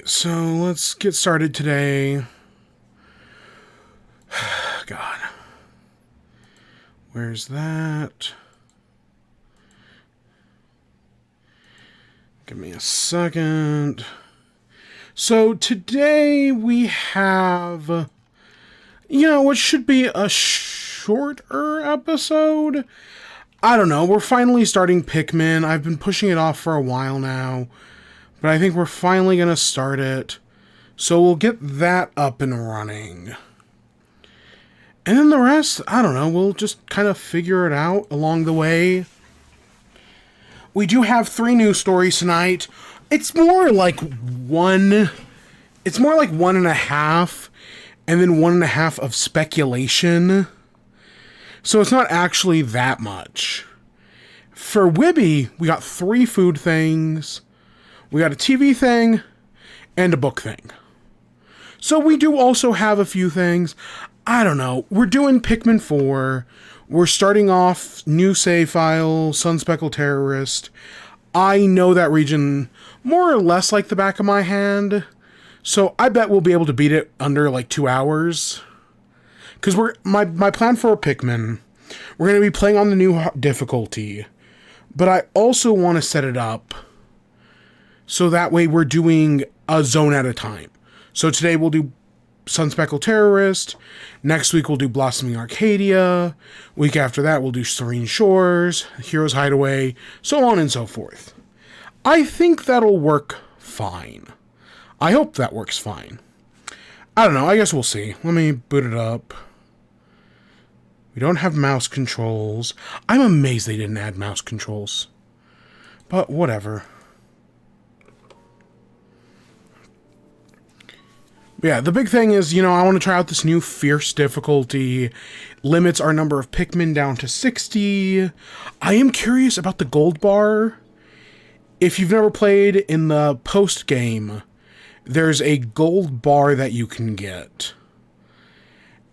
So let's get started today. God. Where's that? Give me a second. So today we have, what should be a shorter episode. I don't know. We're finally starting Pikmin. I've been pushing it off for a while now, but I think we're finally going to start it. So we'll get that up and running. And then the rest, I don't know. We'll just kind of figure it out along the way. We do have 3 news stories tonight. It's more like one. It's more like 1.5, and then 1.5 of speculation. So it's not actually that much. For WIBE, we got 3 food things. We got a TV thing and a book thing. So we do also have a few things. I don't know. We're doing Pikmin 4. We're starting off new save file, Sunspeckled Terrorist. I know that region more or less like the back of my hand. So I bet we'll be able to beat it under like 2 hours. Because my plan for a Pikmin, we're going to be playing on the new difficulty. But I also want to set it up so that way we're doing a zone at a time. So today we'll do Sunspeckled Terrorist. Next week we'll do Blossoming Arcadia. Week after that we'll do Serene Shores, Hero's Hideaway, so on and so forth. I think that'll work fine. I hope that works fine. I don't know, I guess we'll see. Let me boot it up. We don't have mouse controls. I'm amazed they didn't add mouse controls. But whatever. Yeah, the big thing is, I want to try out this new fierce difficulty. Limits our number of Pikmin down to 60. I am curious about the gold bar. If you've never played in the post game, there's a gold bar that you can get.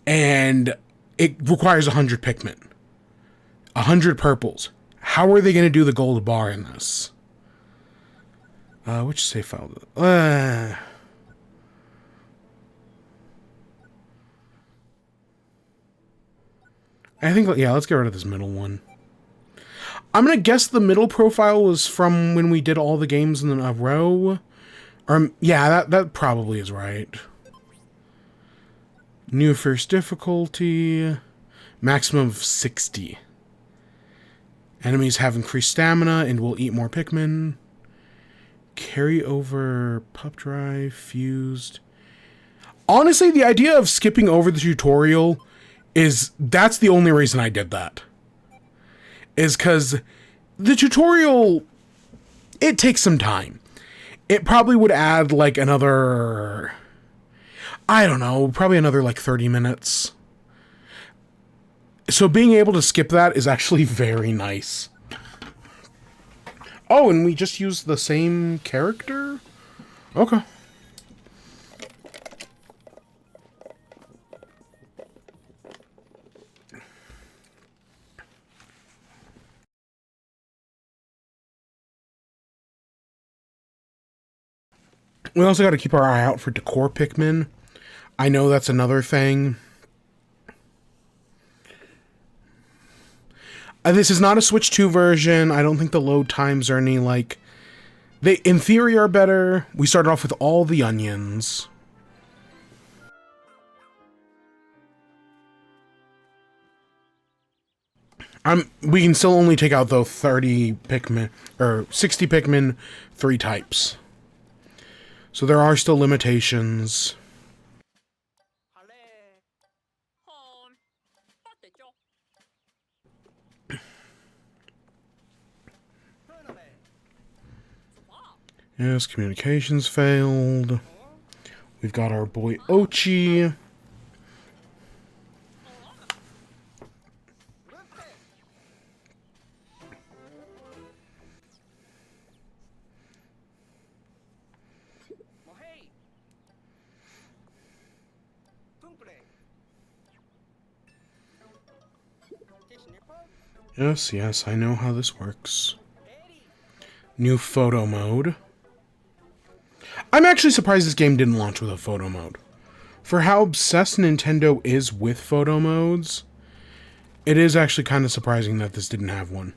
And it requires 100 Pikmin. 100 purples. How are they going to do the gold bar in this? Which save file? I think, yeah, let's get rid of this middle one. I'm going to guess the middle profile was from when we did all the games in a row. Or, yeah, that probably is right. New first difficulty. Maximum of 60. Enemies have increased stamina and will eat more Pikmin. Carry over pup drive, fused. Honestly, the idea of skipping over the tutorial that's the only reason I did that. Is because the tutorial, it takes some time. It probably would add like another, I don't know, probably another like 30 minutes. So being able to skip that is actually very nice. Oh, and we just used the same character? Okay. We also got to keep our eye out for decor Pikmin. I know that's another thing. This is not a Switch 2 version. I don't think the load times are any, like... They, in theory, are better. We started off with all the onions. We can still only take out, though, 30 Pikmin... Or 60 Pikmin, 3 types. So there are still limitations. Yes, communications failed. We've got our boy Ochi. Yes, I know how this works. New photo mode. I'm actually surprised this game didn't launch with a photo mode. For how obsessed Nintendo is with photo modes, it is actually kind of surprising that this didn't have one.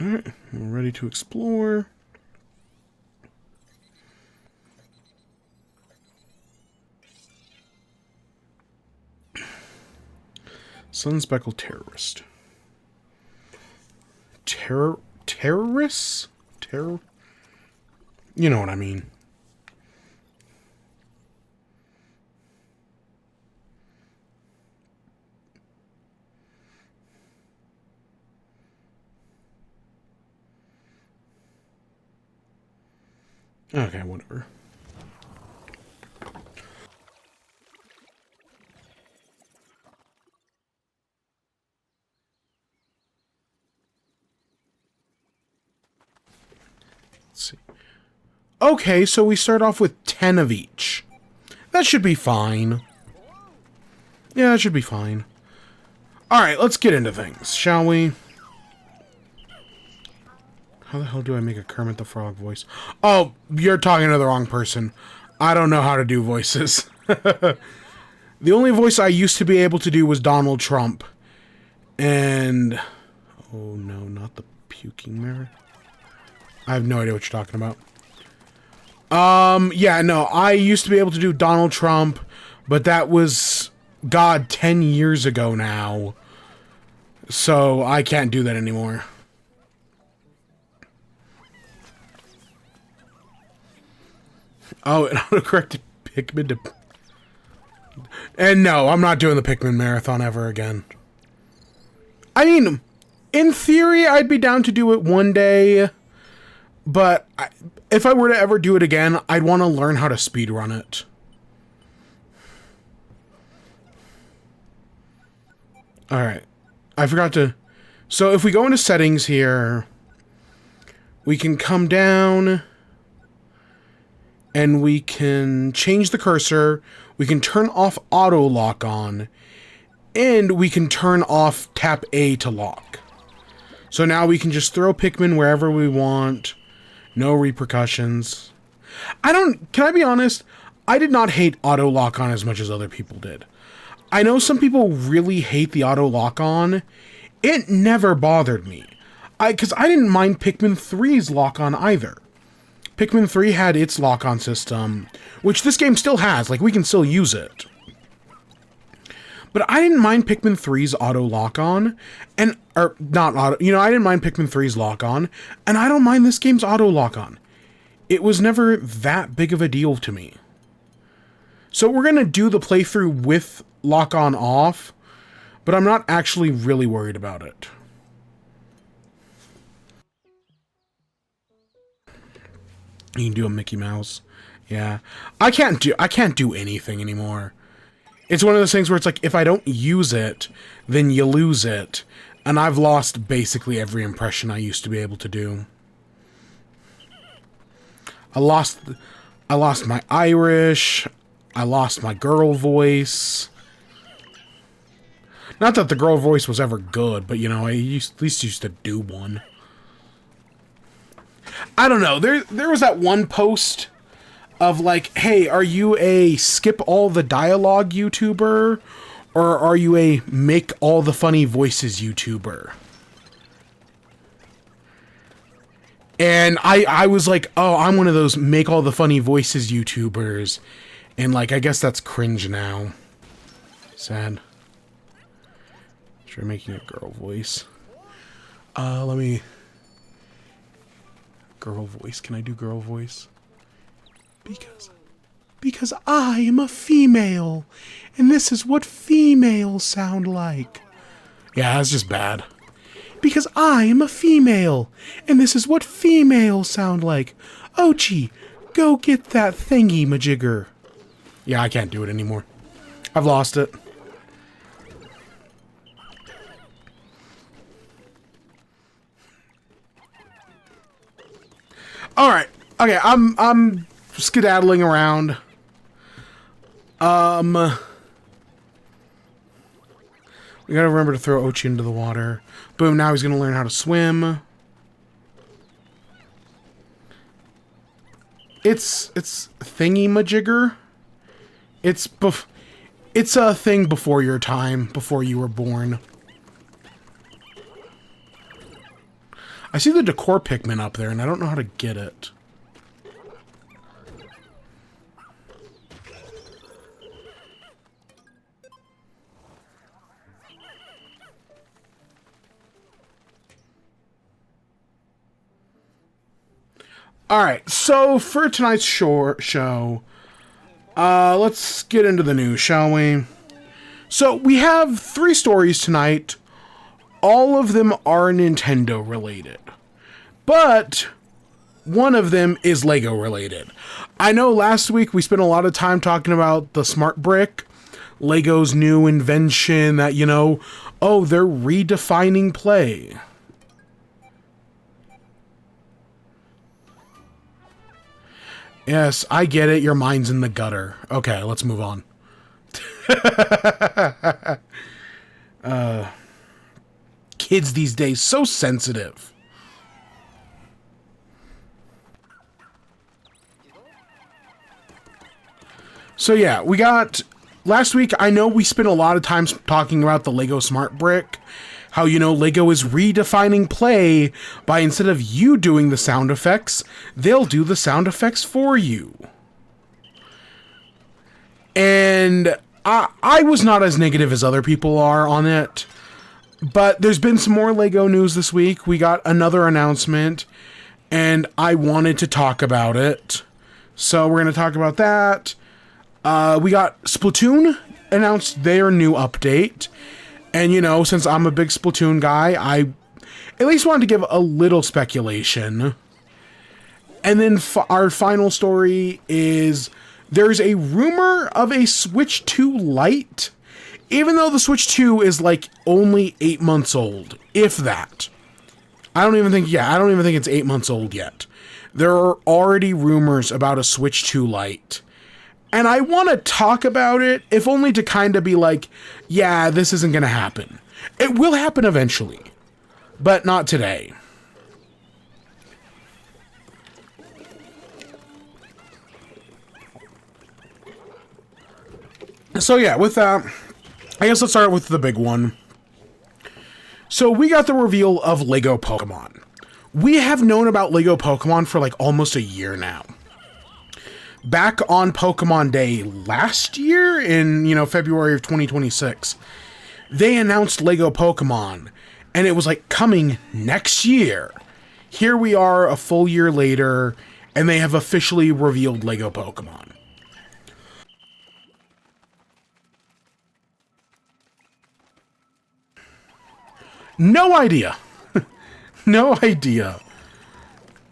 Alright, we're ready to explore. Sun-speckled terrorist. Terrorists? You know what I mean. Okay, whatever. Let's see. Okay, so we start off with 10 of each. That should be fine. Yeah, that should be fine. Alright, let's get into things, shall we? How the hell do I make a Kermit the Frog voice? Oh, you're talking to the wrong person. I don't know how to do voices. The only voice I used to be able to do was Donald Trump. And... oh no, not the puking mirror. I have no idea what you're talking about. Yeah, no, I used to be able to do Donald Trump, but that was, God, 10 years ago now. So I can't do that anymore. Oh, it autocorrected Pikmin to... and no, I'm not doing the Pikmin marathon ever again. I mean, in theory, I'd be down to do it one day, but if I were to ever do it again, I'd want to learn how to speedrun it. Alright. I forgot to... so if we go into settings here, we can come down... and we can change the cursor, we can turn off auto lock on, and we can turn off tap A to lock. So now we can just throw Pikmin wherever we want, no repercussions. Can I be honest? I did not hate auto lock on as much as other people did. I know some people really hate the auto lock on. It never bothered me. Because I didn't mind Pikmin 3's lock on either. Pikmin 3 had its lock-on system, which this game still has, like, we can still use it. But I didn't mind Pikmin 3's auto lock-on, or, not auto, I didn't mind Pikmin 3's lock-on, and I don't mind this game's auto lock-on. It was never that big of a deal to me. So we're gonna do the playthrough with lock-on off, but I'm not actually really worried about it. You can do a Mickey Mouse. Yeah. I can't do anything anymore. It's one of those things where it's like, if I don't use it, then you lose it. And I've lost basically every impression I used to be able to do. I lost my Irish. I lost my girl voice. Not that the girl voice was ever good, but, I at least used to do one. I don't know, there was that one post of like, hey, are you a skip all the dialogue YouTuber, or are you a make all the funny voices YouTuber? And I was like, oh, I'm one of those make all the funny voices YouTubers, and like, I guess that's cringe now. Sad. Try making a girl voice. Let me... girl voice. Can I do girl voice? Because I am a female, and this is what females sound like. Yeah, that's just bad. Because I am a female, and this is what females sound like. Ochi, go get that thingy majigger. Yeah, I can't do it anymore. I've lost it. Alright. Okay, I'm skedaddling around. We gotta remember to throw Ochi into the water. Boom, now he's gonna learn how to swim. It's thingy-majigger. It's a thing before your time, before you were born. I see the decor Pikmin up there, and I don't know how to get it. Alright, so for tonight's show, let's get into the news, shall we? So, we have 3 stories tonight. All of them are Nintendo related. But one of them is Lego related. I know last week we spent a lot of time talking about the Smart Brick, Lego's new invention that, you know, oh, they're redefining play. Yes, I get it. Your mind's in the gutter. Okay, let's move on. Kids these days, so sensitive. So yeah, we got... Last week, I know we spent a lot of time talking about the Lego Smart Brick. How, you know, Lego is redefining play by instead of you doing the sound effects, they'll do the sound effects for you. And I was not as negative as other people are on it. But there's been some more Lego news this week. We got another announcement, and I wanted to talk about it. So we're going to talk about that. We got Splatoon announced their new update. And, you know, since I'm a big Splatoon guy, I at least wanted to give a little speculation. And then our final story is there's a rumor of a Switch 2 Lite, even though the Switch 2 is like only 8 months old, if that. I don't even think it's 8 months old yet. There are already rumors about a Switch 2 Lite. And I want to talk about it, if only to kind of be like, yeah, this isn't going to happen. It will happen eventually, but not today. So yeah, with that, I guess let's start with the big one. So we got the reveal of Lego Pokémon. We have known about Lego Pokémon for like almost a year now. Back on Pokemon Day last year, in, you know, February of 2026, they announced Lego Pokemon, and it was like coming next year. Here we are a full year later, and they have officially revealed Lego Pokemon. No idea. No idea.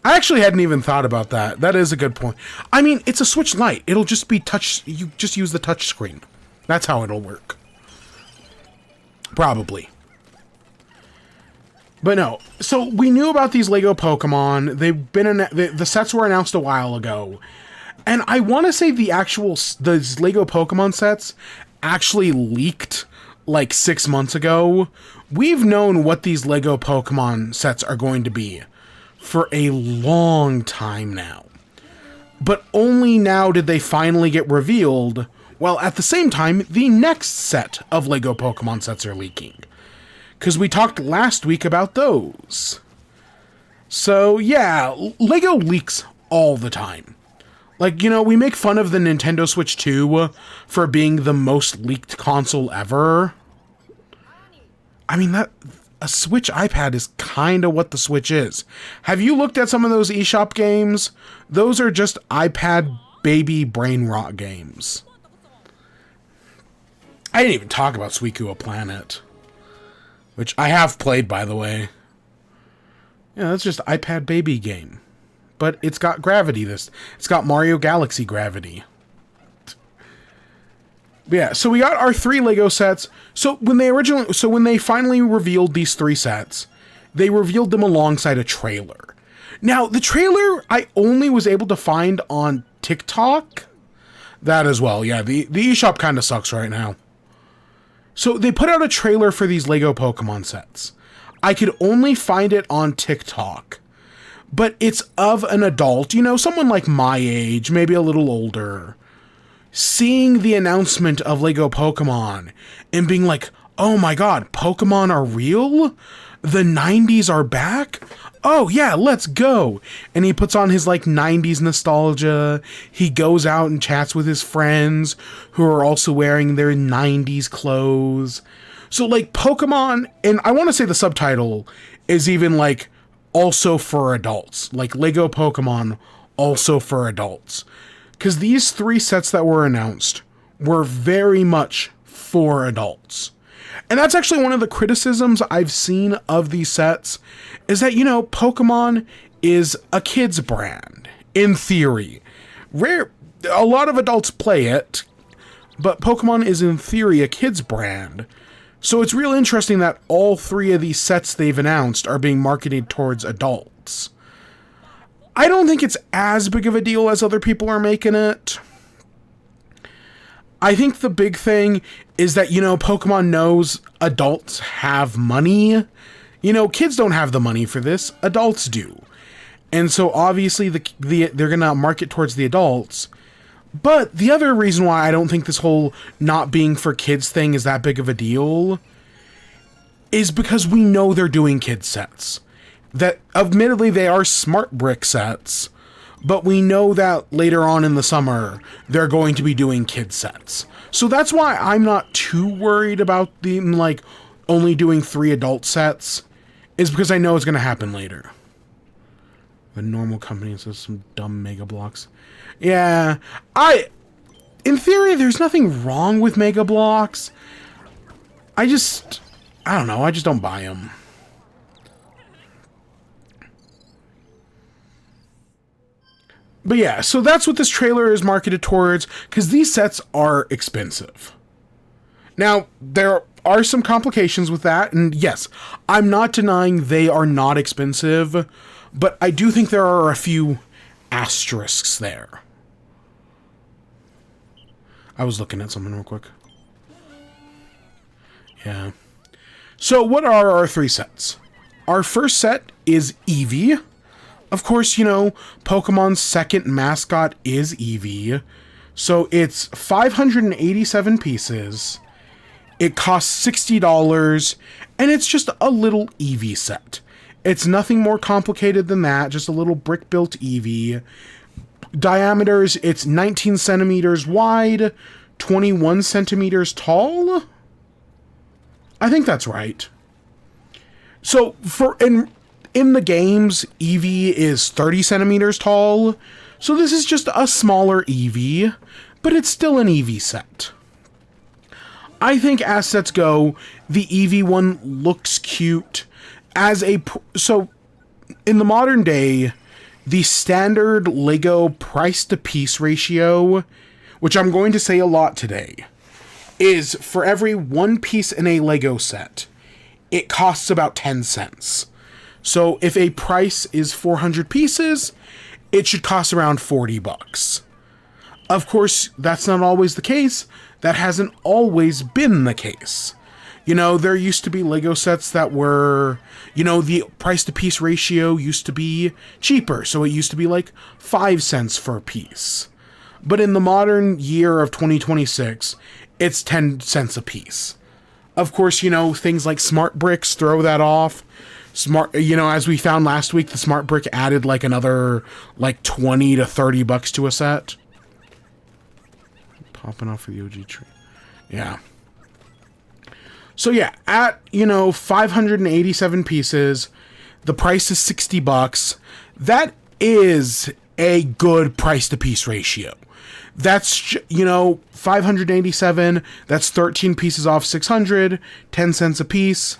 I actually hadn't even thought about that. That is a good point. I mean, it's a Switch Lite. It'll just be touch... You just use the touch screen. That's how it'll work. Probably. But no. So, we knew about these Lego Pokemon. They've been... The sets were announced a while ago. And I want to say these Lego Pokemon sets actually leaked like 6 months ago. We've known what these Lego Pokemon sets are going to be for a long time now. But only now did they finally get revealed, while at the same time, the next set of Lego Pokemon sets are leaking. Because we talked last week about those. So yeah, Lego leaks all the time. Like, you know, we make fun of the Nintendo Switch 2 for being the most leaked console ever. I mean, a Switch iPad is kind of what the Switch is. Have you looked at some of those eShop games? Those are just iPad baby brain rot games. I didn't even talk about Suicune Planet, which I have played, by the way. Yeah, that's just iPad baby game. But it's got gravity. It's got Mario Galaxy gravity. But yeah, so we got our 3 Lego sets. So when they finally revealed these 3 sets, they revealed them alongside a trailer. Now, the trailer I only was able to find on TikTok. That as well, yeah. The eShop kind of sucks right now. So they put out a trailer for these Lego Pokemon sets. I could only find it on TikTok, but it's of an adult, someone like my age, maybe a little older, seeing the announcement of Lego Pokemon and being like, oh my god, Pokemon are real? The 90s are back? Oh yeah, let's go. And he puts on his 90s nostalgia. He goes out and chats with his friends who are also wearing their 90s clothes. So Pokemon, and I want to say the subtitle is even also for adults. Lego Pokemon also for adults. Because these 3 sets that were announced were very much for adults. And that's actually one of the criticisms I've seen of these sets, is that, Pokemon is a kid's brand, in theory. A lot of adults play it, but Pokemon is in theory a kid's brand. So it's real interesting that all 3 of these sets they've announced are being marketed towards adults. I don't think it's as big of a deal as other people are making it. I think the big thing is that, Pokemon knows adults have money. Kids don't have the money for this. Adults do. And so obviously they're going to market towards the adults. But the other reason why I don't think this whole not being for kids thing is that big of a deal is because we know they're doing kid sets. That admittedly they are smart brick sets, but we know that later on in the summer they're going to be doing kid sets. So that's why I'm not too worried about them only doing 3 adult sets, is because I know it's going to happen later. The normal company says some dumb Mega Blocks. Yeah, in theory, there's nothing wrong with Mega Blocks. I don't know, I just don't buy them. But yeah, so that's what this trailer is marketed towards, because these sets are expensive. Now, there are some complications with that, and yes, I'm not denying they are not expensive, but I do think there are a few asterisks there. I was looking at something real quick. Yeah. So what are our 3 sets? Our first set is Eevee. Of course, Pokemon's second mascot is Eevee. So it's 587 pieces. It costs $60, and it's just a little Eevee set. It's nothing more complicated than that, just a little brick-built Eevee. Diameters, it's 19 centimeters wide, 21 centimeters tall? I think that's right. So, in the games, Eevee is 30 centimeters tall, so this is just a smaller Eevee, but it's still an Eevee set. I think as sets go, the Eevee one looks cute. So, in the modern day, the standard Lego price-to-piece ratio, which I'm going to say a lot today, is for every 1 piece in a Lego set, it costs about 10 cents. So if a price is 400 pieces, it should cost around $40. Of course, that's not always the case. That hasn't always been the case. There used to be Lego sets that were, the price-to-piece ratio used to be cheaper. So it used to be 5 cents for a piece. But in the modern year of 2026, it's 10 cents a piece. Of course, things like smart bricks throw that off. As we found last week, the smart brick added another $20 to $30 to a set. Popping off for the OG tree. Yeah. So yeah, at, 587 pieces, the price is $60. That is a good price-to-piece ratio. That's, 587, that's 13 pieces off 600, 10 cents a piece.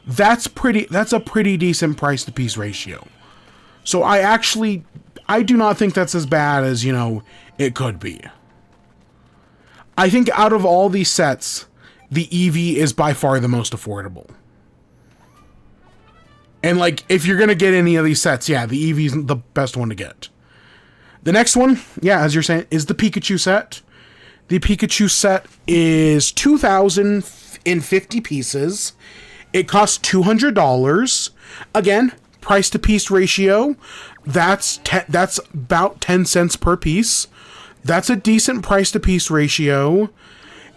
That's a pretty decent price-to-piece ratio. So I do not think that's as bad as, it could be. I think out of all these sets, the Eevee is by far the most affordable. And, if you're going to get any of these sets, yeah, the Eevee's the best one to get. The next one, yeah, as you're saying, is the Pikachu set. The Pikachu set is in 50 pieces. It costs $200. Again, price to piece ratio, that's about 10 cents per piece. That's a decent price to piece ratio.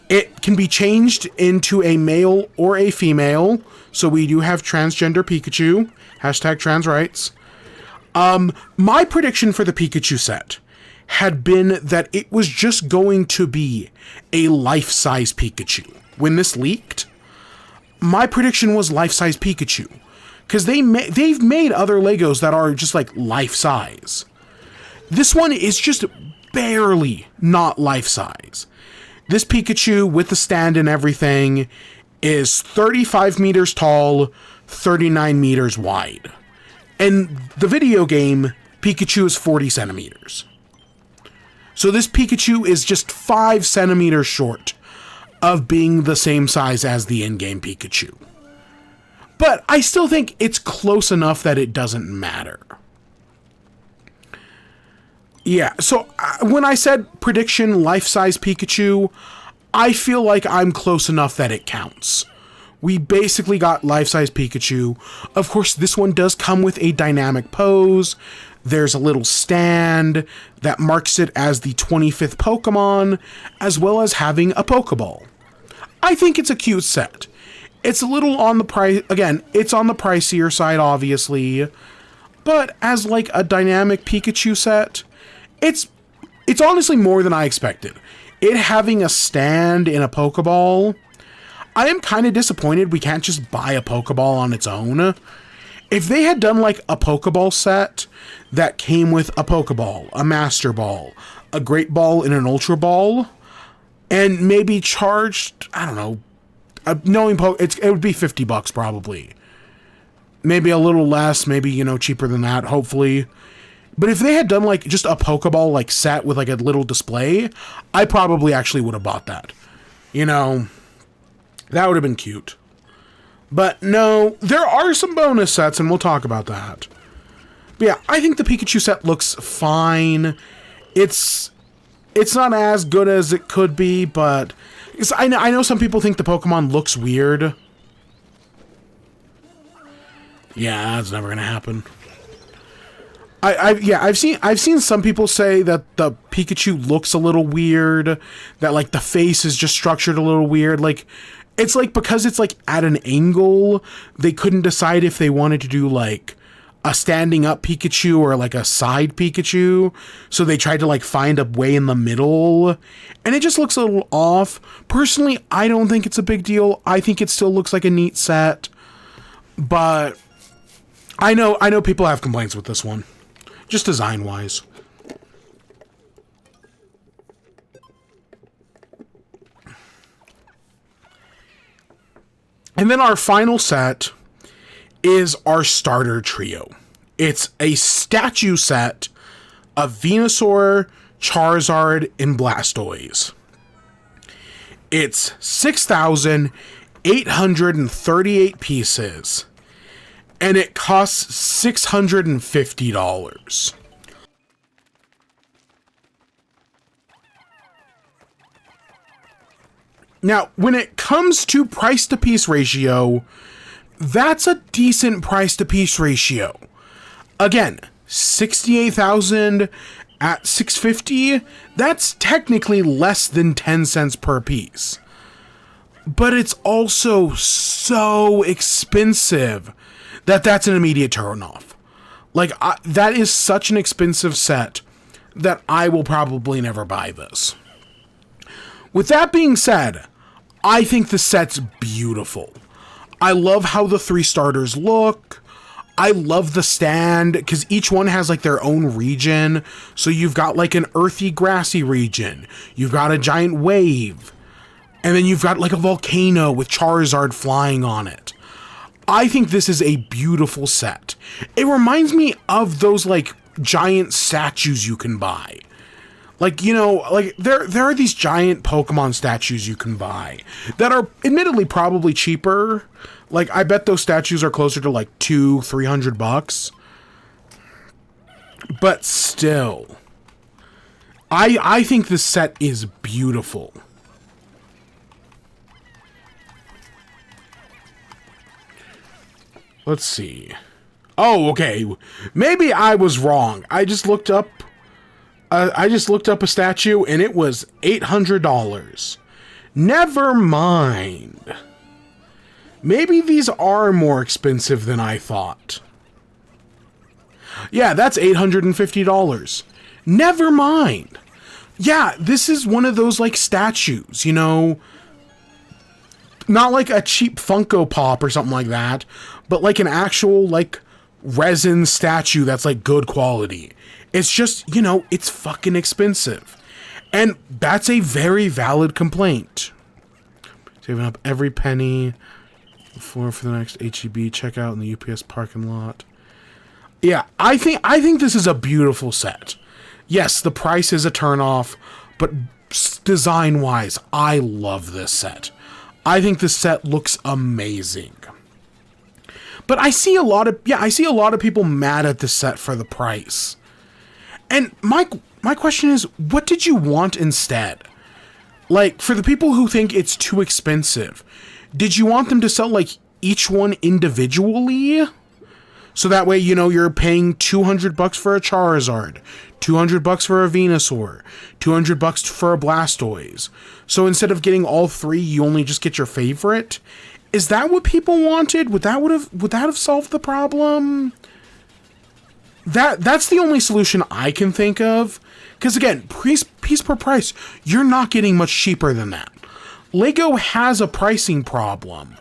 It can be changed into a male or a female. So we do have transgender Pikachu. Hashtag trans rights. My prediction for the Pikachu set had been that it was just going to be a life-size Pikachu. When this leaked, my prediction was life-size Pikachu. Because they've made other Legos that are just like life-size. This one is just barely not life-size. This Pikachu with the stand and everything is 35 meters tall, 39 meters wide. And the video game, Pikachu is 40 centimeters. So this Pikachu is just 5 centimeters short of being the same size as the in-game Pikachu. But I still think it's close enough that it doesn't matter. Yeah, so when I said prediction life-size Pikachu, I feel like I'm close enough that it counts. We basically got life-size Pikachu. Of course, this one does come with a dynamic pose. There's a little stand that marks it as the 25th Pokemon, as well as having a Pokeball. I think it's a cute set. It's a little on the price, again, it's on the pricier side, obviously, but as like a dynamic Pikachu set, it's honestly more than I expected. It having a stand in a Pokeball, I am kind of disappointed we can't just buy a Pokeball on its own. If they had done like a Pokeball set that came with a Pokeball, a Master Ball, a Great Ball, and an Ultra Ball, and maybe charged, I don't know, knowing it would be $50 probably. Maybe a little less, maybe, cheaper than that, hopefully. But if they had done like just a Pokeball like set with like a little display, I probably actually would have bought that. That would have been cute. But no, there are some bonus sets, and we'll talk about that. But yeah, I think the Pikachu set looks fine. It's not as good as it could be, but I know some people think the Pokemon looks weird. Yeah, that's never gonna happen. I've seen some people say that the Pikachu looks a little weird, that like the face is just structured a little weird. Like, it's like because it's like at an angle, they couldn't decide if they wanted to do like a standing up Pikachu or like a side Pikachu. So they tried to like find a way in the middle, and it just looks a little off. Personally, I don't think it's a big deal. I think it still looks like a neat set, but I know people have complaints with this one, just design wise. And then our final set is our starter trio. It's a statue set of Venusaur, Charizard, and Blastoise. It's 6,838 pieces, and it costs $650. Now, when it comes to price to piece ratio, that's a decent price to piece ratio. Again, 68,000 at $650, that's technically less than 10 cents per piece. But it's also so expensive that that's an immediate turn-off. Like, that is such an expensive set that I will probably never buy this. With that being said, I think the set's beautiful. I love how the 3 starters look. I love the stand, because each one has like their own region. So you've got like an earthy, grassy region. You've got a giant wave. And then you've got like a volcano with Charizard flying on it. I think this is a beautiful set. It reminds me of those like giant statues you can buy. Like, like there are these giant Pokemon statues you can buy that are admittedly probably cheaper. Like, I bet those statues are closer to like $200-300. But still, I think this set is beautiful. Let's see. Oh, okay. Maybe I was wrong. I just looked up a statue and it was $800. Never mind. Maybe these are more expensive than I thought. Yeah, that's $850. Never mind. Yeah, this is one of those, like, statues, you know? Not like a cheap Funko Pop or something like that, but like an actual, like, resin statue that's, like, good quality. It's just, you know, it's fucking expensive. And that's a very valid complaint. Saving up every penny for the next HEB checkout in the UPS parking lot. Yeah, I think this is a beautiful set. Yes, the price is a turnoff, but design-wise, I love this set. I think this set looks amazing. But I see a lot of people mad at this set for the price. And my question is, what did you want instead? Like, for the people who think it's too expensive, did you want them to sell, like, each one individually? So that way, you know, you're paying $200 for a Charizard, $200 for a Venusaur, $200 for a Blastoise. So instead of getting all three, you only just get your favorite. Is that what people wanted? Would that have solved the problem? That's the only solution I can think of. Because again, piece per price, you're not getting much cheaper than that. Lego has a pricing problem.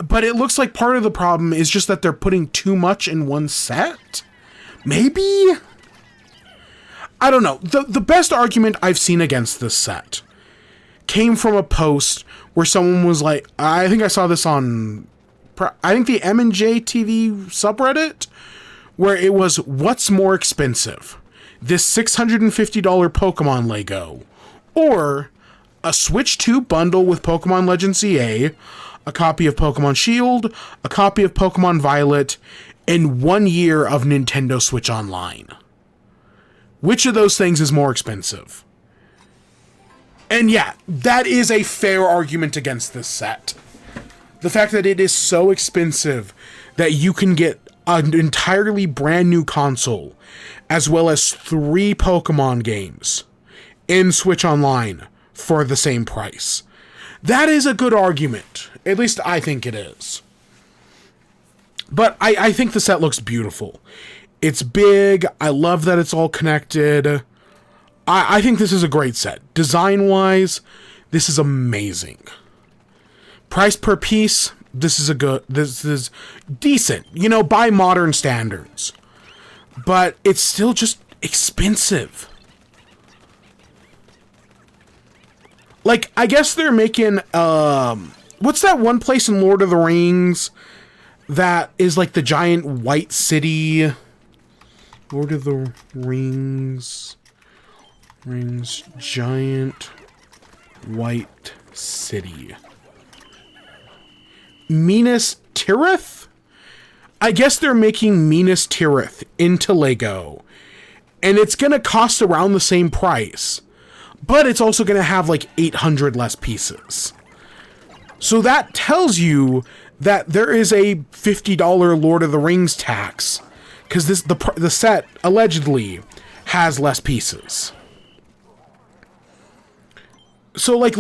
But it looks like part of the problem is just that they're putting too much in one set? Maybe? I don't know. The best argument I've seen against this set came from a post where someone was like, I think I saw this on, I think the M&J TV subreddit, where it was, what's more expensive? This $650 Pokemon Lego, or a Switch 2 bundle with Pokemon Legends CA, a copy of Pokemon Shield, a copy of Pokemon Violet, and 1 year of Nintendo Switch Online. Which of those things is more expensive? And yeah, that is a fair argument against this set. The fact that it is so expensive that you can get an entirely brand new console, as well as 3 Pokemon games in Switch Online for the same price. That is a good argument. At least I think it is. But I think the set looks beautiful. It's big. I love that it's all connected. I think this is a great set. Design-wise, this is amazing. Price per piece, this is decent, you know, by modern standards. But it's still just expensive. Like, I guess they're making, what's that one place in Lord of the Rings that is like the giant white city? Lord of the Rings, giant white city. Minas Tirith? I guess they're making Minas Tirith into Lego. And it's going to cost around the same price. But it's also going to have like 800 less pieces. So that tells you that there is a $50 Lord of the Rings tax. Because the set, allegedly, has less pieces. So, like,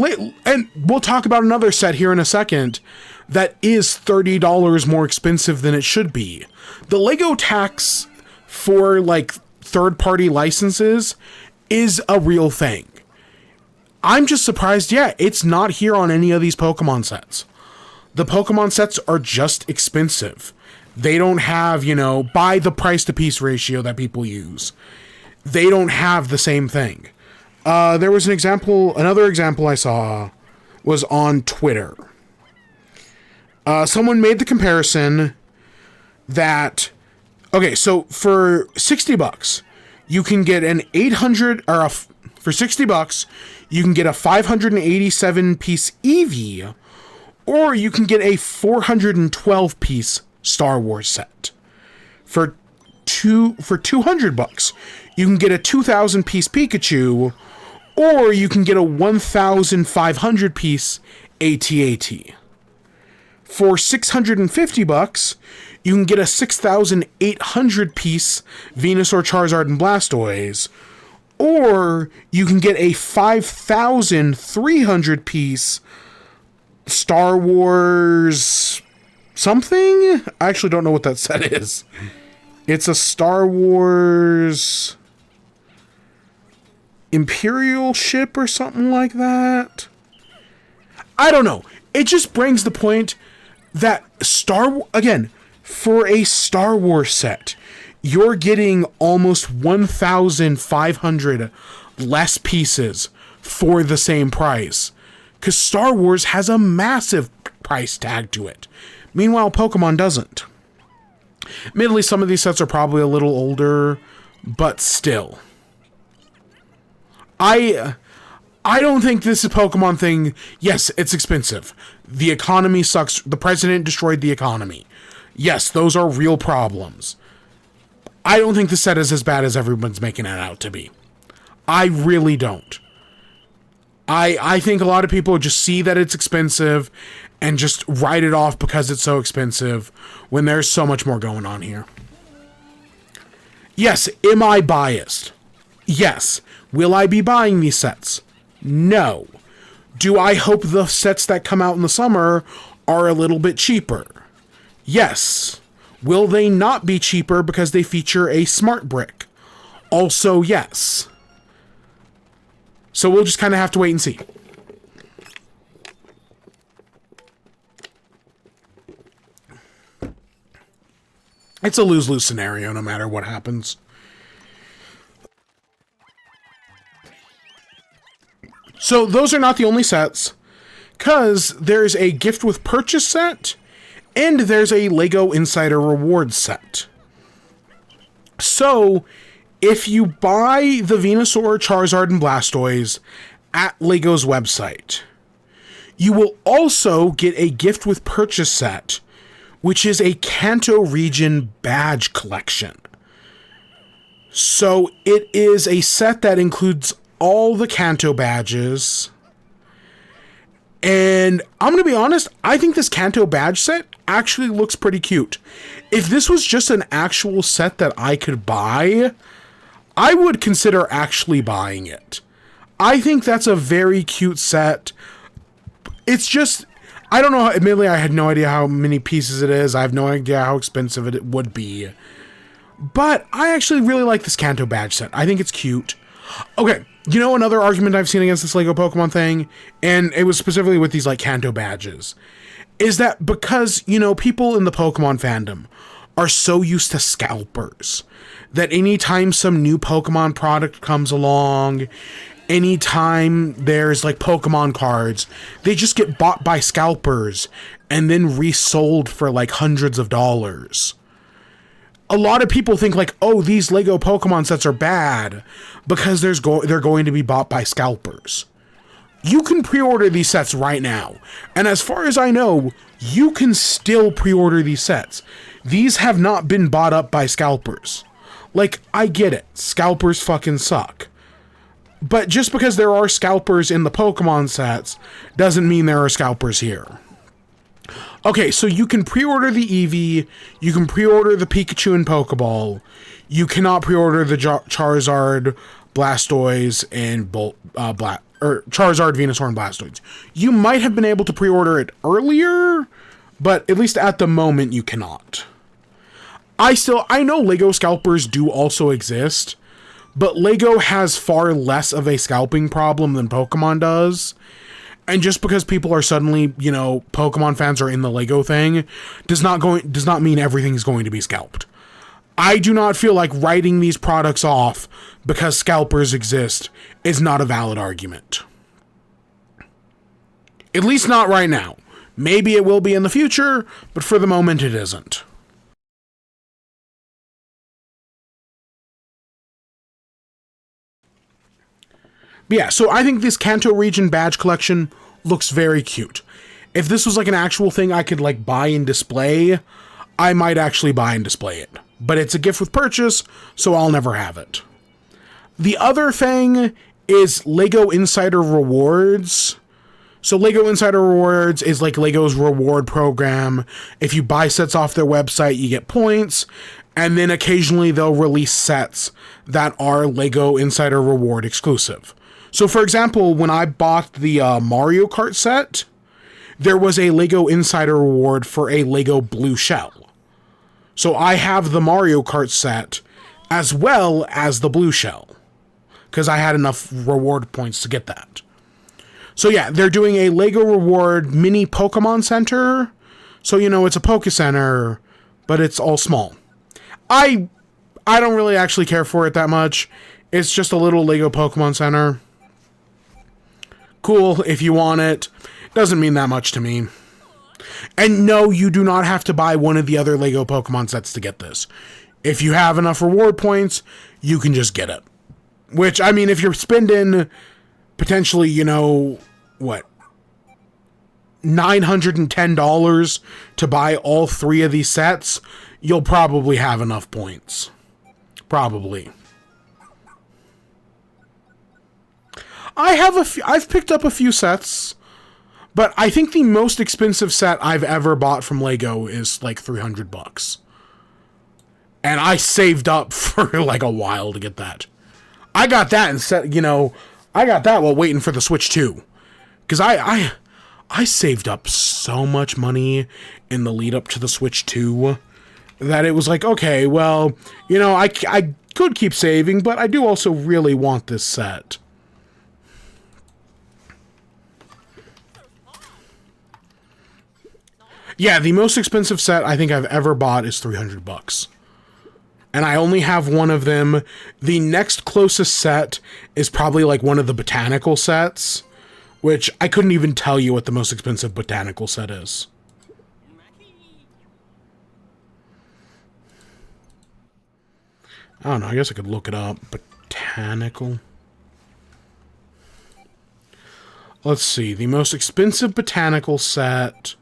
and we'll talk about another set here in a second that is $30 more expensive than it should be. The Lego tax for, like, third-party licenses is a real thing. I'm just surprised, yeah, it's not here on any of these Pokemon sets. The Pokemon sets are just expensive. They don't have, you know, by the price-to-piece ratio that people use. They don't have the same thing. There was another example I saw was on Twitter. Someone made the comparison that, okay, so for $60, you can get an 800, for $60, you can get a 587-piece Eevee, or you can get a 412-piece Star Wars set. For $200, you can get a 2,000-piece Pikachu, or you can get a 1,500-piece AT-AT. For $650, you can get a 6,800 piece Venusaur, Charizard, and Blastoise, or you can get a 5,300 piece Star Wars something? I actually don't know what that set is. It's a Star Wars Imperial ship or something like that. I don't know. It just brings the point that again, for a Star Wars set, you're getting almost 1,500 less pieces for the same price. Because Star Wars has a massive price tag to it. Meanwhile, Pokemon doesn't. Admittedly, some of these sets are probably a little older, but still. I don't think this is a Pokemon thing. Yes, it's expensive. The economy sucks. The president destroyed the economy. Yes, those are real problems. I don't think the set is as bad as everyone's making it out to be. I really don't. I think a lot of people just see that it's expensive and just write it off because it's so expensive when there's so much more going on here. Yes, am I biased? Yes. Will I be buying these sets? No. Do I hope the sets that come out in the summer are a little bit cheaper? Yes. Will they not be cheaper because they feature a smart brick? Also, yes. So we'll just kind of have to wait and see. It's a lose-lose scenario no matter what happens. So those are not the only sets, because there's a gift with purchase set, and there's a LEGO Insider Rewards set. So, if you buy the Venusaur, Charizard, and Blastoise at LEGO's website, you will also get a gift with purchase set, which is a Kanto region badge collection. So, it is a set that includes all the Kanto badges. And I'm going to be honest, I think this Kanto badge set actually looks pretty cute. If this was just an actual set that I could buy, I would consider actually buying it. I think that's a very cute set. It's just, I don't know, admittedly I had no idea how many pieces it is. I have no idea how expensive it would be. But I actually really like this Kanto badge set. I think it's cute. Okay, you know another argument I've seen against this LEGO Pokemon thing, and it was specifically with these, like, Kanto badges, is that because, you know, people in the Pokemon fandom are so used to scalpers, that anytime some new Pokemon product comes along, anytime there's, like, Pokemon cards, they just get bought by scalpers and then resold for, like, hundreds of dollars. A lot of people think like, oh, these LEGO Pokemon sets are bad because they're going to be bought by scalpers. You can pre-order these sets right now. And as far as I know, you can still pre-order these sets. These have not been bought up by scalpers. Like, I get it. Scalpers fucking suck. But just because there are scalpers in the Pokemon sets doesn't mean there are scalpers here. Okay, so you can pre-order the Eevee, you can pre-order the Pikachu and Pokeball, you cannot pre-order the Charizard, Blastoise, and Charizard, Venusaur, and Blastoise. You might have been able to pre-order it earlier, but at least at the moment you cannot. I know LEGO scalpers do also exist, but LEGO has far less of a scalping problem than Pokemon does. And just because people are suddenly, you know, Pokemon fans are in the LEGO thing, does not mean everything's going to be scalped. I do not feel like writing these products off because scalpers exist is not a valid argument. At least not right now. Maybe it will be in the future, but for the moment it isn't. But yeah, so I think this Kanto region badge collection looks very cute. If this was like an actual thing I could like buy and display, I might actually buy and display it. But it's a gift with purchase, so I'll never have it. The other thing is LEGO Insider Rewards. So Lego Insider Rewards is like Lego's reward program. If you buy sets off their website, you get points. And then occasionally they'll release sets that are Lego Insider Reward exclusive. So for example, when I bought the Mario Kart set, there was a Lego Insider Reward for a Lego Blue Shell. So I have the Mario Kart set as well as the Blue Shell, because I had enough reward points to get that. So yeah, they're doing a Lego Reward mini Pokemon Center. So, you know, it's a Poke Center, but it's all small. I don't really actually care for it that much. It's just a little Lego Pokemon Center. Cool if you want it. Doesn't mean that much to me. And no, you do not have to buy one of the other Lego Pokemon sets to get this. If you have enough reward points, you can just get it. Which, I mean, if you're spending potentially, you know, what, $910 to buy all 3 of these sets, you'll probably have enough points. Probably. I've picked up a few sets, but I think the most expensive set I've ever bought from Lego is like $300. And I saved up for like a while to get that. I got that and set, you know, I got that while waiting for the Switch 2. Because I saved up so much money in the lead up to the Switch 2 that it was like, okay, well, you know, I could keep saving, but I do also really want this set. Yeah, the most expensive set I think I've ever bought is $300. And I only have one of them. The next closest set is probably like one of the botanical sets, which I couldn't even tell you what the most expensive botanical set is. I don't know, I guess I could look it up. Botanical. Let's see, the most expensive botanical set.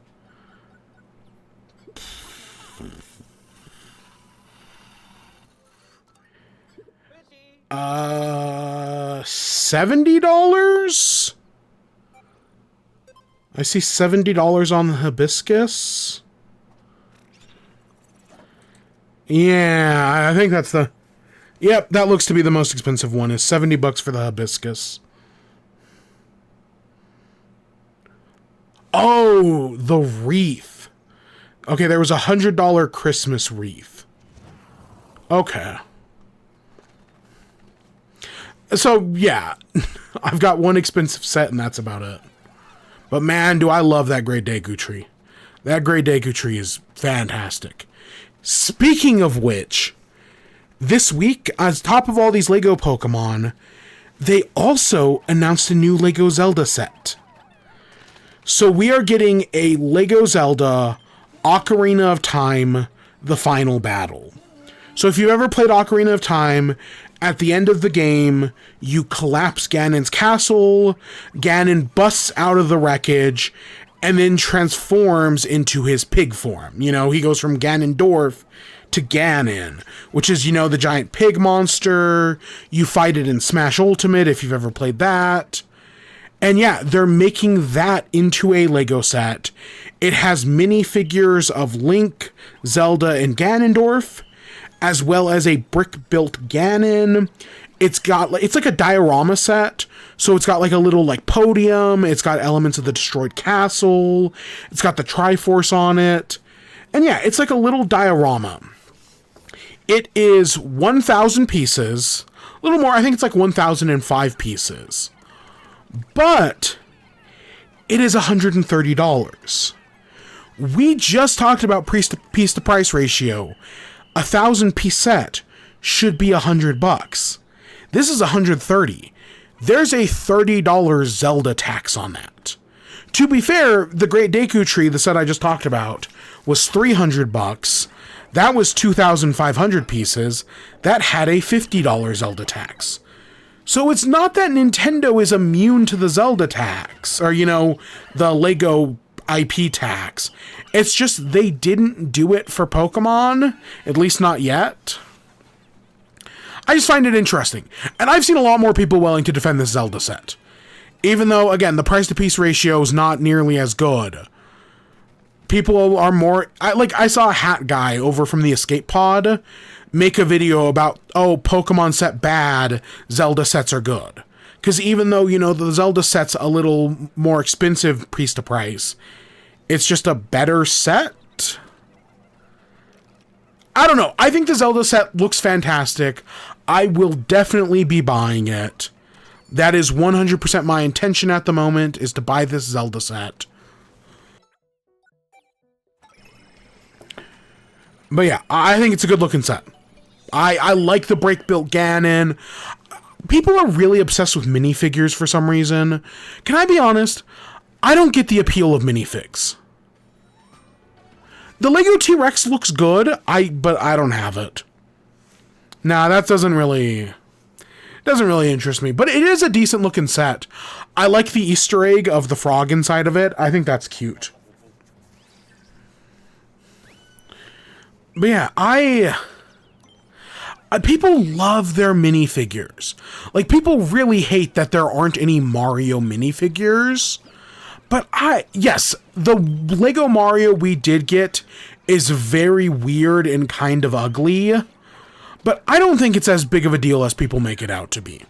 $70? I see $70 on the hibiscus. Yeah, I think that's the... Yep, that looks to be the most expensive one, is $70 for the hibiscus. Oh, the wreath. Okay, there was a $100 Christmas wreath. Okay. So, yeah, I've got one expensive set, and that's about it. But man, do I love that Great Deku Tree. That Great Deku Tree is fantastic. Speaking of which, this week, on top of all these Lego Pokemon, they also announced a new Lego Zelda set. So we are getting a Lego Zelda Ocarina of Time, the final battle. So if you've ever played Ocarina of Time, at the end of the game, you collapse Ganon's castle, Ganon busts out of the wreckage, and then transforms into his pig form. You know, he goes from Ganondorf to Ganon, which is, you know, the giant pig monster. You fight it in Smash Ultimate if you've ever played that. And yeah, they're making that into a Lego set. It has minifigures of Link, Zelda, and Ganondorf, as well as a brick-built Ganon. It's like a diorama set, so it's got like a little like podium, it's got elements of the destroyed castle, it's got the Triforce on it, and yeah, it's like a little diorama. It is 1,000 pieces, a little more, I think it's like 1,005 pieces, but it is $130. We just talked about piece to price ratio. 1,000 piece set should be $100. This is $130. There's a $30 Zelda tax on that. To be fair, the Great Deku Tree, the set I just talked about, was $300. That was 2,500 pieces. That had a $50 Zelda tax. So it's not that Nintendo is immune to the Zelda tax, or, you know, the Lego IP tax. It's just they didn't do it for Pokemon, at least not yet. I just find it interesting. And I've seen a lot more people willing to defend this Zelda set. Even though, again, the price-to-piece ratio is not nearly as good. People are more... I saw a hat guy over from the Escape Pod make a video about, oh, Pokemon set bad, Zelda sets are good. Because even though, you know, the Zelda set's a little more expensive piece to price, it's just a better set? I don't know. I think the Zelda set looks fantastic. I will definitely be buying it. That is 100% my intention at the moment, is to buy this Zelda set. But yeah, I think it's a good looking set. I like the break-built Ganon. People are really obsessed with minifigures for some reason. Can I be honest? I don't get the appeal of minifigs. The Lego T-Rex looks good, but I don't have it. Nah, that doesn't really interest me. But it is a decent looking set. I like the Easter egg of the frog inside of it. I think that's cute. But yeah, people love their minifigures. Like, people really hate that there aren't any Mario minifigures. But yes, the Lego Mario we did get is very weird and kind of ugly. But I don't think it's as big of a deal as people make it out to be.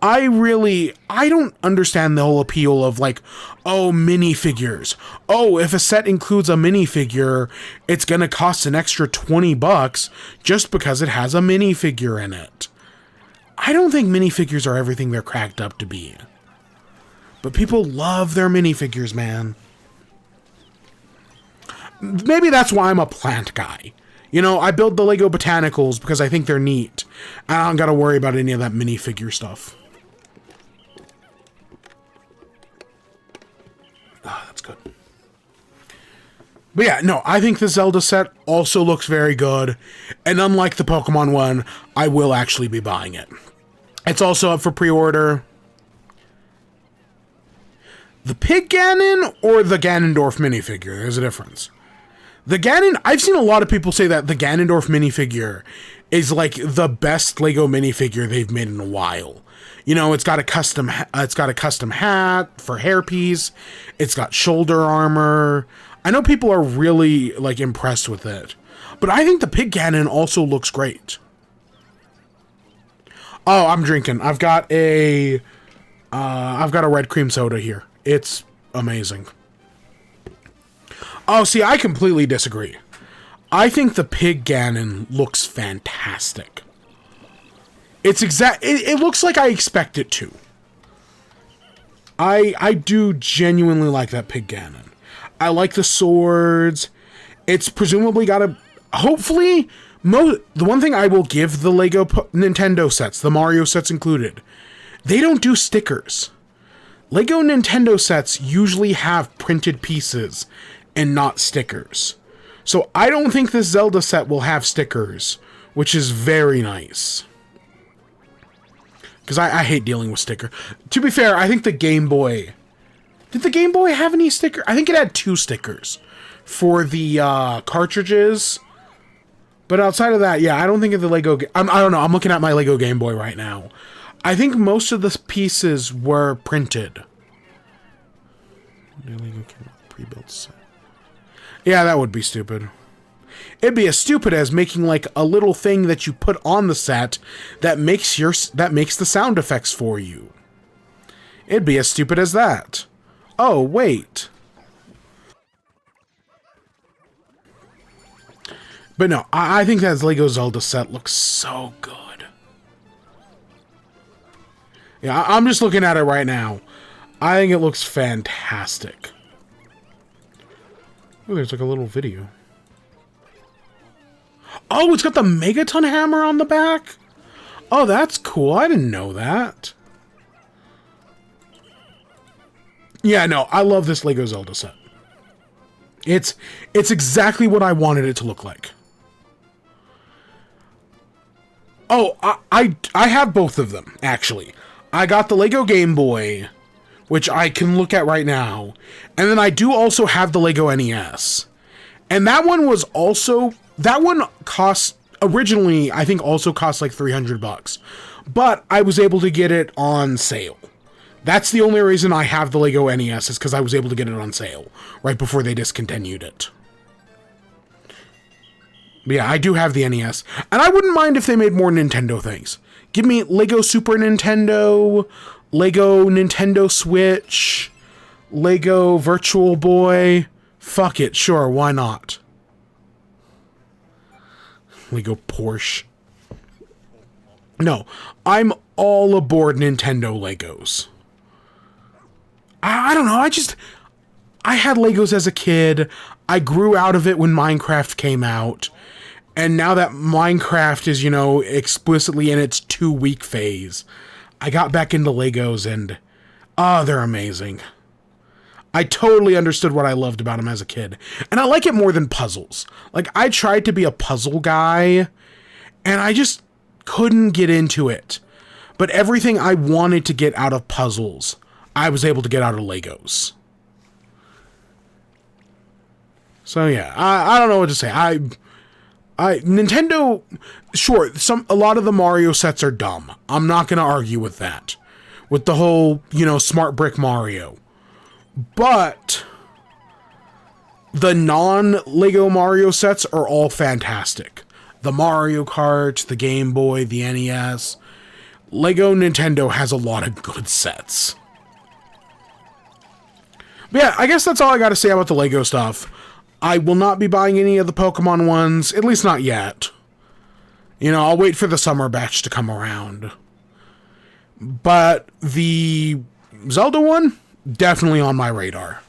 I don't understand the whole appeal of, like, oh, minifigures. Oh, if a set includes a minifigure, it's gonna cost an extra $20 just because it has a minifigure in it. I don't think minifigures are everything they're cracked up to be. But people love their minifigures, man. Maybe that's why I'm a plant guy. You know, I build the Lego Botanicals because I think they're neat. I don't gotta worry about any of that minifigure stuff. Ah, that's good. But yeah, no, I think the Zelda set also looks very good. And unlike the Pokemon one, I will actually be buying it. It's also up for pre-order. The Pig Ganon or the Ganondorf minifigure? There's a difference. The Ganon, I've seen a lot of people say that the Ganondorf minifigure is like the best Lego minifigure they've made in a while. You know, it's got a custom hat for hairpiece. It's got shoulder armor. I know people are really like impressed with it, but I think the Pig Ganon also looks great. Oh, I'm drinking. I've got a red cream soda here. It's amazing. Oh, see, I completely disagree. I think the Pig Ganon looks fantastic. It looks like I expect it to. I do genuinely like that Pig Ganon. I like the swords. It's presumably got a... Hopefully, the one thing I will give the Lego Nintendo sets, the Mario sets included, they don't do stickers. Lego Nintendo sets usually have printed pieces and not stickers. So I don't think this Zelda set will have stickers, which is very nice. Because I hate dealing with stickers. To be fair, I think the Game Boy... Did the Game Boy have any stickers? I think it had 2 stickers for the cartridges. But outside of that, yeah, I don't think of the Lego... I don't know, I'm looking at my Lego Game Boy right now. I think most of the pieces were printed. Pre-built set. Yeah, that would be stupid. It'd be as stupid as making like a little thing that you put on the set that makes the sound effects for you. It'd be as stupid as that. Oh, wait. But no, I think that Lego Zelda set looks so good. Yeah, I'm just looking at it right now. I think it looks fantastic. Oh, there's like a little video. Oh, it's got the Megaton hammer on the back? Oh, that's cool. I didn't know that. Yeah, no, I love this Lego Zelda set. It's exactly what I wanted it to look like. Oh, I have both of them, actually. I got the Lego Game Boy, which I can look at right now. And then I do also have the Lego NES. And that one was also... That one cost... Originally, I think also cost like $300. But I was able to get it on sale. That's the only reason I have the Lego NES, is because I was able to get it on sale right before they discontinued it. But yeah, I do have the NES, and I wouldn't mind if they made more Nintendo things. Give me Lego Super Nintendo, Lego Nintendo Switch, Lego Virtual Boy. Fuck it, sure, why not? Lego Porsche. No, I'm all aboard Nintendo Legos. I don't know, I had Legos as a kid. I grew out of it when Minecraft came out. And now that Minecraft is, explicitly in its 2-week phase, I got back into Legos and, they're amazing. I totally understood what I loved about them as a kid. And I like it more than puzzles. Like, I tried to be a puzzle guy, and I just couldn't get into it. But everything I wanted to get out of puzzles, I was able to get out of Legos. So yeah, I don't know what to say. Nintendo, sure, a lot of the Mario sets are dumb. I'm not going to argue with that. With the whole, Smart Brick Mario. But the non-Lego Mario sets are all fantastic. The Mario Kart, the Game Boy, the NES. Lego Nintendo has a lot of good sets. But yeah, I guess that's all I got to say about the Lego stuff. I will not be buying any of the Pokemon ones, at least not yet. I'll wait for the summer batch to come around. But the Zelda one, definitely on my radar.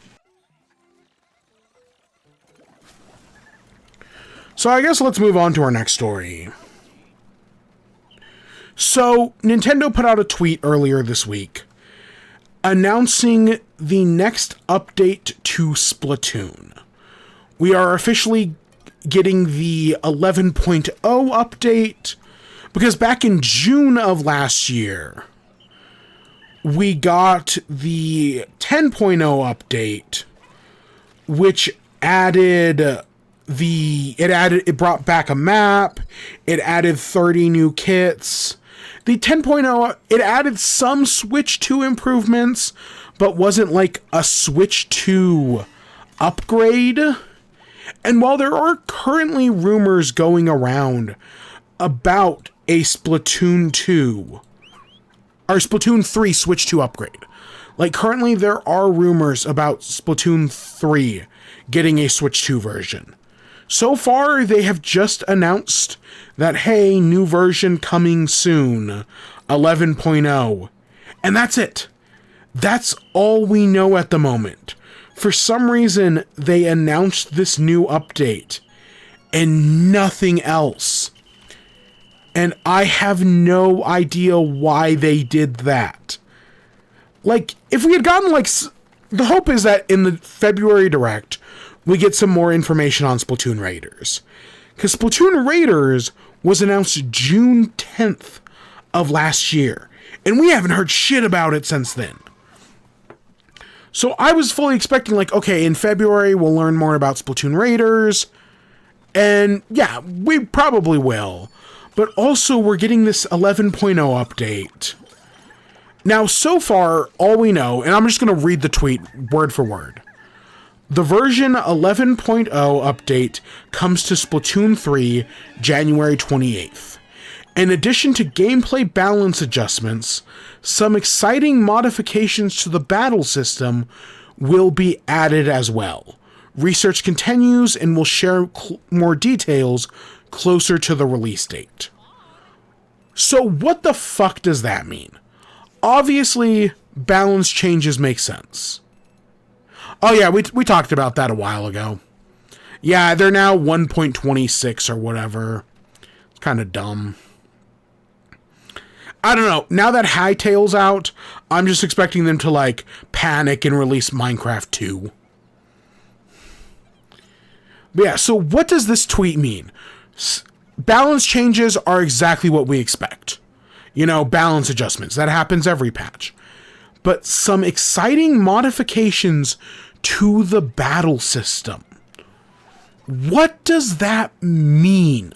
So I guess let's move on to our next story. So, Nintendo put out a tweet earlier this week announcing the next update to Splatoon. We are officially getting the 11.0 update, because back in June of last year, we got the 10.0 update, which it brought back a map, it added 30 new kits. The 10.0, it added some Switch 2 improvements, but wasn't like a Switch 2 upgrade. And while there are currently rumors going around about a Splatoon 2, or Splatoon 3 Switch 2 upgrade, like currently there are rumors about Splatoon 3 getting a Switch 2 version. So far, they have just announced that, hey, new version coming soon, 11.0. And that's it. That's all we know at the moment. For some reason, they announced this new update and nothing else. And I have no idea why they did that. Like, if we had gotten, the hope is that in the February Direct, we get some more information on Splatoon Raiders. Because Splatoon Raiders was announced June 10th of last year. And we haven't heard shit about it since then. So I was fully expecting, okay, in February we'll learn more about Splatoon Raiders. And yeah, we probably will. But also we're getting this 11.0 update. Now, so far, all we know, and I'm just going to read the tweet word for word. The version 11.0 update comes to Splatoon 3 January 28th. In addition to gameplay balance adjustments, some exciting modifications to the battle system will be added as well. Research continues and will share more details closer to the release date. So what the fuck does that mean? Obviously, balance changes make sense. Oh yeah, we talked about that a while ago. Yeah, they're now 1.26 or whatever. It's kind of dumb. I don't know. Now that Hytale's out, I'm just expecting them to, panic and release Minecraft 2. But yeah, so what does this tweet mean? Balance changes are exactly what we expect. Balance adjustments. That happens every patch. But some exciting modifications to the battle system. What does that mean?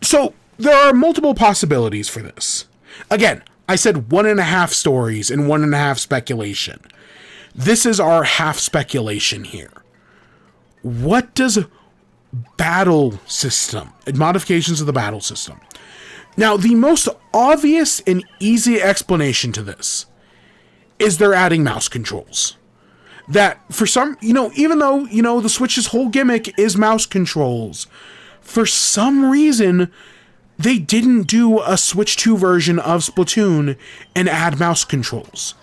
So, there are multiple possibilities for this. Again, I said 1.5 stories and 1.5 speculation. This is our half speculation here. What does battle system, modifications of the battle system? Now, the most obvious and easy explanation to this is they're adding mouse controls. That for some, even though, the Switch's whole gimmick is mouse controls, for some reason, they didn't do a Switch 2 version of Splatoon and add mouse controls.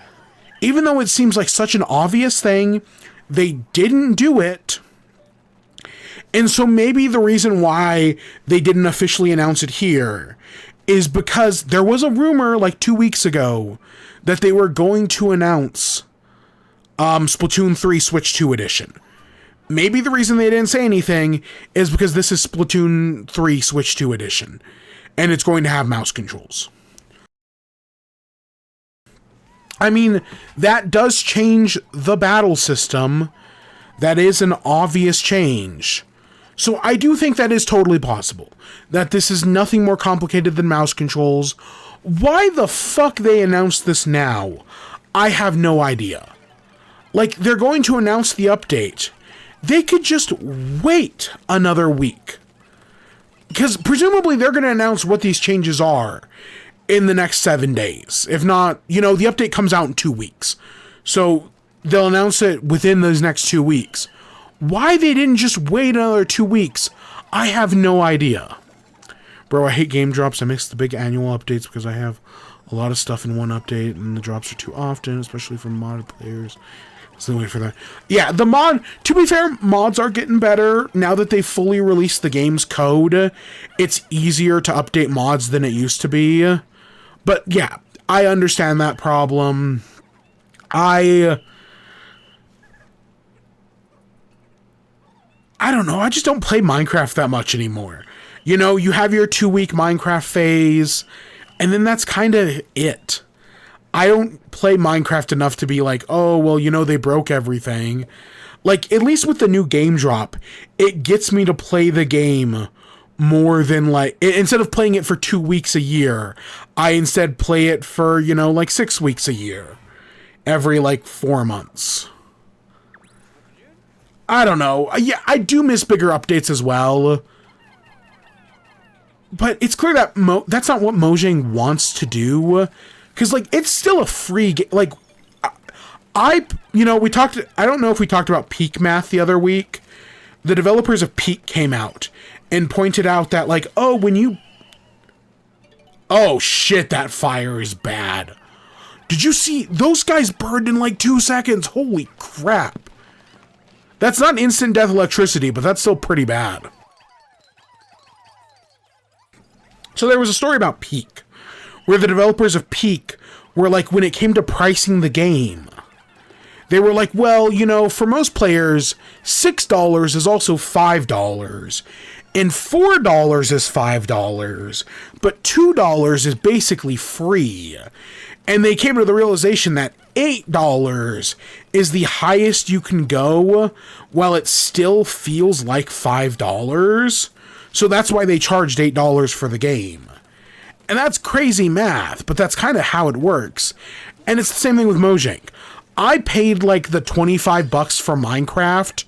Even though it seems like such an obvious thing, they didn't do it. And so maybe the reason why they didn't officially announce it here is because there was a rumor like 2 weeks ago that they were going to announce Splatoon 3 Switch 2 edition. Maybe the reason they didn't say anything is because this is Splatoon 3 Switch 2 edition, and it's going to have mouse controls. I mean, that does change the battle system. That is an obvious change. So I do think that is totally possible. That this is nothing more complicated than mouse controls. Why the fuck they announced this now, I have no idea. Like, they're going to announce the update. They could just wait another week. Because presumably they're going to announce what these changes are in the next 7 days. If not, the update comes out in 2 weeks. So they'll announce it within those next 2 weeks. Why they didn't just wait another 2 weeks, I have no idea. Bro, I hate game drops. I mix the big annual updates because I have a lot of stuff in one update and the drops are too often, especially for modded players. So wait for that. Yeah, to be fair, mods are getting better now that they've fully released the game's code. It's easier to update mods than it used to be. But yeah, I understand that problem. I don't know. I just don't play Minecraft that much anymore. You have your 2-week Minecraft phase, and then that's kind of it. I don't play Minecraft enough to be like, oh, well, they broke everything. Like, at least with the new game drop, it gets me to play the game more than, like, instead of playing it for 2 weeks a year, I instead play it for, 6 weeks a year. Every, 4 months. I don't know. Yeah, I do miss bigger updates as well. But it's clear that that's not what Mojang wants to do. Because, it's still a free game. we talked... I don't know if we talked about Peak Math the other week. The developers of Peak came out and pointed out that, when you... Oh, shit, that fire is bad. Did you see... Those guys burned in, 2 seconds. Holy crap. That's not instant death electricity, but that's still pretty bad. So there was a story about Peak, where the developers of Peak were when it came to pricing the game, they were well, for most players, $6 is also $5, and $4 is $5, but $2 is basically free. And they came to the realization that $8 is the highest you can go, while it still feels like $5. So that's why they charged $8 for the game. And that's crazy math, but that's kind of how it works. And it's the same thing with Mojang. I paid the $25 for Minecraft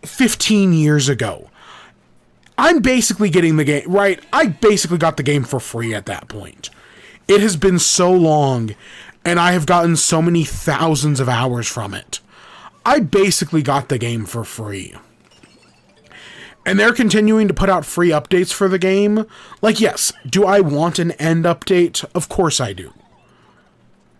15 years ago. I'm basically getting the game, right? I basically got the game for free at that point. It has been so long, and I have gotten so many thousands of hours from it. I basically got the game for free. And they're continuing to put out free updates for the game. Yes, do I want an end update? Of course I do.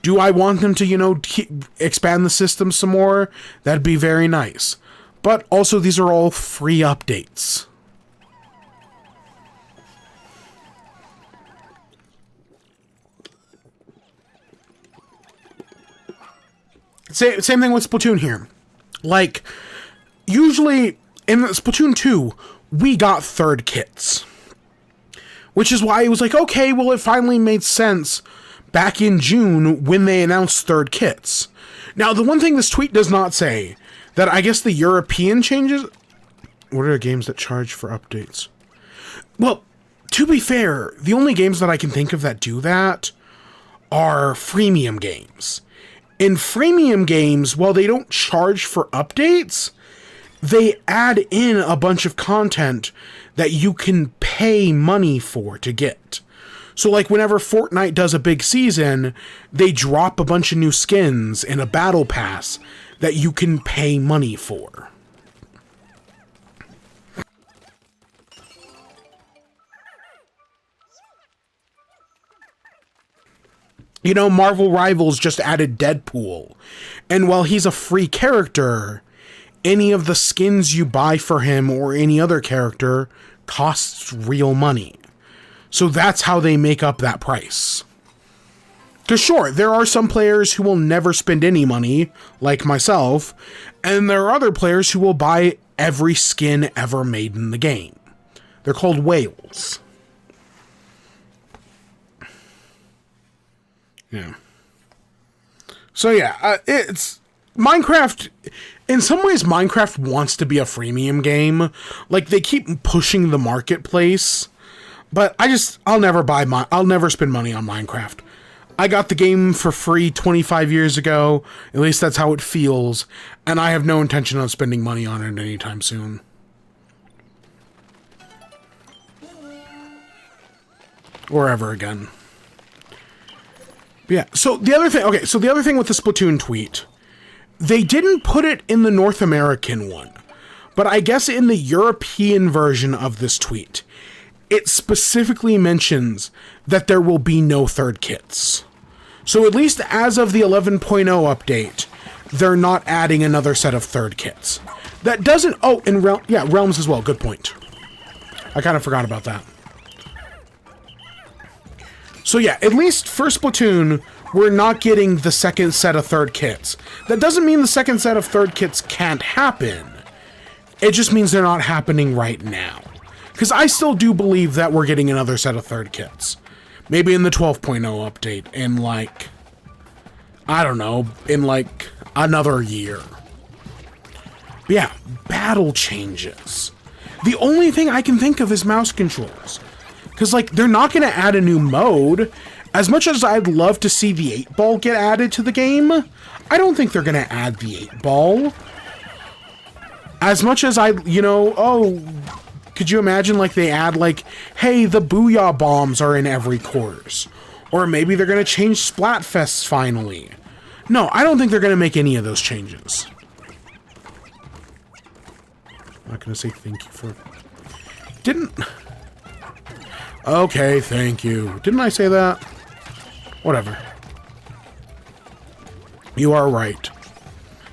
Do I want them to, expand the system some more? That'd be very nice. But also, these are all free updates. Same thing with Splatoon here. Usually... In Splatoon 2, we got third kits. Which is why it was okay, well, it finally made sense back in June when they announced third kits. Now, the one thing this tweet does not say, that I guess the European changes... What are games that charge for updates? Well, to be fair, the only games that I can think of that do that are freemium games. In freemium games, while they don't charge for updates, they add in a bunch of content that you can pay money for to get. So like whenever Fortnite does a big season, they drop a bunch of new skins in a battle pass that you can pay money for. You know, Marvel Rivals just added Deadpool. And while he's a free character, any of the skins you buy for him or any other character costs real money. So that's how they make up that price. Because sure, there are some players who will never spend any money, like myself, and there are other players who will buy every skin ever made in the game. They're called whales. Yeah. So yeah, it's Minecraft. In some ways, Minecraft wants to be a freemium game. Like they keep pushing the marketplace, but I'll never spend money on Minecraft. I got the game for free 25 years ago. At least that's how it feels, and I have no intention on spending money on it anytime soon. Or ever again. Yeah, so the other thing with the Splatoon tweet, they didn't put it in the North American one, but I guess in the European version of this tweet, it specifically mentions that there will be no third kits. So at least as of the 11.0 update, they're not adding another set of third kits. That doesn't, and Realms as well, good point. I kind of forgot about that. So yeah, at least for Splatoon, we're not getting the second set of third kits. That doesn't mean the second set of third kits can't happen. It just means they're not happening right now. Because I still do believe that we're getting another set of third kits. Maybe in the 12.0 update in like, I don't know, in like another year. But yeah, battle changes. The only thing I can think of is mouse controls. Because, like, they're not going to add a new mode. As much as I'd love to see the 8-ball get added to the game, I don't think they're going to add the 8-ball. As much as could you imagine, like, they add, like, hey, the Booyah bombs are in every course. Or maybe they're going to change Splatfests finally. No, I don't think they're going to make any of those changes. I'm not going to say thank you for... Okay, thank you. Didn't I say that? Whatever. You are right.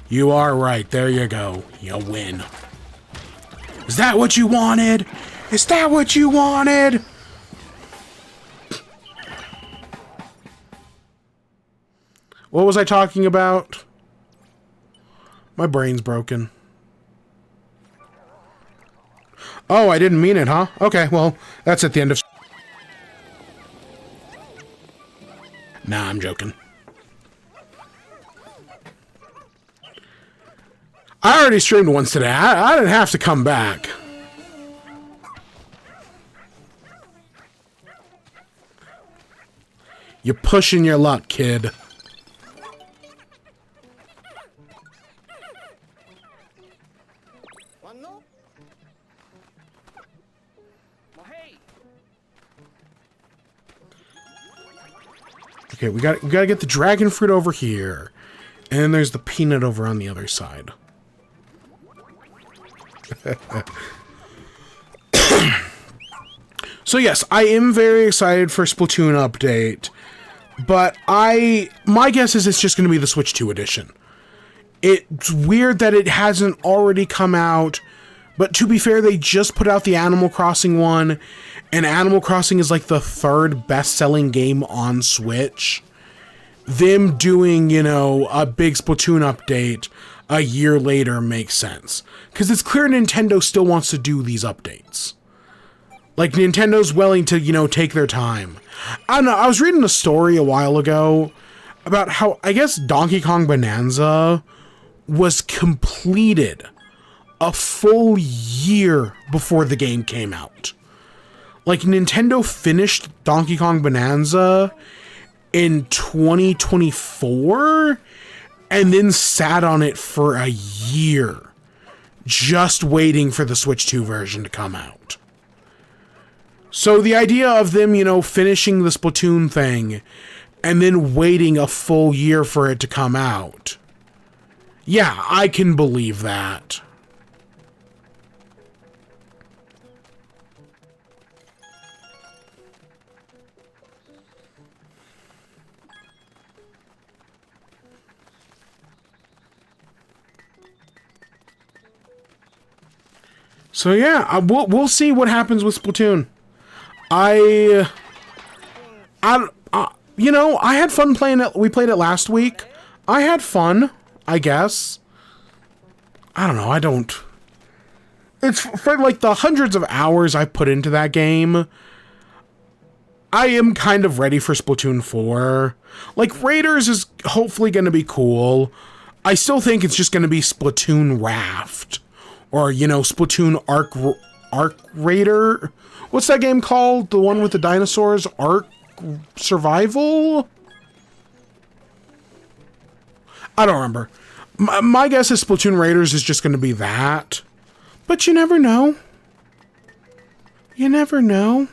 You are right. There you go. You win. Is that what you wanted? Is that what you wanted? What was I talking about? My brain's broken. Oh, I didn't mean it, huh? Okay, well, that's at the end of... Nah, I'm joking. I already streamed once today. I didn't have to come back. You're pushing your luck, kid. Okay, we gotta get the dragon fruit over here. And then there's the peanut over on the other side. So yes, I am very excited for Splatoon update. But my guess is it's just going to be the Switch 2 edition. It's weird that it hasn't already come out. But to be fair, they just put out the Animal Crossing one. And Animal Crossing is like the third best-selling game on Switch. Them doing, a big Splatoon update a year later makes sense. Because it's clear Nintendo still wants to do these updates. Like, Nintendo's willing to, take their time. I don't know, I was reading a story a while ago about how, I guess, Donkey Kong Bonanza was completed a full year before the game came out. Like, Nintendo finished Donkey Kong Bonanza in 2024 and then sat on it for a year, just waiting for the Switch 2 version to come out. So the idea of them, you know, finishing the Splatoon thing and then waiting a full year for it to come out. Yeah, I can believe that. So yeah, we'll see what happens with Splatoon. You know, I had fun playing it. We played it last week. I had fun, I guess. I don't know. It's for like the hundreds of hours I put into that game. I am kind of ready for Splatoon 4. Like, Raiders is hopefully going to be cool. I still think it's just going to be Splatoon Raft. Or, you know, Splatoon Ark Raider. What's that game called? The one with the dinosaurs? Ark Survival? I don't remember. My guess is Splatoon Raiders is just going to be that. But you never know. You never know.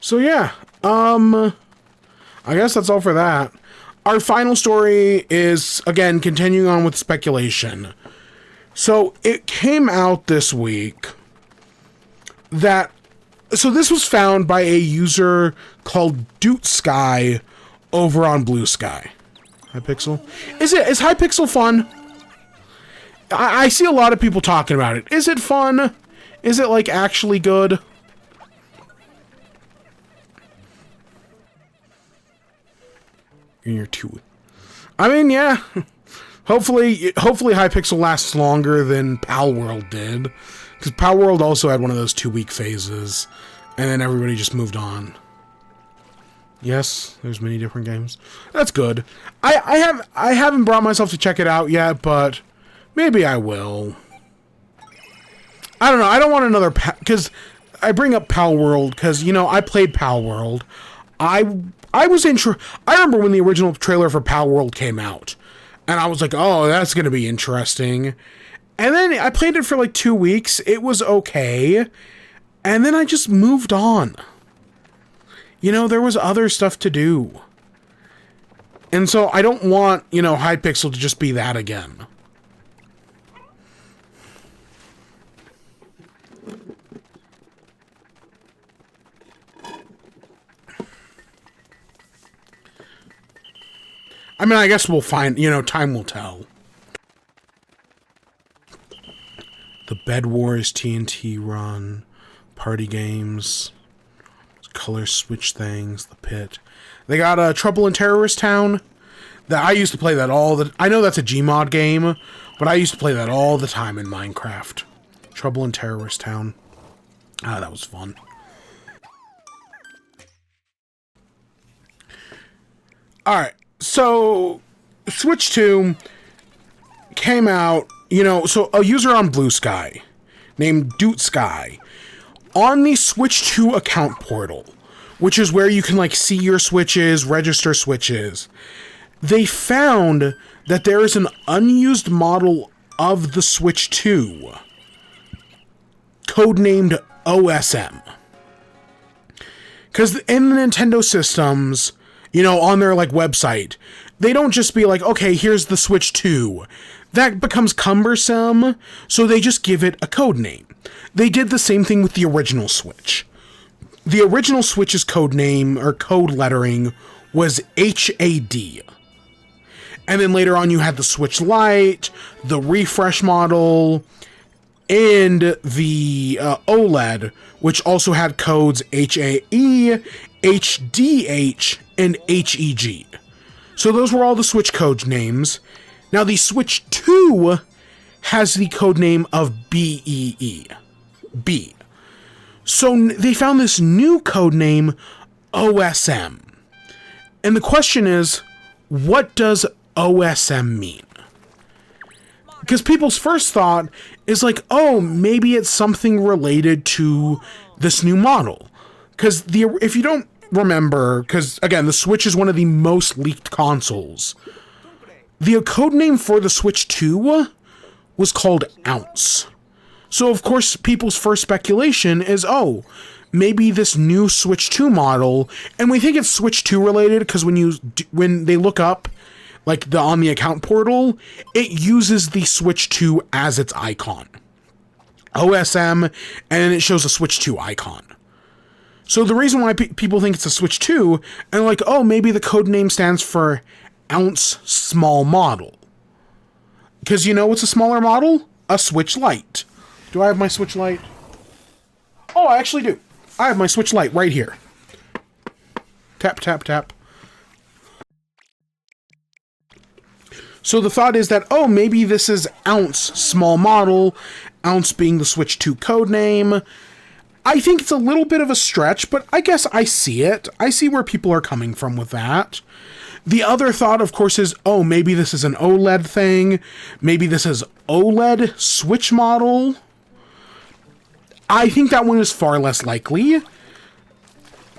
So yeah, I guess that's all for that. Our final story is, again, continuing on with speculation. So it came out this week that, so this was found by a user called Sky over on Blue Sky. Hypixel? Is Hypixel fun? I see a lot of people talking about it. Is it fun? Is it, like, actually good? You're too. I mean, yeah. Hopefully Hypixel lasts longer than Palworld did, because Palworld also had one of those 2-week phases, and then everybody just moved on. Yes, there's many different games. That's good. I haven't brought myself to check it out yet, but maybe I will. I don't know. I don't want another because I bring up Palworld because, you know, I played Palworld. I remember when the original trailer for Palworld came out, and I was like, oh, that's going to be interesting. And then I played it for like 2 weeks. It was okay. And then I just moved on. You know, there was other stuff to do. And so I don't want, you know, Hypixel to just be that again. I mean, I guess we'll find, you know, time will tell. The Bed Wars TNT run, party games, color switch things, the pit. They got Trouble in Terrorist Town. That I used to play that I know that's a Gmod game, but I used to play that all the time in Minecraft. Trouble in Terrorist Town. Ah, that was fun. Alright. So, Switch 2 came out, you know, so a user on Blue Sky named Sky on the Switch 2 account portal, which is where you can, like, see your Switches, register Switches. They found that there is an unused model of the Switch 2, codenamed OSM. Because in the Nintendo systems, you know, on their, like, website, they don't just be like, okay, here's the Switch 2. That becomes cumbersome, so they just give it a code name. They did the same thing with the original Switch. The original Switch's code name, or code lettering, was HAD. And then later on you had the Switch Lite, the refresh model, and the OLED, which also had codes HAE, HDH, and HEG. So those were all the Switch code names. Now the Switch 2 has the code name of BEE. B. So they found this new code name, OSM. And the question is, what does OSM mean? Because people's first thought is like, oh, maybe it's something related to this new model. Because if you don't remember, because again, the Switch is one of the most leaked consoles. The codename for the Switch 2 was called Ounce. So of course, people's first speculation is, oh, maybe this new Switch 2 model, and we think it's Switch 2 related because when they look up, like on the account portal, it uses the Switch 2 as its icon. OSM, and then it shows a Switch 2 icon. So the reason why people think it's a Switch 2, and like, oh, maybe the code name stands for Ounce Small Model. Because you know what's a smaller model? A Switch Lite. Do I have my Switch Lite? Oh, I actually do. I have my Switch Lite right here. Tap, tap, tap. So the thought is that, oh, maybe this is Ounce Small Model, Ounce being the Switch 2 codename. I think it's a little bit of a stretch, but I guess I see it. I see where people are coming from with that. The other thought, of course, is, oh, maybe this is an OLED thing. Maybe this is OLED Switch model. I think that one is far less likely.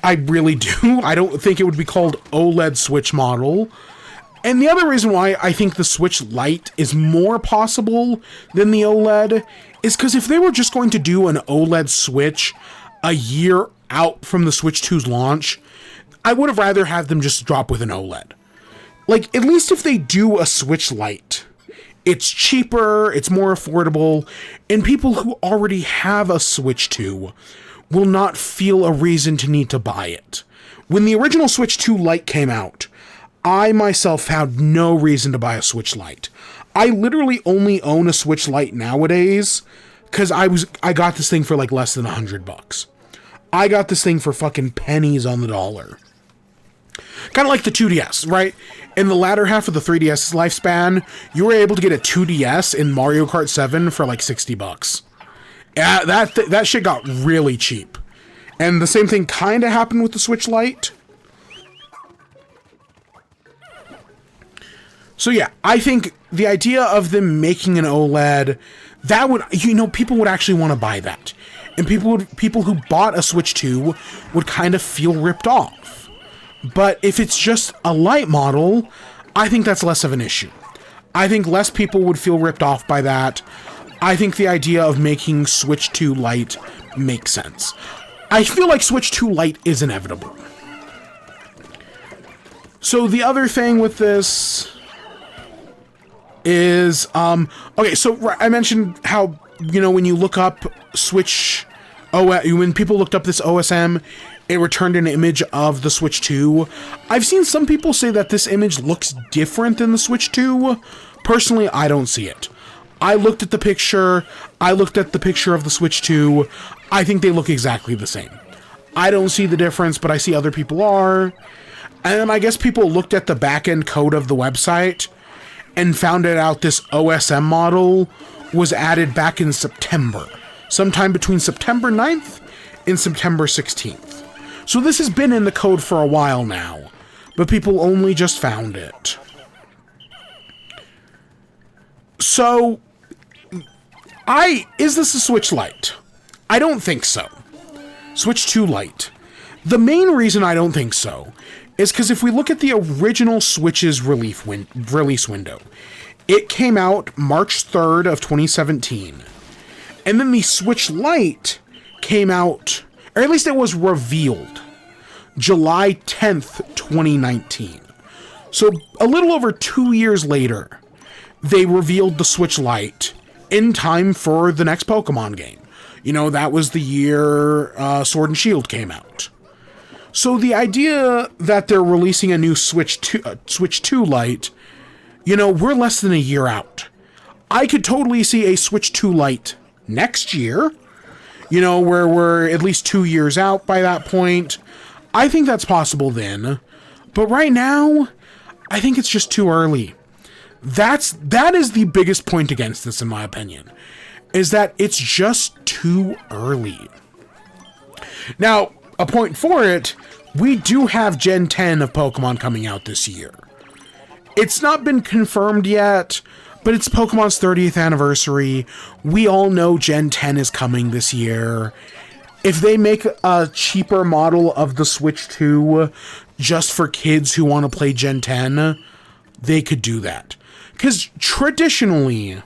I really do. I don't think it would be called OLED Switch model. And the other reason why I think the Switch Lite is more possible than the OLED is because if they were just going to do an OLED Switch a year out from the Switch 2's launch, I would have rather had them just drop with an OLED. Like, at least if they do a Switch Lite, it's cheaper, it's more affordable, and people who already have a Switch 2 will not feel a reason to need to buy it. When the original Switch 2 Lite came out, I myself found no reason to buy a Switch Lite. I literally only own a Switch Lite nowadays because I got this thing for like less than $100. I got this thing for fucking pennies on the dollar. Kind of like the 2DS, right? In the latter half of the 3DS's lifespan, you were able to get a 2DS in Mario Kart 7 for like $60. Yeah, that shit got really cheap. And the same thing kind of happened with the Switch Lite. So yeah, I think the idea of them making an OLED, that would, people would actually want to buy that. And people who bought a Switch 2 would kind of feel ripped off. But if it's just a Lite model, I think that's less of an issue. I think less people would feel ripped off by that. I think the idea of making Switch 2 Lite makes sense. I feel like Switch 2 Lite is inevitable. So the other thing with this is, okay, so I mentioned how, when you look up Switch, when people looked up this OSM, it returned an image of the Switch 2. I've seen some people say that this image looks different than the Switch 2. Personally, I don't see it. I looked at the picture of the Switch 2, I think they look exactly the same. I don't see the difference, but I see other people are. And I guess people looked at the back-end code of the website and found out this OSM model was added back in September. Sometime between September 9th and September 16th. So this has been in the code for a while now, but people only just found it. So, is this a Switch Lite? I don't think so. Switch 2 Lite. The main reason I don't think so is because if we look at the original Switch's release window, it came out March 3rd of 2017. And then the Switch Lite came out, or at least it was revealed, July 10th, 2019. So a little over 2 years later, they revealed the Switch Lite in time for the next Pokemon game. That was the year Sword and Shield came out. So the idea that they're releasing a new Switch 2 Lite, we're less than a year out. I could totally see a Switch 2 Lite next year, where we're at least 2 years out by that point. I think that's possible then. But right now, I think it's just too early. That is the biggest point against this, in my opinion, is that it's just too early. Now, a point for it, we do have Gen 10 of Pokemon coming out this year. It's not been confirmed yet, but it's Pokemon's 30th anniversary. We all know Gen 10 is coming this year. If they make a cheaper model of the Switch 2 just for kids who want to play Gen 10, they could do that. Because traditionally,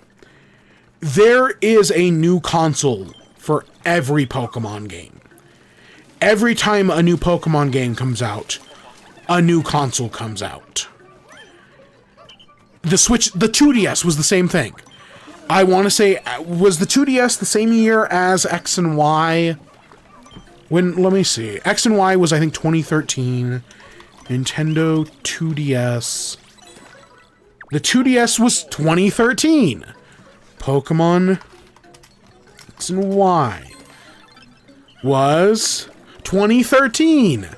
there is a new console for every Pokemon game. Every time a new Pokemon game comes out, a new console comes out. The 2DS was the same thing. I want to say, was the 2DS the same year as X and Y? Let me see. X and Y was, I think, 2013. Nintendo 2DS. The 2DS was 2013. Pokemon X and Y was 2013.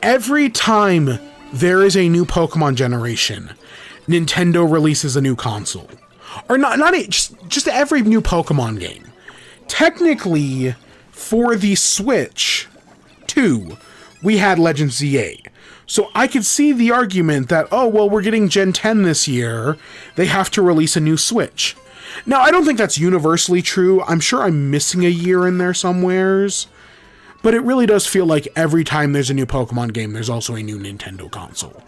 Every time there is a new Pokemon generation, Nintendo releases a new console. Or just every new Pokemon game. Technically, for the Switch 2, we had Legend ZA. So I could see the argument that, oh, well, we're getting Gen 10 this year, they have to release a new Switch. Now, I don't think that's universally true. I'm sure I'm missing a year in there somewheres. But it really does feel like every time there's a new Pokemon game, there's also a new Nintendo console.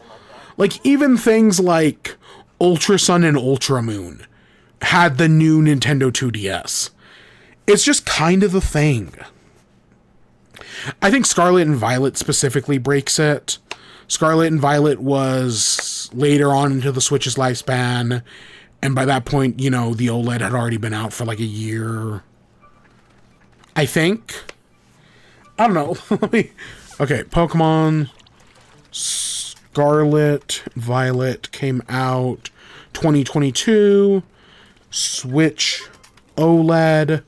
Like, even things like Ultra Sun and Ultra Moon had the new Nintendo 2DS. It's just kind of the thing. I think Scarlet and Violet specifically breaks it. Scarlet and Violet was later on into the Switch's lifespan, and by that point, you know, the OLED had already been out for like a year. I think. I don't know. Okay, Pokemon Scarlet, Violet came out 2022. Switch OLED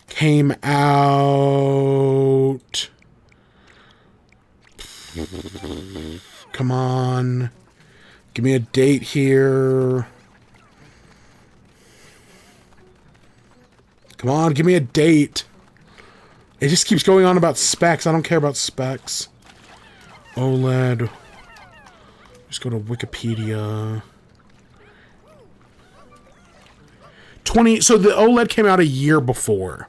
came out. Come on. Give me a date here. Come on, give me a date. It just keeps going on about specs. I don't care about specs. OLED. Just go to Wikipedia. So the OLED came out a year before.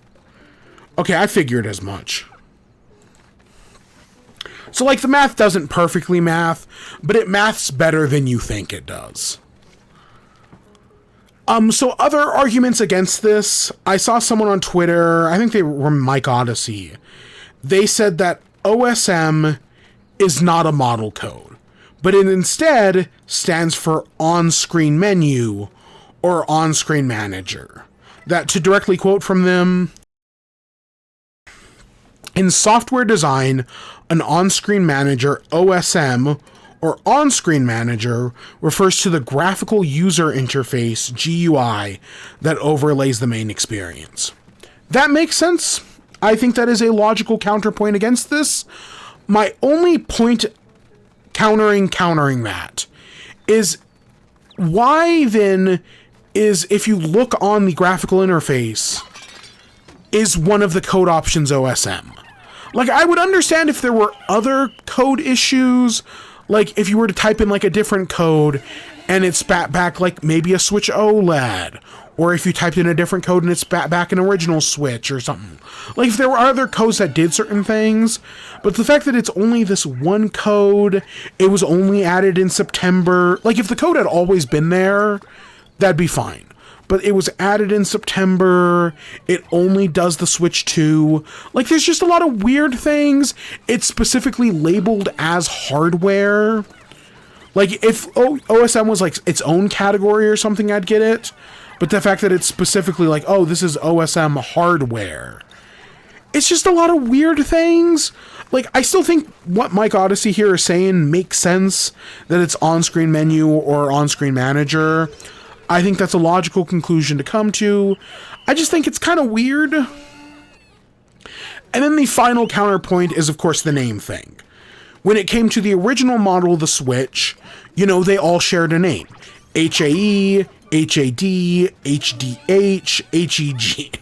Okay, I figured as much. So, like, the math doesn't perfectly math, but it maths better than you think it does. So other arguments against this, I saw someone on Twitter, I think they were Mike Odyssey. They said that OSM is not a model code, but it instead stands for on-screen menu or on-screen manager. That, to directly quote from them, in software design, an on-screen manager, OSM, or on-screen manager refers to the graphical user interface, GUI, that overlays the main experience. That makes sense. I think that is a logical counterpoint against this. My only point countering that is why then is, if you look on the graphical interface, is one of the code options OSM? Like, I would understand if there were other code issues, like if you were to type in like a different code and it spat back like maybe a Switch OLED, or if you typed in a different code and it spat back an original Switch or something. Like if there were other codes that did certain things, but the fact that it's only this one code, it was only added in September, like if the code had always been there, that'd be fine. But it was added in September, it only does the Switch 2. Like, there's just a lot of weird things. It's specifically labeled as hardware. Like, if OSM was, like, its own category or something, I'd get it. But the fact that it's specifically like, oh, this is OSM hardware. It's just a lot of weird things. Like, I still think what Mike Odyssey here is saying makes sense, that it's on-screen menu or on-screen manager. I think that's a logical conclusion to come to. I just think it's kind of weird. And then the final counterpoint is, of course, the name thing. When it came to the original model of the Switch, you know, they all shared a name. HAE, HAD, HDH, HEG.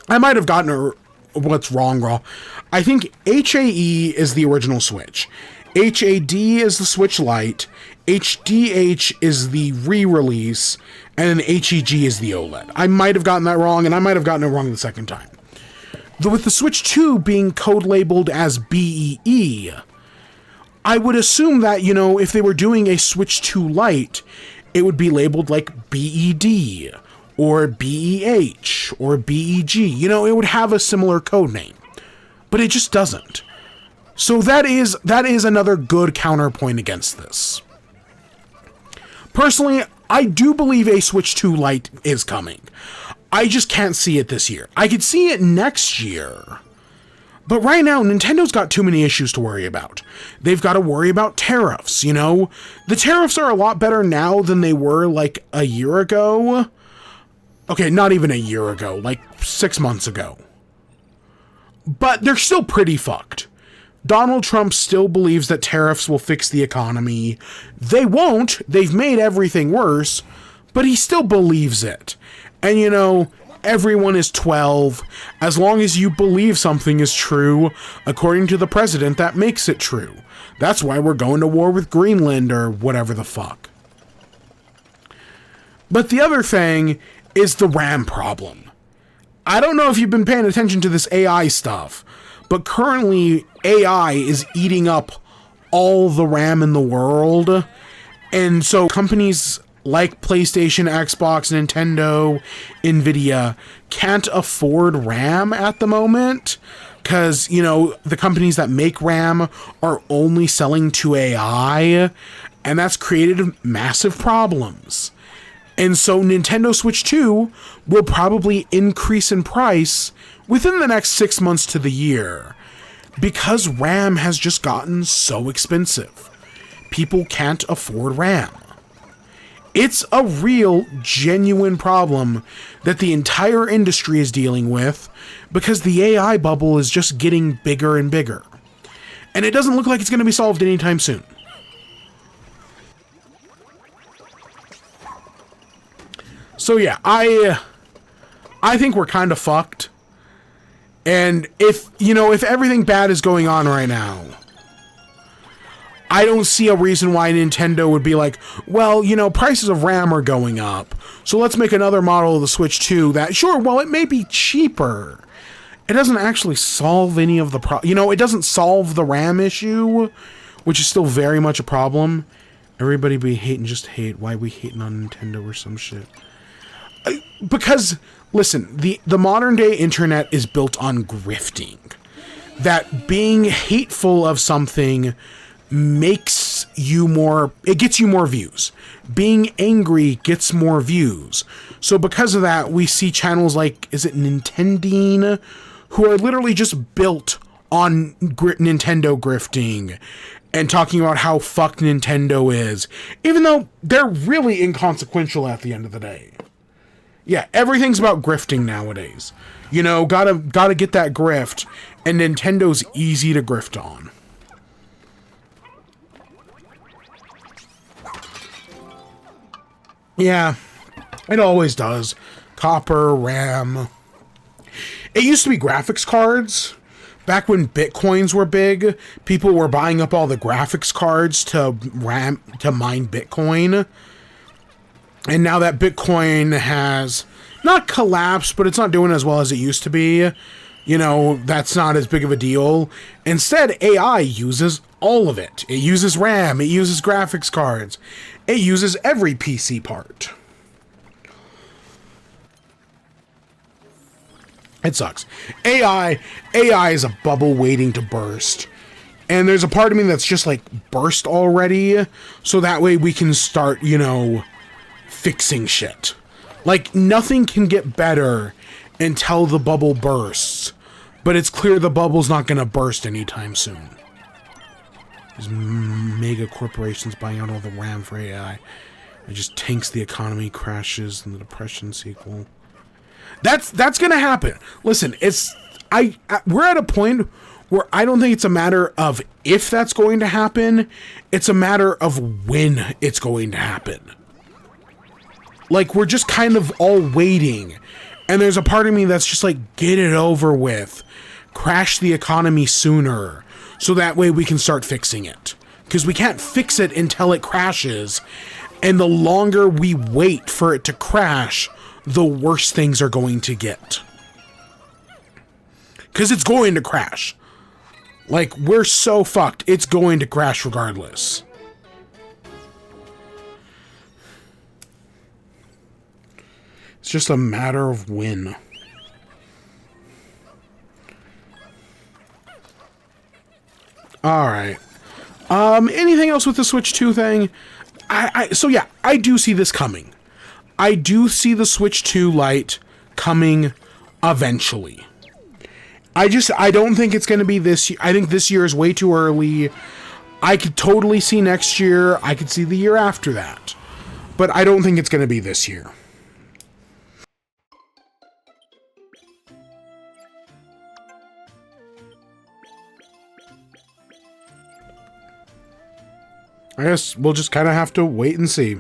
I might have gotten what's wrong. I think HAE is the original Switch. HAD is the Switch Lite. HDH is the re-release. And then HEG is the OLED. I might have gotten that wrong, and I might have gotten it wrong the second time. With the Switch 2 being code-labeled as BEE, I would assume that, you know, if they were doing a Switch 2 Lite, it would be labeled like BED, or BEH, or BEG. You know, it would have a similar code name. But it just doesn't. So that is another good counterpoint against this. Personally, I do believe a Switch 2 Lite is coming. I just can't see it this year. I could see it next year. But right now, Nintendo's got too many issues to worry about. They've got to worry about tariffs, you know? The tariffs are a lot better now than they were, like, a year ago. Okay, not even a year ago, like 6 months ago. But they're still pretty fucked. Donald Trump still believes that tariffs will fix the economy. They won't. They've made everything worse. But he still believes it. And, you know, everyone is 12. As long as you believe something is true, according to the president, that makes it true. That's why we're going to war with Greenland or whatever the fuck. But the other thing is the RAM problem. I don't know if you've been paying attention to this AI stuff, but currently AI is eating up all the RAM in the world. And so companies like PlayStation, Xbox, Nintendo, Nvidia can't afford RAM at the moment because, you know, the companies that make RAM are only selling to AI, and that's created massive problems. And so Nintendo Switch 2 will probably increase in price within the next 6 months to the year because RAM has just gotten so expensive. People can't afford RAM. It's a real, genuine problem that the entire industry is dealing with because the AI bubble is just getting bigger and bigger. And it doesn't look like it's going to be solved anytime soon. So yeah, I think we're kind of fucked. And if everything bad is going on right now, I don't see a reason why Nintendo would be like, well, you know, prices of RAM are going up, so let's make another model of the Switch 2 that, sure, well, it may be cheaper. It doesn't actually solve any of the it doesn't solve the RAM issue, which is still very much a problem. Everybody be hating, just hate. Why we hating on Nintendo or some shit? Because, listen, the modern day internet is built on grifting. That being hateful of something makes you more, it gets you more views. Being angry gets more views. So because of that, we see channels like, is it Nintendine, who are literally just built on Nintendo grifting and talking about how fucked Nintendo is, even though they're really inconsequential at the end of the day. Yeah, everything's about grifting nowadays. You know, gotta get that grift, and Nintendo's easy to grift on. Yeah, it always does. Copper, RAM. It used to be graphics cards. Back when Bitcoins were big, people were buying up all the graphics cards to mine Bitcoin. And now that Bitcoin has not collapsed, but it's not doing as well as it used to be, you know, that's not as big of a deal. Instead, AI uses all of it. It uses RAM, it uses graphics cards, it uses every PC part. It sucks. AI is a bubble waiting to burst. And there's a part of me that's just like, burst already, so that way we can start, you know, fixing shit. Like, nothing can get better until the bubble bursts. But it's clear the bubble's not going to burst anytime soon. There's mega corporations buying out all the RAM for AI. It just tanks the economy, crashes, and the Depression sequel. That's going to happen. Listen, we're at a point where I don't think it's a matter of if that's going to happen. It's a matter of when it's going to happen. Like, we're just kind of all waiting. And there's a part of me that's just like, get it over with. Crash the economy sooner. So that way we can start fixing it. Because we can't fix it until it crashes. And the longer we wait for it to crash, the worse things are going to get. Because it's going to crash. Like, we're so fucked. It's going to crash regardless. It's just a matter of when. Alright. Anything else with the Switch 2 thing? So yeah, I do see this coming. I do see the Switch 2 Lite coming eventually. I don't think it's going to be this year. I think this year is way too early. I could totally see next year. I could see the year after that. But I don't think it's going to be this year. I guess we'll just kind of have to wait and see.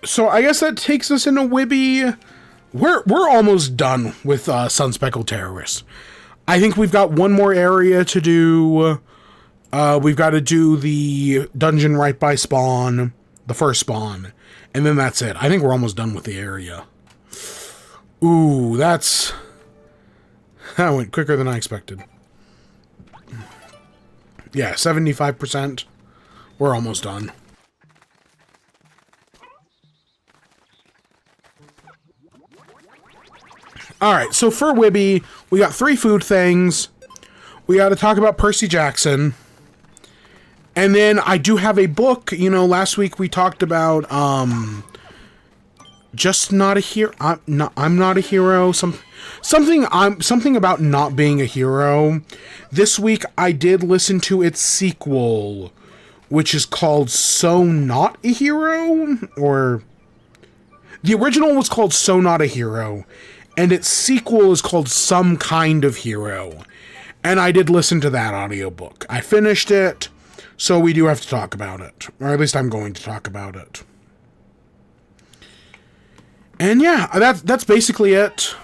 So I guess that takes us into WIBE. We're almost done with Sunspeckled Terrorist. I think we've got one more area to do. We've got to do the dungeon right by spawn, the first spawn, and then that's it. I think we're almost done with the area. Ooh, that went quicker than I expected. Yeah, 75%. We're almost done. Alright, so for WIBE, we got 3 food things. We got to talk about Percy Jackson. And then I do have a book. You know, last week we talked about, just not a hero. I'm not a hero. Something about not being a hero. This week I did listen to its sequel, which is called So Not a Hero, or the original was called So Not a Hero, and its sequel is called Some Kind of Hero. And I did listen to that audiobook. I finished it, so we do have to talk about it, or at least I'm going to talk about it. And yeah, that's basically it.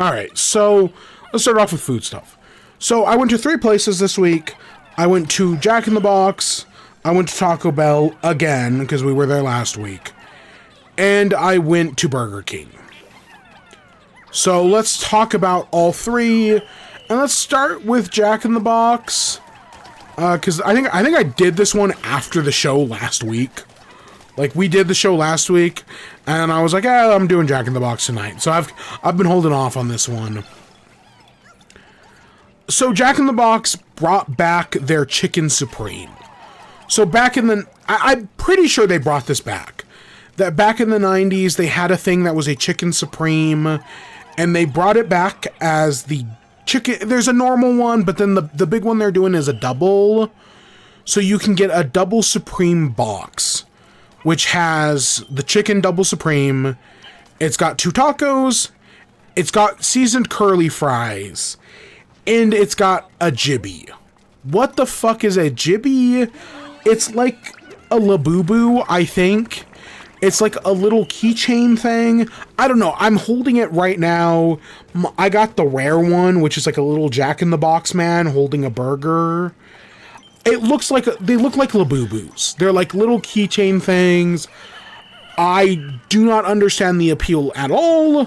Alright, so let's start off with food stuff. So I went to 3 places this week. I went to Jack in the Box, I went to Taco Bell again, because we were there last week, and I went to Burger King. So let's talk about all 3, and let's start with Jack in the Box, because I think I did this one after the show last week. Like, we did the show last week, and I was like, I'm doing Jack in the Box tonight. So I've been holding off on this one. So Jack in the Box brought back their Chicken Supreme. So back in the... I'm pretty sure they brought this back. That back in the 90s, they had a thing that was a Chicken Supreme, and they brought it back as the chicken... There's a normal one, but then the big one they're doing is a double. So you can get a double Supreme box, which has the chicken double Supreme. It's got 2 tacos. It's got seasoned curly fries. And it's got a jibby. What the fuck is a jibby? It's like a Labubu, I think. It's like a little keychain thing. I don't know. I'm holding it right now. I got the rare one, which is like a little Jack in the Box man holding a burger. It looks like, they look like Labubus. They're like little keychain things. I do not understand the appeal at all,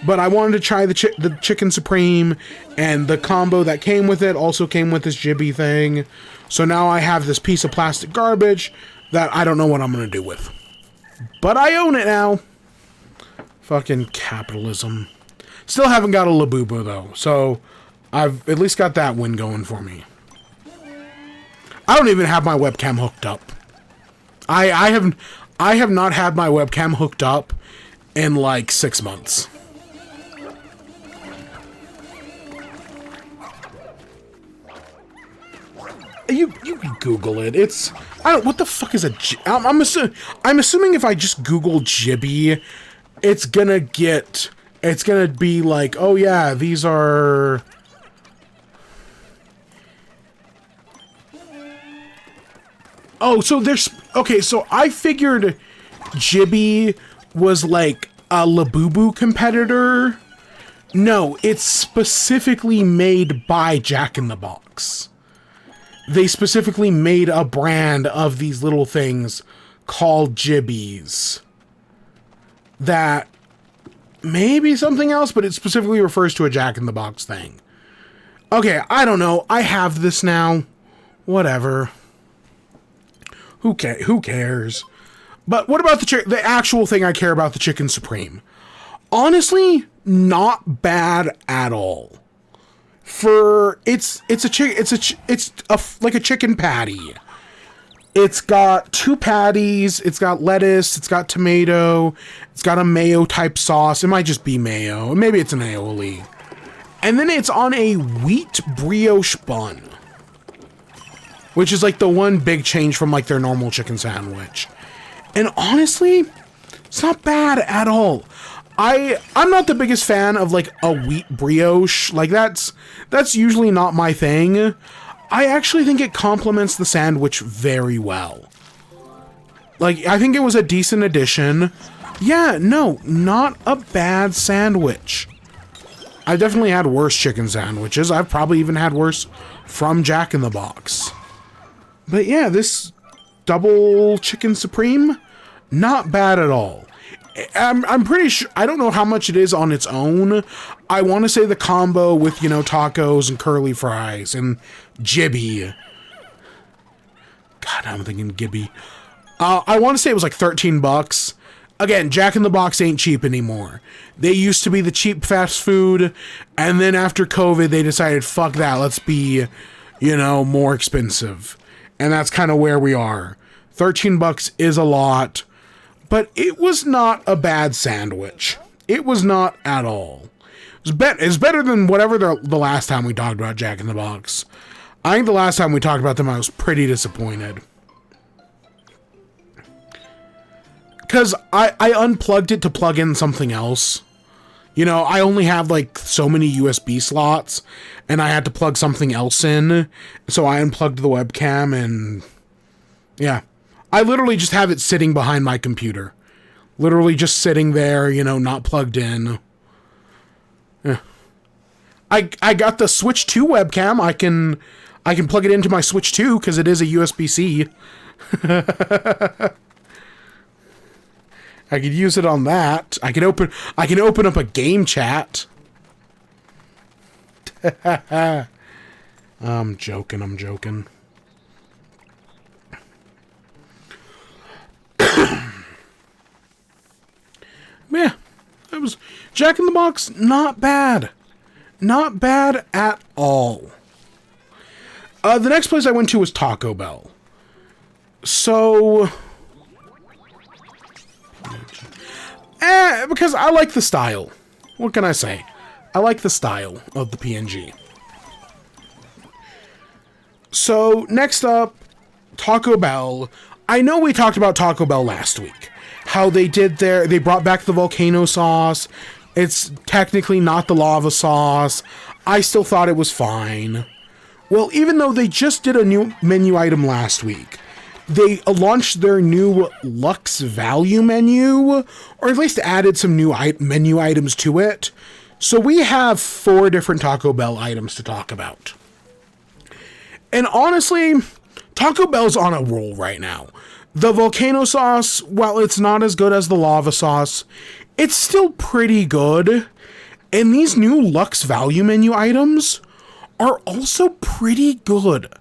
but I wanted to try the Chicken Supreme, and the combo that came with it also came with this jibby thing. So now I have this piece of plastic garbage that I don't know what I'm going to do with. But I own it now. Fucking capitalism. Still haven't got a Labubu though, so I've at least got that win going for me. I don't even have my webcam hooked up. I have not had my webcam hooked up in like 6 months. You can Google it. It's, I don't, what the fuck is a, I'm assuming if I just Google jibby, it's gonna be like, oh yeah, these are, Oh, so there's... Okay, so I figured Jibby was like a Labubu competitor. No, it's specifically made by Jack in the Box. They specifically made a brand of these little things called Jibbies. That may be something else, but it specifically refers to a Jack in the Box thing. Okay, I don't know. I have this now. Whatever. Who cares? But what about the actual thing I care about, the Chicken Supreme? Honestly, not bad at all. It's like a chicken patty. It's got 2 patties, it's got lettuce, it's got tomato, it's got a mayo type sauce. It might just be mayo, maybe it's an aioli. And then it's on a wheat brioche bun, which is like the one big change from like their normal chicken sandwich. And honestly, it's not bad at all. I'm not the biggest fan of like a wheat brioche. Like that's usually not my thing. I actually think it complements the sandwich very well. Like, I think it was a decent addition. Yeah, no, not a bad sandwich. I've definitely had worse chicken sandwiches. I've probably even had worse from Jack in the Box. But yeah, this double chicken supreme, not bad at all. I'm pretty sure, I don't know how much it is on its own. I want to say the combo with, you know, tacos and curly fries and Jibby. God, I'm thinking Gibby. I want to say it was like 13 bucks. Again, Jack in the Box ain't cheap anymore. They used to be the cheap fast food, and then after COVID, they decided, fuck that, let's be, you know, more expensive. And that's kind of where we are. 13 bucks is a lot. But it was not a bad sandwich. It was not at all. It's better than whatever the last time we talked about Jack in the Box. I think the last time we talked about them, I was pretty disappointed. Because I unplugged it to plug in something else. You know, I only have like so many USB slots, and I had to plug something else in. So I unplugged the webcam, and yeah. I literally just have it sitting behind my computer. Literally just sitting there, you know, not plugged in. Yeah. I got the Switch 2 webcam. I can plug it into my Switch 2 because it is a USB-C. I could use it on that. I can open up a game chat. I'm joking. Yeah, that was Jack in the Box. Not bad. Not bad at all. The next place I went to was Taco Bell. So... because I like the style. What can I say? I like the style of the PNG. So, next up, Taco Bell. I know we talked about Taco Bell last week. How they brought back the volcano sauce. It's technically not the lava sauce. I still thought it was fine. Well, even though they just did a new menu item last week, they launched their new Luxe value menu, or at least added some new menu items to it. So we have 4 different Taco Bell items to talk about. And honestly, Taco Bell's on a roll right now. The volcano sauce, while it's not as good as the lava sauce, it's still pretty good. And these new Luxe value menu items are also pretty good.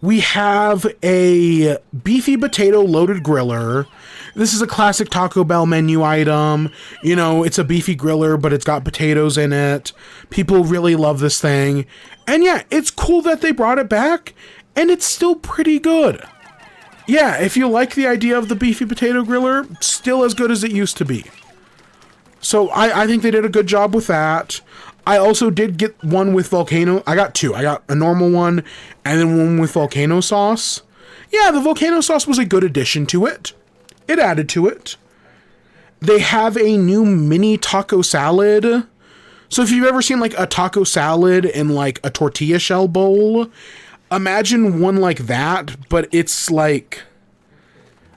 We have a beefy potato loaded griller. This is a classic Taco Bell menu item. You know, it's a beefy griller, but it's got potatoes in it. People really love this thing. And yeah, it's cool that they brought it back, and it's still pretty good. Yeah, if you like the idea of the beefy potato griller, still as good as it used to be. So I think they did a good job with that. I also did get one with volcano. I got 2. I got a normal one and then one with volcano sauce. Yeah, the volcano sauce was a good addition to it. It added to it. They have a new mini taco salad. So if you've ever seen like a taco salad in like a tortilla shell bowl, imagine one like that, but it's like,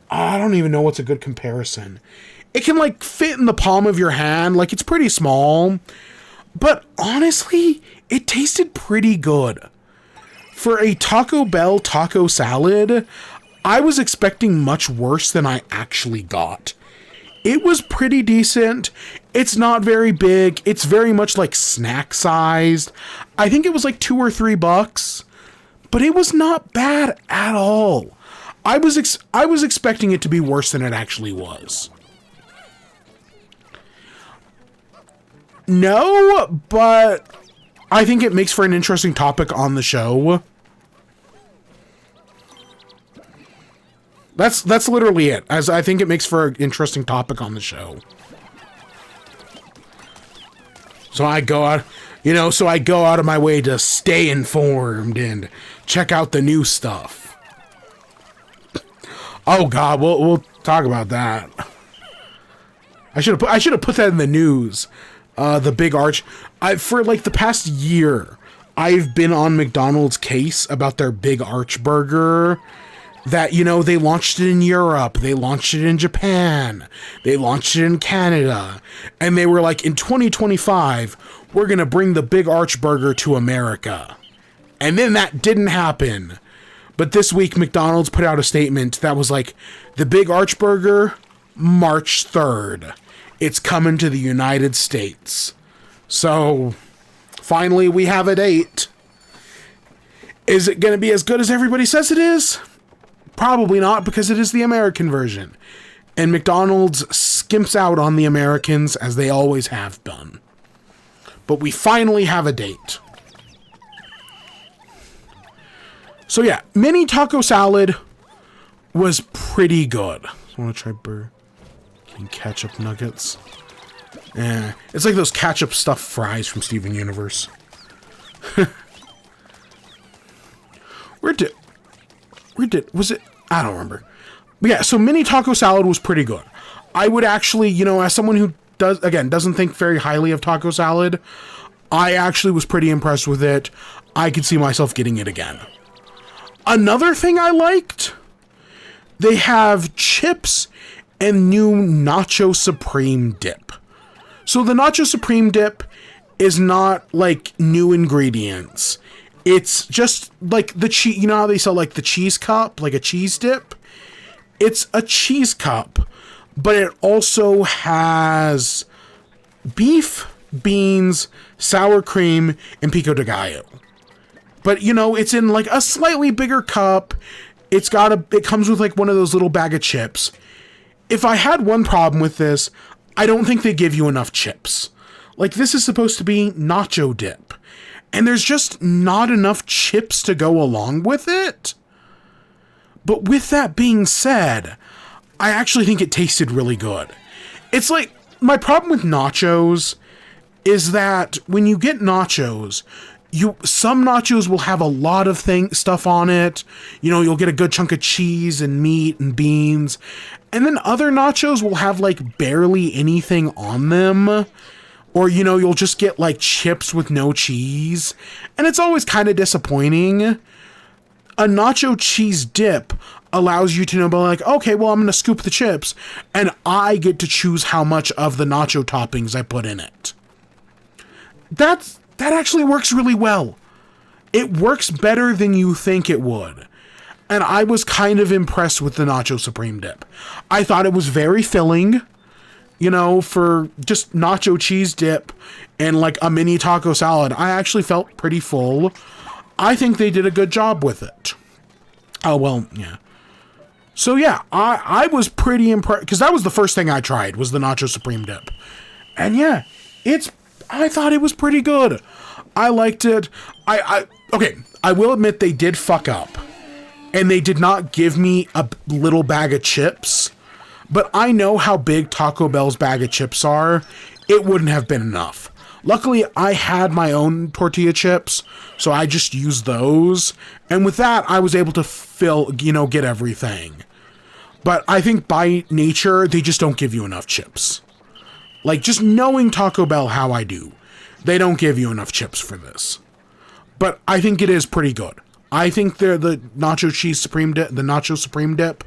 I don't even know what's a good comparison. It can like fit in the palm of your hand, like it's pretty small, but honestly, it tasted pretty good. For a Taco Bell taco salad, I was expecting much worse than I actually got. It was pretty decent. It's not very big. It's very much like snack sized. I think it was like $2 or $3, but it was not bad at all. I was expecting it to be worse than it actually was. No, but I think it makes for an interesting topic on the show. That's literally it, as I think it makes for an interesting topic on the show. So I go out, I go out of my way to stay informed and check out the new stuff. Oh God, we'll talk about that. I should have put that in the news. The big arch. For like the past year, I've been on McDonald's case about their big arch burger. That, they launched it in Europe, they launched it in Japan, they launched it in Canada, and they were like, in 2025, we're gonna bring the big arch burger to America. And then that didn't happen. But this week, McDonald's put out a statement that was like, the big arch burger, March 3rd. It's coming to the United States. So, finally, we have a date. Is it gonna be as good as everybody says it is? Probably not, because it is the American version. And McDonald's skimps out on the Americans, as they always have done. But we finally have a date. So yeah, mini taco salad was pretty good. I want to try burger and ketchup nuggets. It's like those ketchup stuffed fries from Steven Universe. Was it? I don't remember. But yeah, so mini taco salad was pretty good. I would actually, as someone who doesn't think very highly of taco salad, I actually was pretty impressed with it. I could see myself getting it again. Another thing I liked, they have chips and new Nacho Supreme dip. So the Nacho Supreme dip is not like new ingredients. It's just like the cheese, how they sell like the cheese cup, like a cheese dip? It's a cheese cup, but it also has beef, beans, sour cream, and pico de gallo. But, it's in like a slightly bigger cup. It comes with like one of those little bag of chips. If I had one problem with this, I don't think they give you enough chips. Like, this is supposed to be nacho dip. And there's just not enough chips to go along with it. But with that being said, I actually think it tasted really good. It's like, my problem with nachos is that when you get nachos, some nachos will have a lot of stuff on it. You'll get a good chunk of cheese and meat and beans. And then other nachos will have like barely anything on them. Or, you'll just get like chips with no cheese. And it's always kind of disappointing. A nacho cheese dip allows you to know, like, okay, well, I'm going to scoop the chips. And I get to choose how much of the nacho toppings I put in it. That actually works really well. It works better than you think it would. And I was kind of impressed with the Nacho Supreme dip. I thought it was very filling. For just nacho cheese dip and like a mini taco salad, I actually felt pretty full. I think they did a good job with it. Oh, well, yeah. So yeah, I was pretty impressed, because that was the first thing I tried, was the Nacho Supreme dip. And yeah, I thought it was pretty good. I liked it. Okay, I will admit they did fuck up. And they did not give me a little bag of chips. But I know how big Taco Bell's bag of chips are. It wouldn't have been enough. Luckily, I had my own tortilla chips, so I just used those. And with that, I was able to get everything. But I think by nature, they just don't give you enough chips. Like, just knowing Taco Bell how I do, they don't give you enough chips for this. But I think it is pretty good. I think they're the nacho cheese supreme dip, the nacho supreme dip,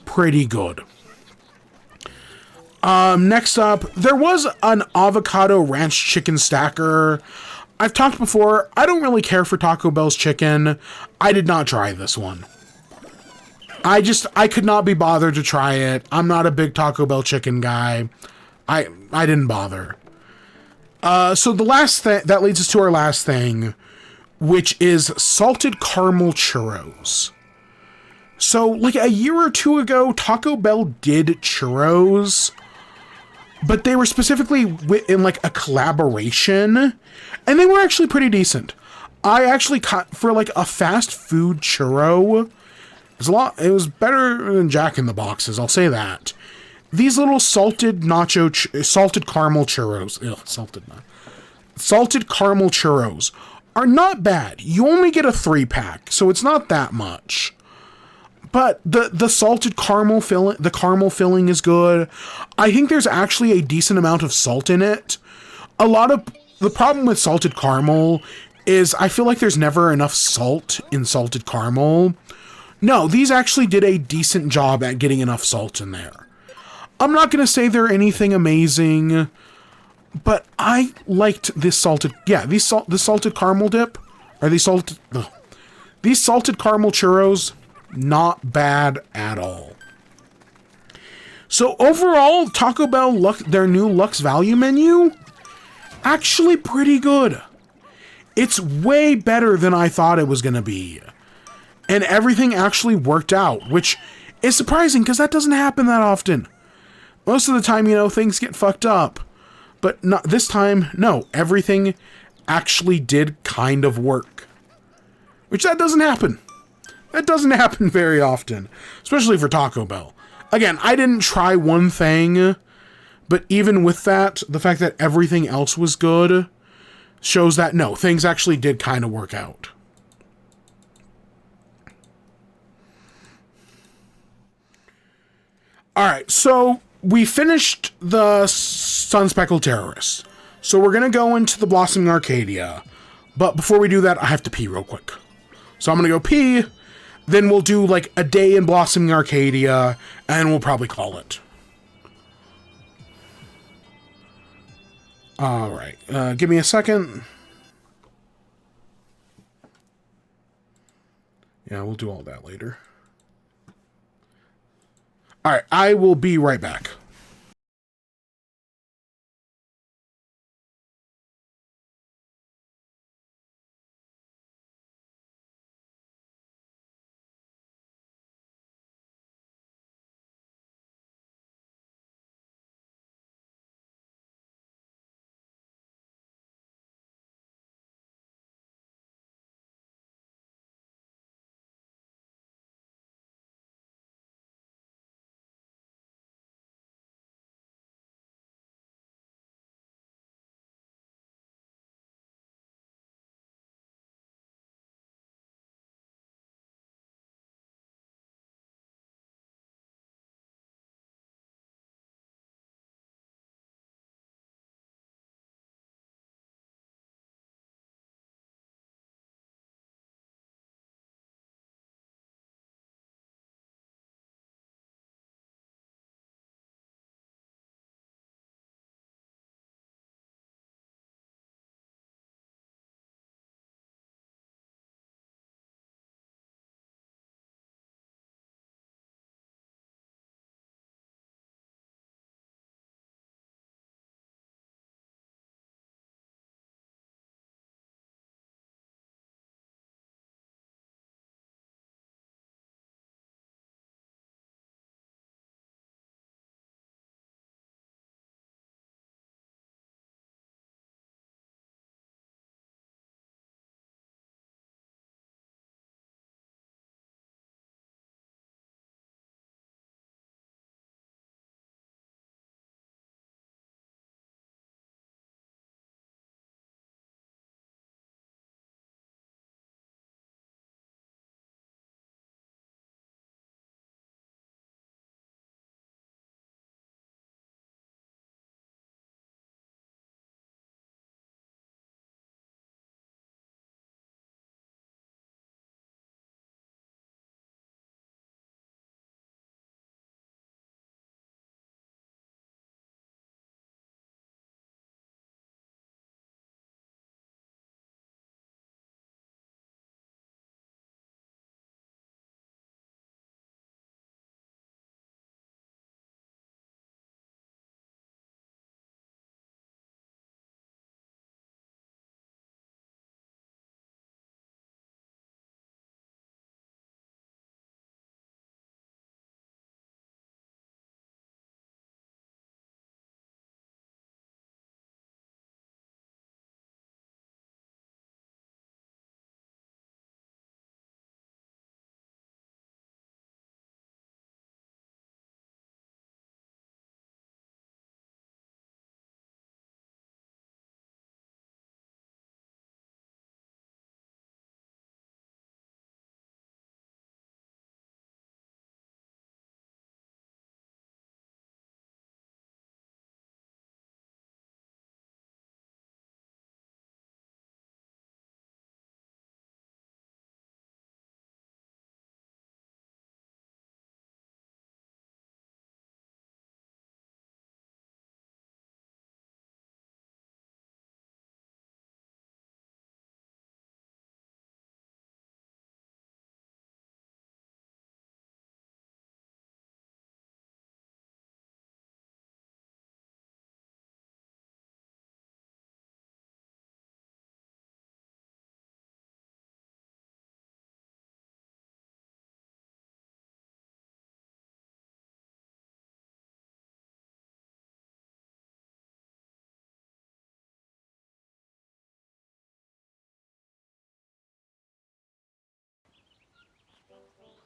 pretty good. Next up, there was an avocado ranch chicken stacker. I've talked before, I don't really care for Taco Bell's chicken. I did not try this one. I could not be bothered to try it. I'm not a big Taco Bell chicken guy. I didn't bother. So the last thing, that leads us to our last thing, which is salted caramel churros. So, like a year or two ago, Taco Bell did churros, but they were specifically in like a collaboration, and they were actually pretty decent. I actually cut for like a fast food churro. It was better than Jack in the Boxes, I'll say that. These little salted caramel churros, salted caramel churros are not bad. You only get a 3-pack, so it's not that much. But the salted caramel filling, the caramel filling is good. I think there's actually a decent amount of salt in it. A lot of the problem with salted caramel is I feel like there's never enough salt in salted caramel. No, these actually did a decent job at getting enough salt in there. I'm not going to say they're anything amazing, but I liked this salted, this salted caramel dip, or these salted caramel churros, not bad at all. So overall, Taco Bell, their new Luxe value menu, actually pretty good. It's way better than I thought it was going to be. And everything actually worked out, which is surprising because that doesn't happen that often. Most of the time, things get fucked up. But not this time, no. Everything actually did kind of work. Which that doesn't happen. That doesn't happen very often. Especially for Taco Bell. Again, I didn't try one thing. But even with that, the fact that everything else was good shows that, no, things actually did kind of work out. Alright, so we finished the Sun-Speckled Terrorists. So we're going to go into the Blossoming Arcadia. But before we do that, I have to pee real quick. So I'm going to go pee, then we'll do like a day in Blossoming Arcadia, and we'll probably call it. Alright, give me a second. Yeah, we'll do all that later. Alright, I will be right back.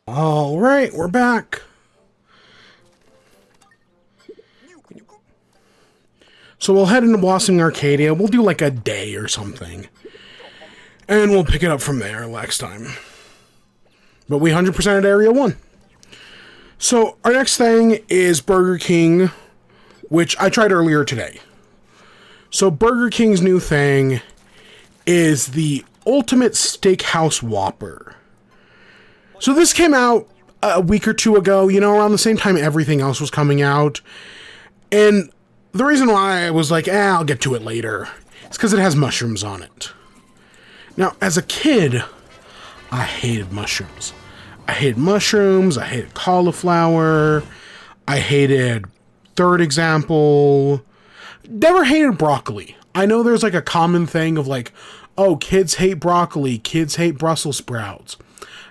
All right, we're back. So we'll head into Blossoming Arcadia. We'll do like a day or something. And we'll pick it up from there next time. But we 100%ed Area 1. So our next thing is Burger King, which I tried earlier today. So Burger King's new thing is the Ultimate Steakhouse Whopper. So this came out a week or two ago, you know, around the same time everything else was coming out. And the reason why I was like, I'll get to it later, is because it has mushrooms on it. Now, as a kid, I hated mushrooms. I hated mushrooms, I hated cauliflower, I hated, third example, never hated broccoli. I know there's like a common thing of like, oh, kids hate broccoli, kids hate Brussels sprouts.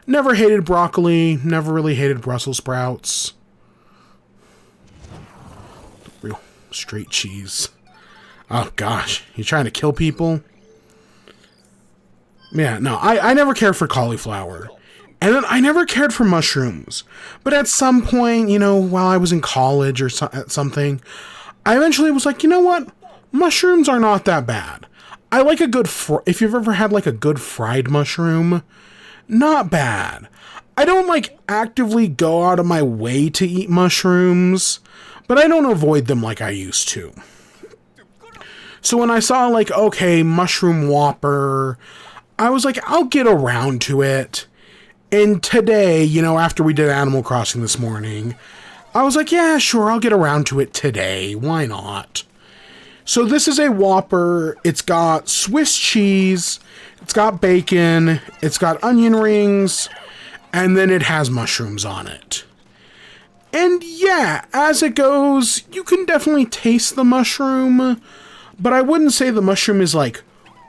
Never hated broccoli, never really hated Brussels sprouts. Real straight cheese. Oh gosh, you trying to kill people? Yeah, no, I never cared for cauliflower. And then I never cared for mushrooms. But at some point, you know, while I was in college or something, I eventually was like, you know what? Mushrooms are not that bad. I like a good, if you've ever had like a good fried mushroom, not bad. I don't like actively go out of my way to eat mushrooms, but I don't avoid them like I used to. So when I saw like, okay, mushroom Whopper, I was like, I'll get around to it. And today, you know, after we did Animal Crossing this morning, I was like, yeah, sure, I'll get around to it today. Why not? So this is a Whopper. It's got Swiss cheese, it's got bacon, it's got onion rings, and then it has mushrooms on it. And yeah, as it goes, you can definitely taste the mushroom, but I wouldn't say the mushroom is like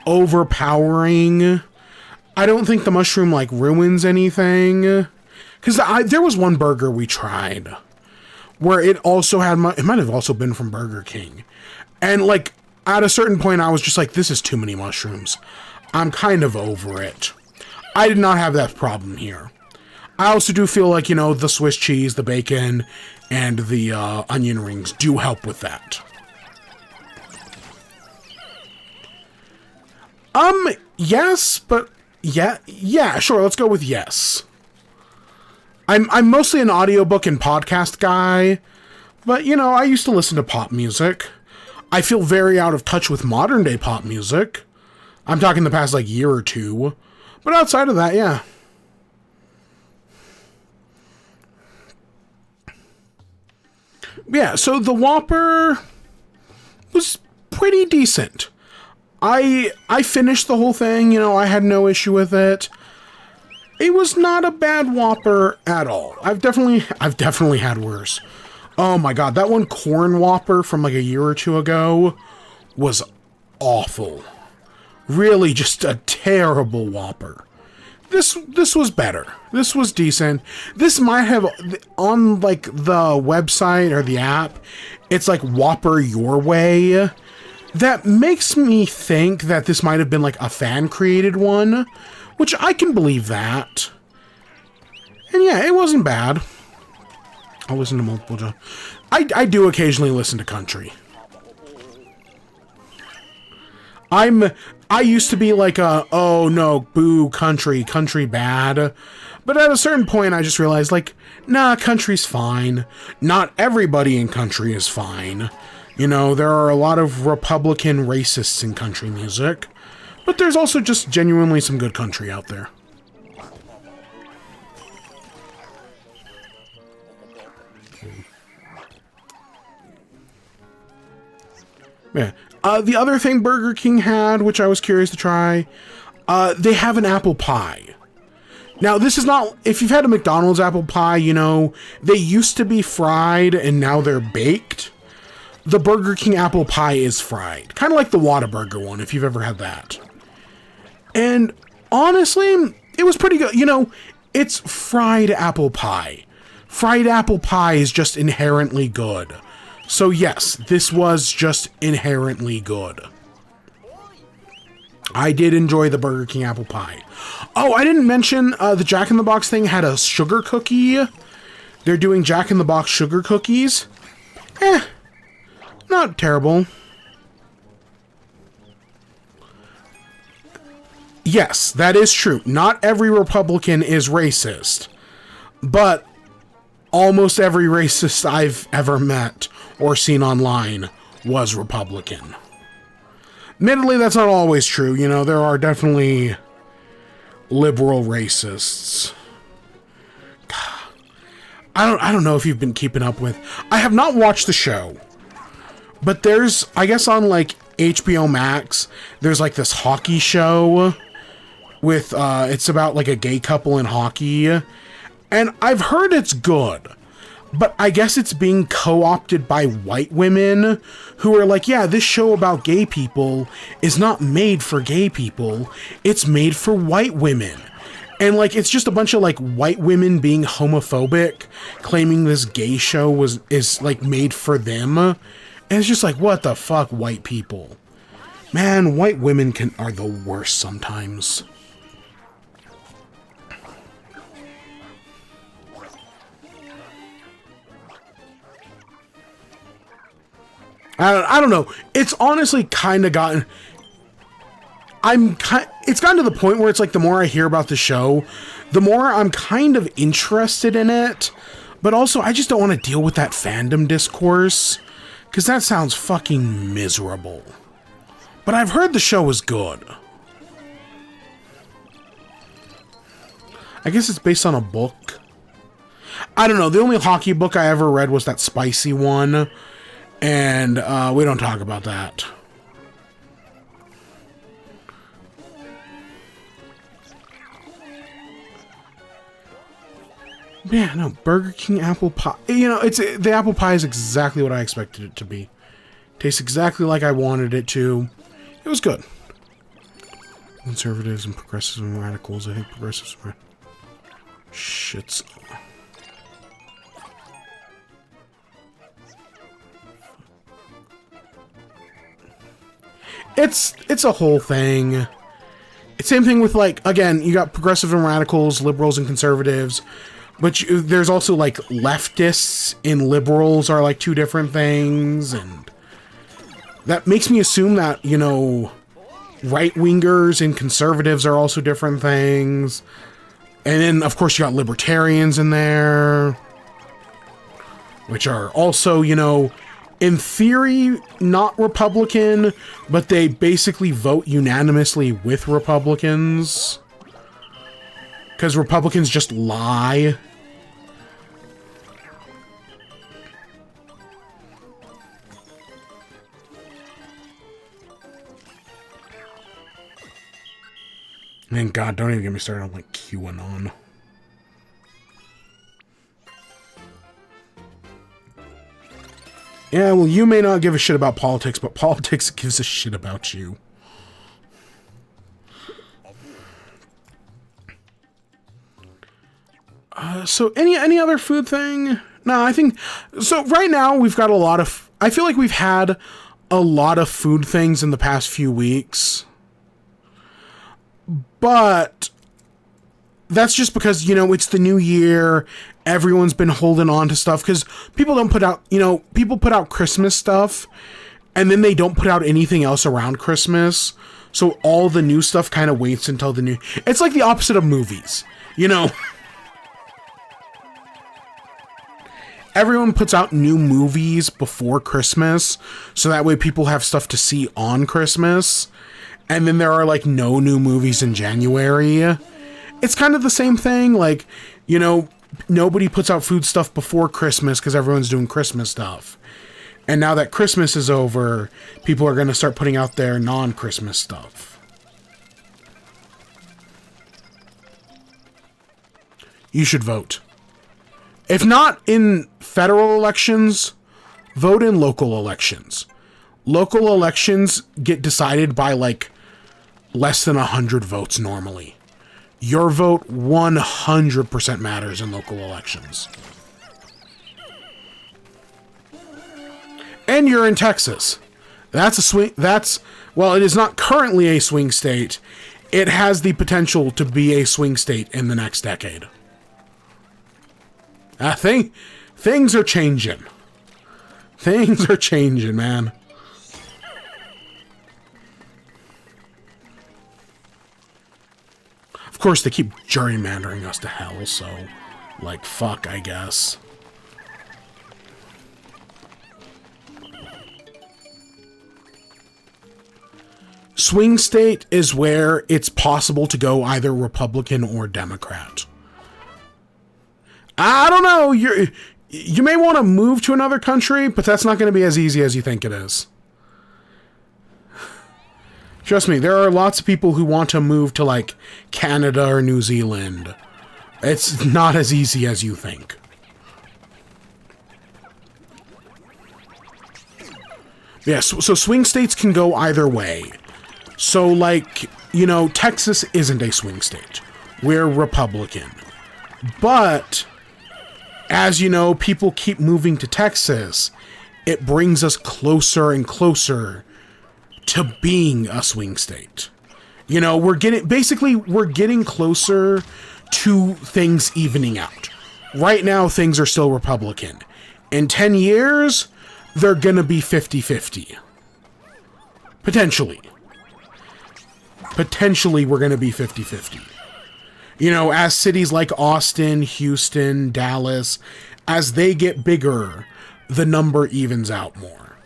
overpowering. I don't think the mushroom like ruins anything. Because there was one burger we tried where it also had, it might have also been from Burger King. And like at a certain point I was just like, this is too many mushrooms. I'm kind of over it. I did not have that problem here. I also do feel like, you know, the Swiss cheese, the bacon, and the onion rings do help with that. Yes, but yeah, sure, let's go with yes. I'm mostly an audiobook and podcast guy, but, you know, I used to listen to pop music. I feel very out of touch with modern day pop music. I'm talking the past, like, year or two. But outside of that, yeah. Yeah, so the Whopper was pretty decent. I finished the whole thing, you know, I had no issue with it. It was not a bad Whopper at all. I've definitely had worse. Oh my god, that one corn Whopper from like a year or two ago was awful. Really just a terrible Whopper. This was better. This was decent. This might have, on like the website or the app, it's like Whopper Your Way. That makes me think that this might have been like a fan-created one, which I can believe that. And yeah, it wasn't bad. I'll listen to multiple... I do occasionally listen to country. I used to be like oh no, boo, country bad. But at a certain point I just realized like, nah, country's fine. Not everybody in country is fine. You know, there are a lot of Republican racists in country music, but there's also just genuinely some good country out there. Yeah. The other thing Burger King had, which I was curious to try, they have an apple pie. Now, this is not... If you've had a McDonald's apple pie, you know, they used to be fried and now they're baked. The Burger King apple pie is fried. Kind of like the Whataburger one, if you've ever had that. And honestly, it was pretty good. You know, it's fried apple pie. Fried apple pie is just inherently good. So yes, this was just inherently good. I did enjoy the Burger King apple pie. Oh, I didn't mention the Jack in the Box thing had a sugar cookie. They're doing Jack in the Box sugar cookies. Not terrible. Yes, that is true. Not every Republican is racist. But almost every racist I've ever met or seen online was Republican. Admittedly, that's not always true. You know, there are definitely liberal racists. I don't know if you've been keeping up with... I have not watched the show. But there's, I guess on like HBO Max, there's like this hockey show with, it's about like a gay couple in hockey. And I've heard it's good. But I guess it's being co-opted by white women who are like, yeah, this show about gay people is not made for gay people. It's made for white women. And, like, it's just a bunch of, like, white women being homophobic, claiming this gay show is, like, made for them. And it's just like, what the fuck, white people? Man, white women are the worst sometimes. I don't know. It's honestly kind of gotten... It's gotten to the point where it's like the more I hear about the show, the more I'm kind of interested in it. But also, I just don't want to deal with that fandom discourse. Because that sounds fucking miserable. But I've heard the show is good. I guess it's based on a book. I don't know. The only hockey book I ever read was that spicy one. And we don't talk about that. Yeah, no, Burger King apple pie. You know, the apple pie is exactly what I expected it to be. Tastes exactly like I wanted it to. It was good. Conservatives and progressives and radicals. I think progressives are shits. It's a whole thing. It's same thing with, like, again, you got progressive and radicals, liberals and conservatives. But there's also, like, leftists and liberals are, like, two different things, and that makes me assume that, you know, right-wingers and conservatives are also different things. And then, of course, you got libertarians in there, which are also, you know, in theory, not Republican, but they basically vote unanimously with Republicans. Because Republicans just lie. And God, don't even get me started on, like, QAnon. Yeah, well, you may not give a shit about politics, but politics gives a shit about you. So any other food thing? No, I think... So right now, we've got a lot of... I feel like we've had a lot of food things in the past few weeks. But that's just because, you know, it's the new year. Everyone's been holding on to stuff because people don't put out, you know, people put out Christmas stuff and then they don't put out anything else around Christmas. So all the new stuff kind of waits until the new... It's like the opposite of movies, you know? Everyone puts out new movies before Christmas, so that way people have stuff to see on Christmas. And then there are, like, no new movies in January. It's kind of the same thing, like, you know, nobody puts out food stuff before Christmas because everyone's doing Christmas stuff. And now that Christmas is over, people are going to start putting out their non-Christmas stuff. You should vote. If not in federal elections, vote in local elections. Local elections get decided by, like, less than 100 votes normally. Your vote 100% matters in local elections. And you're in Texas. That's a swing. That's While it is not currently a swing state, it has the potential to be a swing state in the next decade. Things are changing. Things are changing, man. Of course, they keep gerrymandering us to hell, so, like, fuck, I guess. Swing state is where it's possible to go either Republican or Democrat. I don't know, you may want to move to another country, but that's not going to be as easy as you think it is. Trust me, there are lots of people who want to move to, like, Canada or New Zealand. It's not as easy as you think. Yes, so swing states can go either way. So, like, you know, Texas isn't a swing state. We're Republican. But, as you know, people keep moving to Texas. It brings us closer and closer to being a swing state. You know, we're getting closer to things evening out. Right now, things are still Republican. In 10 years, they're gonna be 50-50. Potentially. Potentially, we're gonna be 50-50. You know, as cities like Austin, Houston, Dallas, as they get bigger, the number evens out more.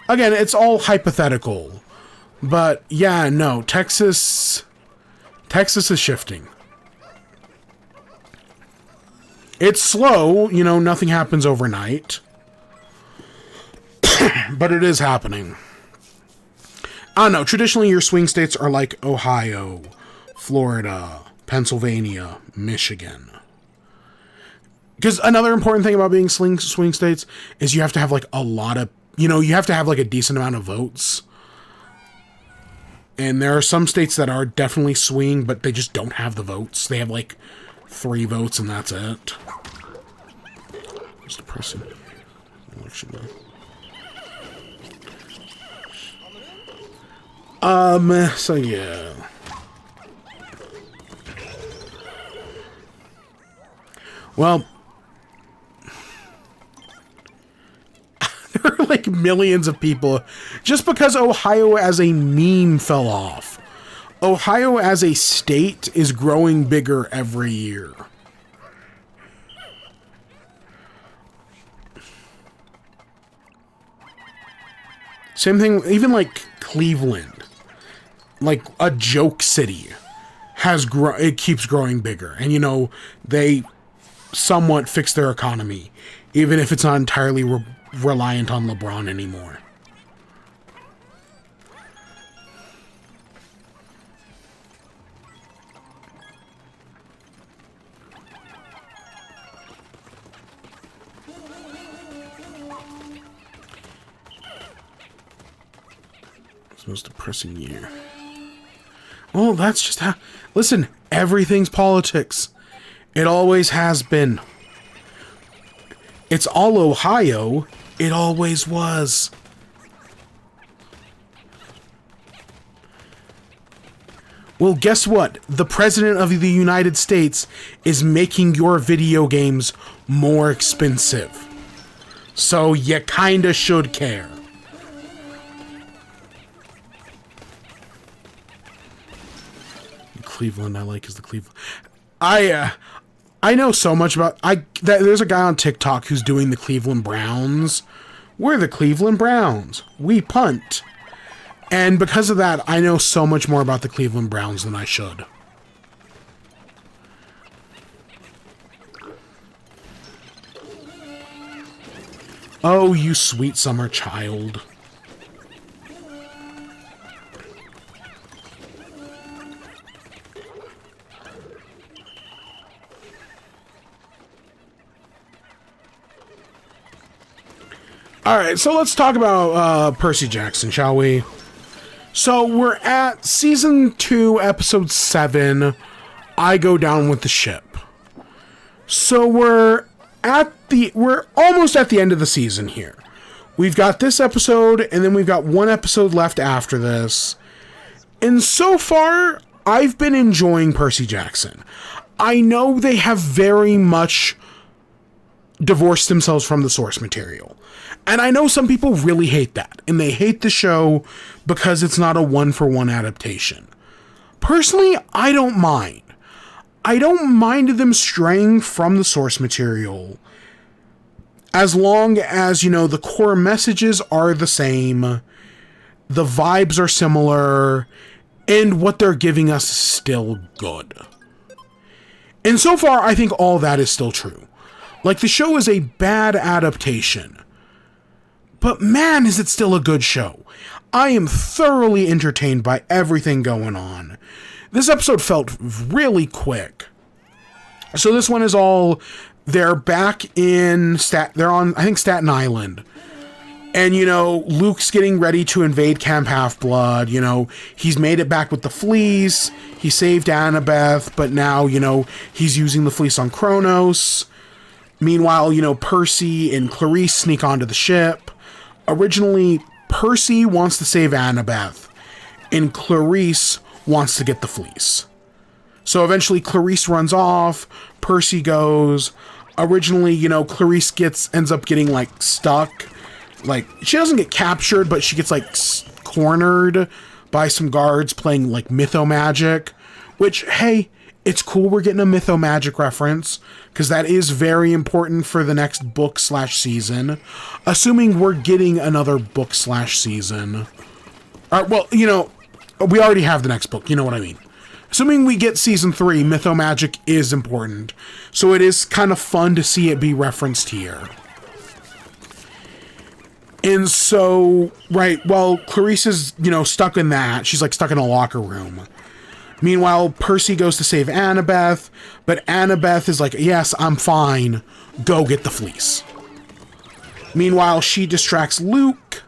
Again, it's all hypothetical. But, yeah, no, Texas is shifting. It's slow, you know, nothing happens overnight. But it is happening. I don't know, traditionally your swing states are like Ohio, Florida, Pennsylvania, Michigan. Because another important thing about being swing states is you have to have, like, a lot of, you know, you have to have, like, a decent amount of votes. And there are some states that are definitely swing, but they just don't have the votes. They have, like, 3 votes and that's it. Where's the person? Election day. So yeah. Well, there are like millions of people just because Ohio as a meme fell off. Ohio as a state is growing bigger every year. Same thing, even like Cleveland, like a joke city, it keeps growing bigger. And you know, they somewhat fix their economy, even if it's not entirely reliant on LeBron anymore. It's the most depressing year. Well, that's just how... Listen, everything's politics. It always has been. It's all Ohio. It always was. Well, guess what? The President of the United States is making your video games more expensive. So you kinda should care. Cleveland I like is the Cleveland. I know so much about there's a guy on TikTok who's doing the Cleveland Browns. We're the Cleveland Browns. We punt. And because of that, I know so much more about the Cleveland Browns than I should. Oh, you sweet summer child. Alright, so let's talk about Percy Jackson, shall we? So we're at Season 2, Episode 7, I Go Down with the Ship. So we're almost at the end of the season here. We've got this episode, and then we've got one episode left after this. And so far, I've been enjoying Percy Jackson. I know they have very much divorced themselves from the source material. And I know some people really hate that, and they hate the show because it's not a one-for-one adaptation. Personally, I don't mind. I don't mind them straying from the source material as long as, you know, the core messages are the same, the vibes are similar, and what they're giving us is still good. And so far, I think all that is still true. Like, the show is a bad adaptation, but man, is it still a good show. I am thoroughly entertained by everything going on. This episode felt really quick. So this one is all, they're back in, they're on, I think, Staten Island. And, you know, Luke's getting ready to invade Camp Half-Blood. You know, he's made it back with the fleece. He saved Annabeth, but now, you know, he's using the fleece on Kronos. Meanwhile, you know, Percy and Clarice sneak onto the ship. Originally, Percy wants to save Annabeth, and Clarice wants to get the fleece. So eventually Clarice runs off, Percy goes. Originally, you know, Clarice ends up getting, like, stuck. Like, she doesn't get captured, but she gets, like, cornered by some guards playing, like, mythomagic. Which, hey, it's cool we're getting a mythomagic reference, because that is very important for the next book/season. Assuming we're getting another book/season. Well, you know, we already have the next book, you know what I mean. Assuming we get season 3, mythomagic is important. So it is kind of fun to see it be referenced here. And so, right, well, Clarice is, you know, stuck in that. She's, like, stuck in a locker room. Meanwhile, Percy goes to save Annabeth, but Annabeth is like, yes, I'm fine. Go get the fleece. Meanwhile, she distracts Luke.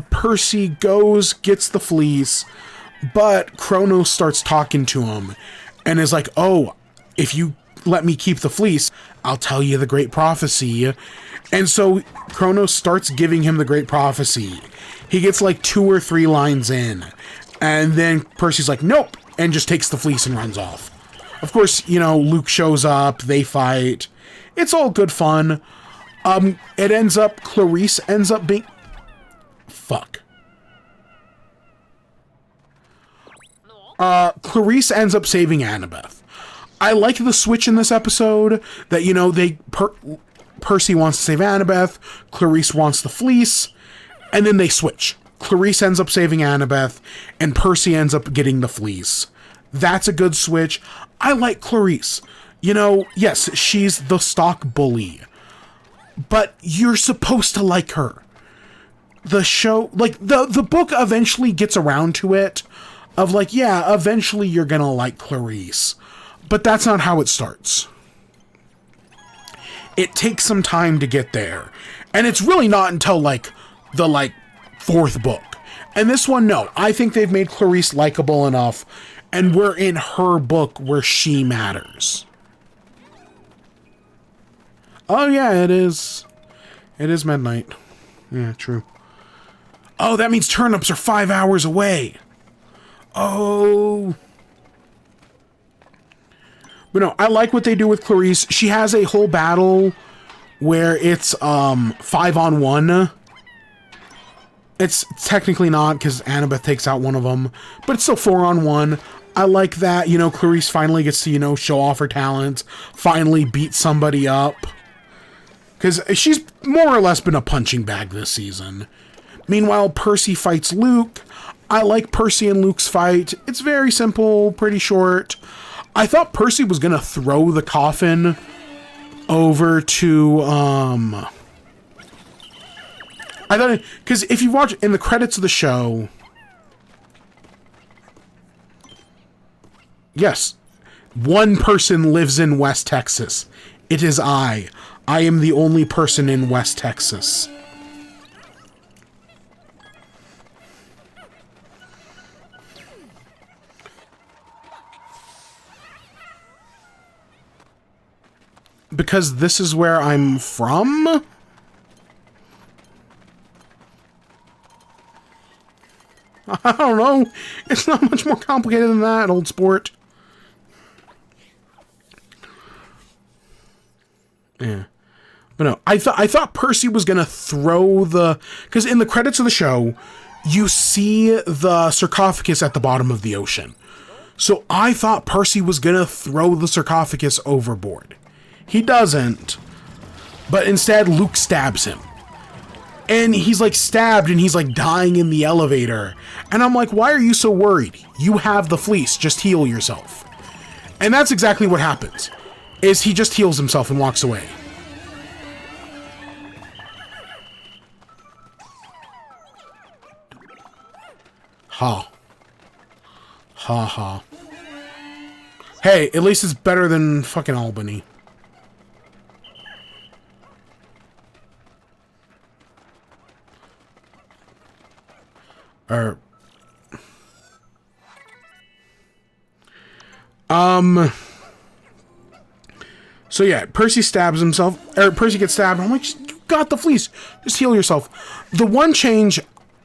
Percy goes, gets the fleece, but Kronos starts talking to him and is like, oh, if you let me keep the fleece, I'll tell you the great prophecy. And so Kronos starts giving him the great prophecy. He gets like 2 or 3 lines in, and then Percy's like, nope, and just takes the fleece and runs off. Of course, you know, Luke shows up, they fight. It's all good fun. It ends up, Clarice ends up being... Fuck. Clarice ends up saving Annabeth. I like the switch in this episode that, you know, Percy wants to save Annabeth, Clarice wants the fleece, and then they switch. Clarice ends up saving Annabeth, and Percy ends up getting the fleece. That's a good switch. I like Clarice. You know, yes, she's the stock bully, but you're supposed to like her. The show, like, the book eventually gets around to it, of like, yeah, eventually you're gonna like Clarice, but that's not how it starts. It takes some time to get there, and it's really not until, like, the, like, 4th book. And this one, no. I think they've made Clarice likable enough, and we're in her book where she matters. Oh, yeah, it is. It is midnight. Yeah, true. Oh, that means turnips are 5 hours away. Oh. But no, I like what they do with Clarice. She has a whole battle where it's 5-on-1. It's technically not, because Annabeth takes out one of them, but it's still 4-on-1. I like that, you know, Clarice finally gets to, you know, show off her talent, finally beat somebody up. Because she's more or less been a punching bag this season. Meanwhile, Percy fights Luke. I like Percy and Luke's fight. It's very simple, pretty short. I thought Percy was going to throw the coffin over to, I thought, because if you watch in the credits of the show, yes, one person lives in West Texas. It is I. I am the only person in West Texas. Because this is where I'm from? I don't know. It's not much more complicated than that, old sport. Yeah. But no, I thought Percy was gonna throw the... Because in the credits of the show, you see the sarcophagus at the bottom of the ocean. So I thought Percy was gonna throw the sarcophagus overboard. He doesn't. But instead, Luke stabs him. And he's like stabbed and he's like dying in the elevator. And I'm like, why are you so worried? You have the fleece, just heal yourself. And that's exactly what happens. Is he just heals himself and walks away. Ha. Ha ha. Hey, at least it's better than fucking Albany. So yeah, Percy stabs himself, or Percy gets stabbed. I'm like, you got the fleece. Just heal yourself. The one change...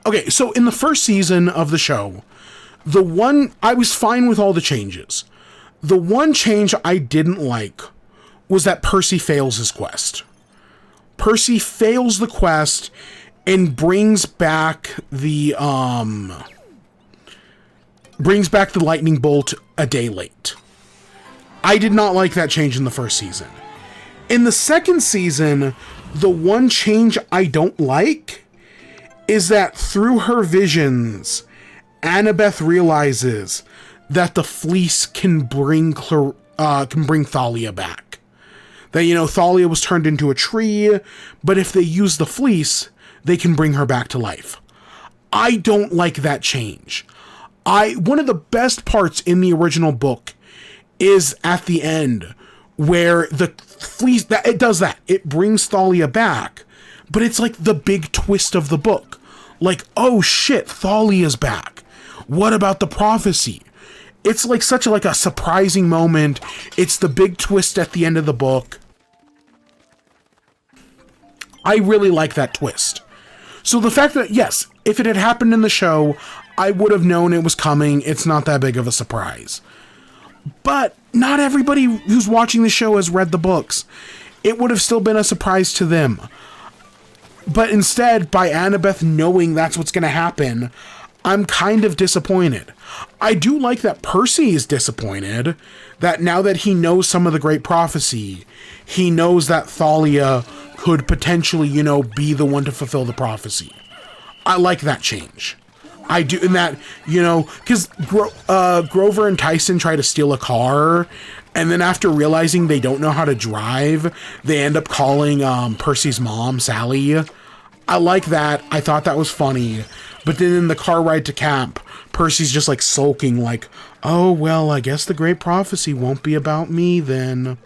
Okay, so in the first season of the show, I was fine with all the changes. The one change I didn't like was that Percy fails his quest. Percy fails the quest and brings back the lightning bolt a day late. I did not like that change in the first season. In the second season, the one change I don't like is that through her visions, Annabeth realizes that the fleece can bring Thalia back. That, you know, Thalia was turned into a tree, but if they use the fleece, they can bring her back to life. I don't like that change. One of the best parts in the original book is at the end, where the fleece, it does that. It brings Thalia back, but it's like the big twist of the book. Like, oh shit, Thalia's back. What about the prophecy? It's like such a surprising moment. It's the big twist at the end of the book. I really like that twist. So the fact that, yes, if it had happened in the show, I would have known it was coming. It's not that big of a surprise. But not everybody who's watching the show has read the books. It would have still been a surprise to them. But instead, by Annabeth knowing that's what's going to happen, I'm kind of disappointed. I do like that Percy is disappointed that now that he knows some of the great prophecy, he knows that Thalia could potentially, you know, be the one to fulfill the prophecy. I like that change. I do, in that, you know, because Grover and Tyson try to steal a car, and then after realizing they don't know how to drive, they end up calling Percy's mom, Sally. I like that. I thought that was funny. But then in the car ride to camp, Percy's just like sulking, like, oh, well, I guess the great prophecy won't be about me then.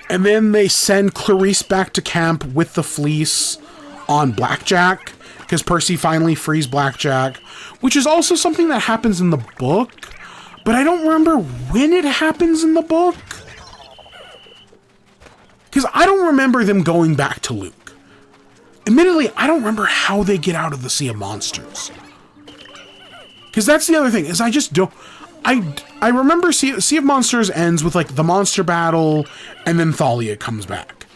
And then they send Clarice back to camp with the fleece on Blackjack, because Percy finally frees Blackjack, which is also something that happens in the book, but I don't remember when it happens in the book. Because I don't remember them going back to Luke. Admittedly, I don't remember how they get out of the Sea of Monsters. Because that's the other thing, is I just don't... I remember Sea of Monsters ends with, like, the monster battle, and then Thalia comes back.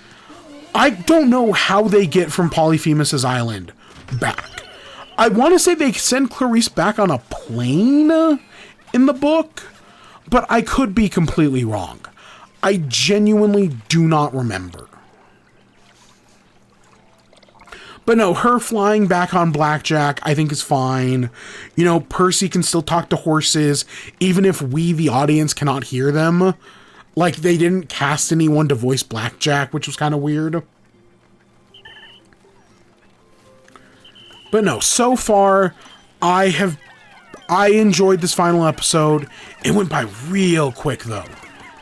I don't know how they get from Polyphemus' island back. I want to say they send Clarice back on a plane in the book, but I could be completely wrong. I genuinely do not remember. But no, her flying back on Blackjack, I think is fine. You know, Percy can still talk to horses, even if we, the audience, cannot hear them. Like, they didn't cast anyone to voice Blackjack, which was kind of weird. But no, so far, I enjoyed this final episode. It went by real quick, though.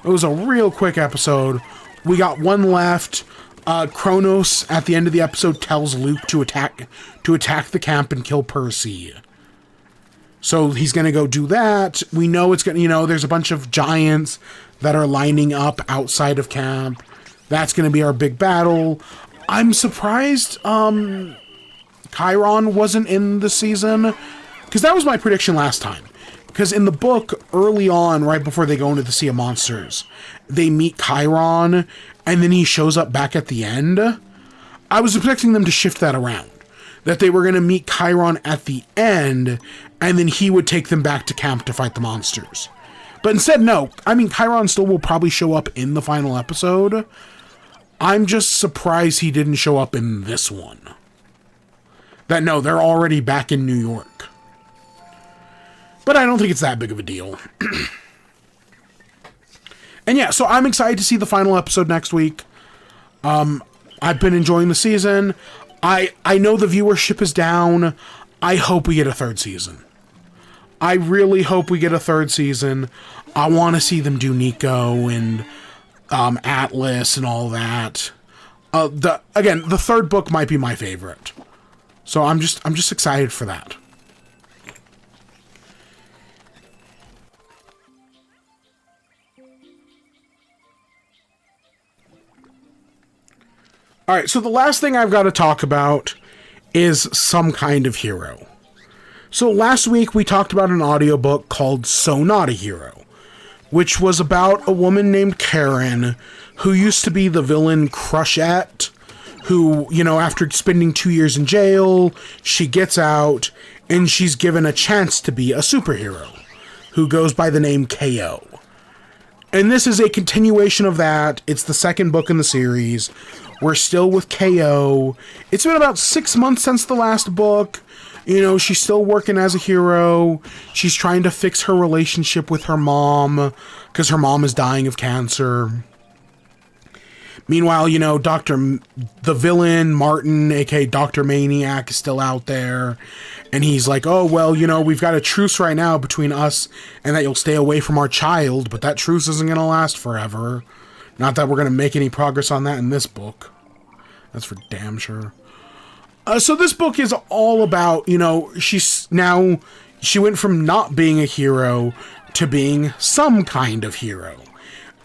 It was a real quick episode. We got one left. Kronos, at the end of the episode, tells Luke to attack the camp and kill Percy. So he's going to go do that. We know it's going to, you know, there's a bunch of giants that are lining up outside of camp. That's going to be our big battle. I'm surprised, Chiron wasn't in the season, because that was my prediction last time. Because in the book, early on, right before they go into the Sea of Monsters, they meet Chiron, and then he shows up back at the end. I was expecting them to shift that around. That they were going to meet Chiron at the end, and then he would take them back to camp to fight the monsters. But instead, no. I mean, Chiron still will probably show up in the final episode. I'm just surprised he didn't show up in this one. That, no, they're already back in New York. But I don't think it's that big of a deal. And yeah, so I'm excited to see the final episode next week. I've been enjoying the season. I know the viewership is down. I hope we get a third season. I really hope we get a third season. I want to see them do Nico and Atlas and all that. The third book might be my favorite. So I'm just excited for that. All right, so the last thing I've got to talk about is Some Kind of Hero. So last week we talked about an audiobook called So Not a Hero, which was about a woman named Karen who used to be the villain Crushette, who, you know, after spending 2 years in jail, she gets out and she's given a chance to be a superhero who goes by the name KO. And this is a continuation of that. It's the second book in the series. We're still with KO. It's been about 6 months since the last book. You know, she's still working as a hero. She's trying to fix her relationship with her mom because her mom is dying of cancer. Meanwhile, you know, the villain, Martin, aka Dr. Maniac, is still out there. And he's like, oh, well, you know, we've got a truce right now between us and that you'll stay away from our child, but that truce isn't going to last forever. Not that we're going to make any progress on that in this book. That's for damn sure. So this book is all about, you know, she went from not being a hero to being some kind of hero.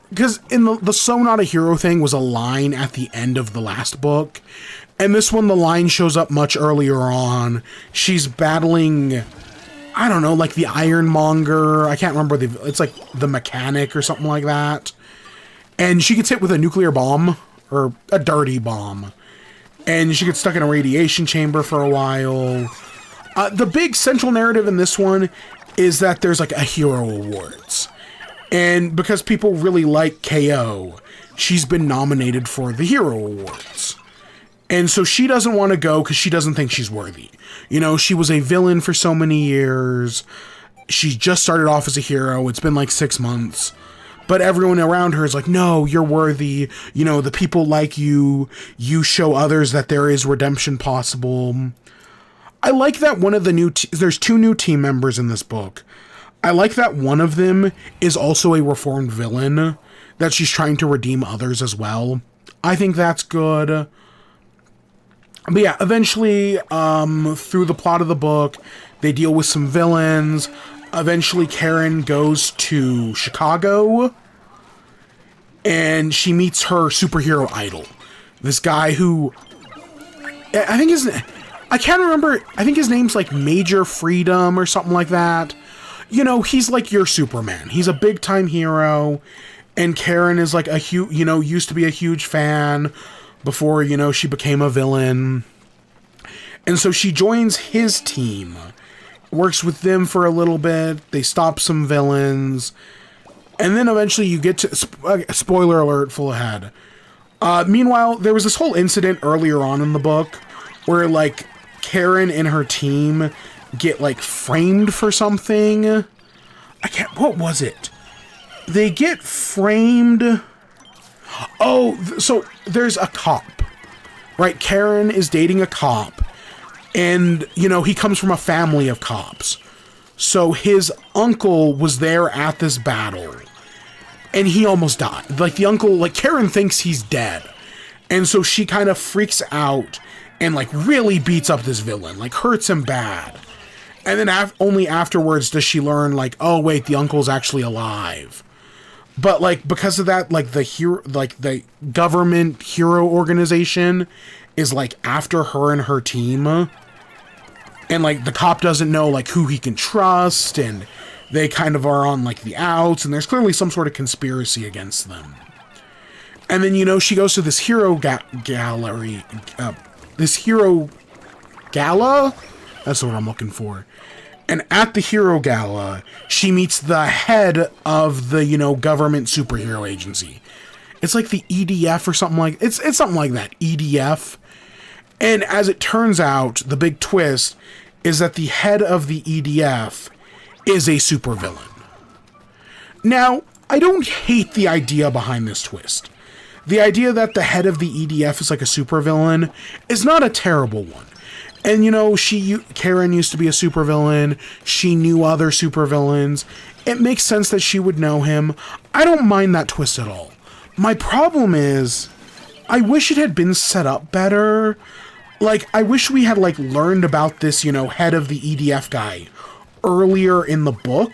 Because in the So Not a Hero thing was a line at the end of the last book. And this one, the line shows up much earlier on. She's battling, I don't know, like the Ironmonger. I can't remember. It's like the Mechanic or something like that. And she gets hit with a nuclear bomb, or a dirty bomb. And she gets stuck in a radiation chamber for a while. The big central narrative in this one is that there's like a Hero Awards. And because people really like KO, she's been nominated for the Hero Awards. And so she doesn't want to go because she doesn't think she's worthy. You know, she was a villain for so many years. She just started off as a hero. It's been like 6 months. But everyone around her is like, no, you're worthy. You know, the people like you. You show others that there is redemption possible. I like that one of the there's 2 new team members in this book. I like that one of them is also a reformed villain, that she's trying to redeem others as well. I think that's good. But yeah, eventually, through the plot of the book, they deal with some villains. Eventually, Karen goes to Chicago, and she meets her superhero idol. This guy who, I can't remember, I think his name's like Major Freedom or something like that. You know, he's like your Superman. He's a big-time hero, and Karen is like used to be a huge fan before, you know, she became a villain. And so she joins his team, works with them for a little bit, they stop some villains, and then eventually you get to, spoiler alert, full ahead. Meanwhile, there was this whole incident earlier on in the book where, like, Karen and her team get, like, framed for something. What was it? They get framed. Oh, so there's a cop, right? Karen is dating a cop, and, you know, he comes from a family of cops. So his uncle was there at this battle, and he almost died. Like, the uncle, like, Karen thinks he's dead. And so she kind of freaks out and, like, really beats up this villain, like, hurts him bad. And then only afterwards does she learn, like, oh, wait, the uncle's actually alive. But, like, because of that, like, the government hero organization is, like, after her and her team. And, like, the cop doesn't know, like, who he can trust, and they kind of are on, like, the outs, and there's clearly some sort of conspiracy against them. And then, you know, she goes to this hero gallery, this hero gala? That's what I'm looking for. And at the hero gala, she meets the head of the, you know, government superhero agency. It's like the EDF or something like, it's something like that, EDF. And as it turns out, the big twist is that the head of the EDF is a supervillain. Now, I don't hate the idea behind this twist. The idea that the head of the EDF is like a supervillain is not a terrible one. And, you know, Karen used to be a supervillain. She knew other supervillains. It makes sense that she would know him. I don't mind that twist at all. My problem is, I wish it had been set up better. Like, I wish we had, like, learned about this, you know, head of the EDF guy earlier in the book.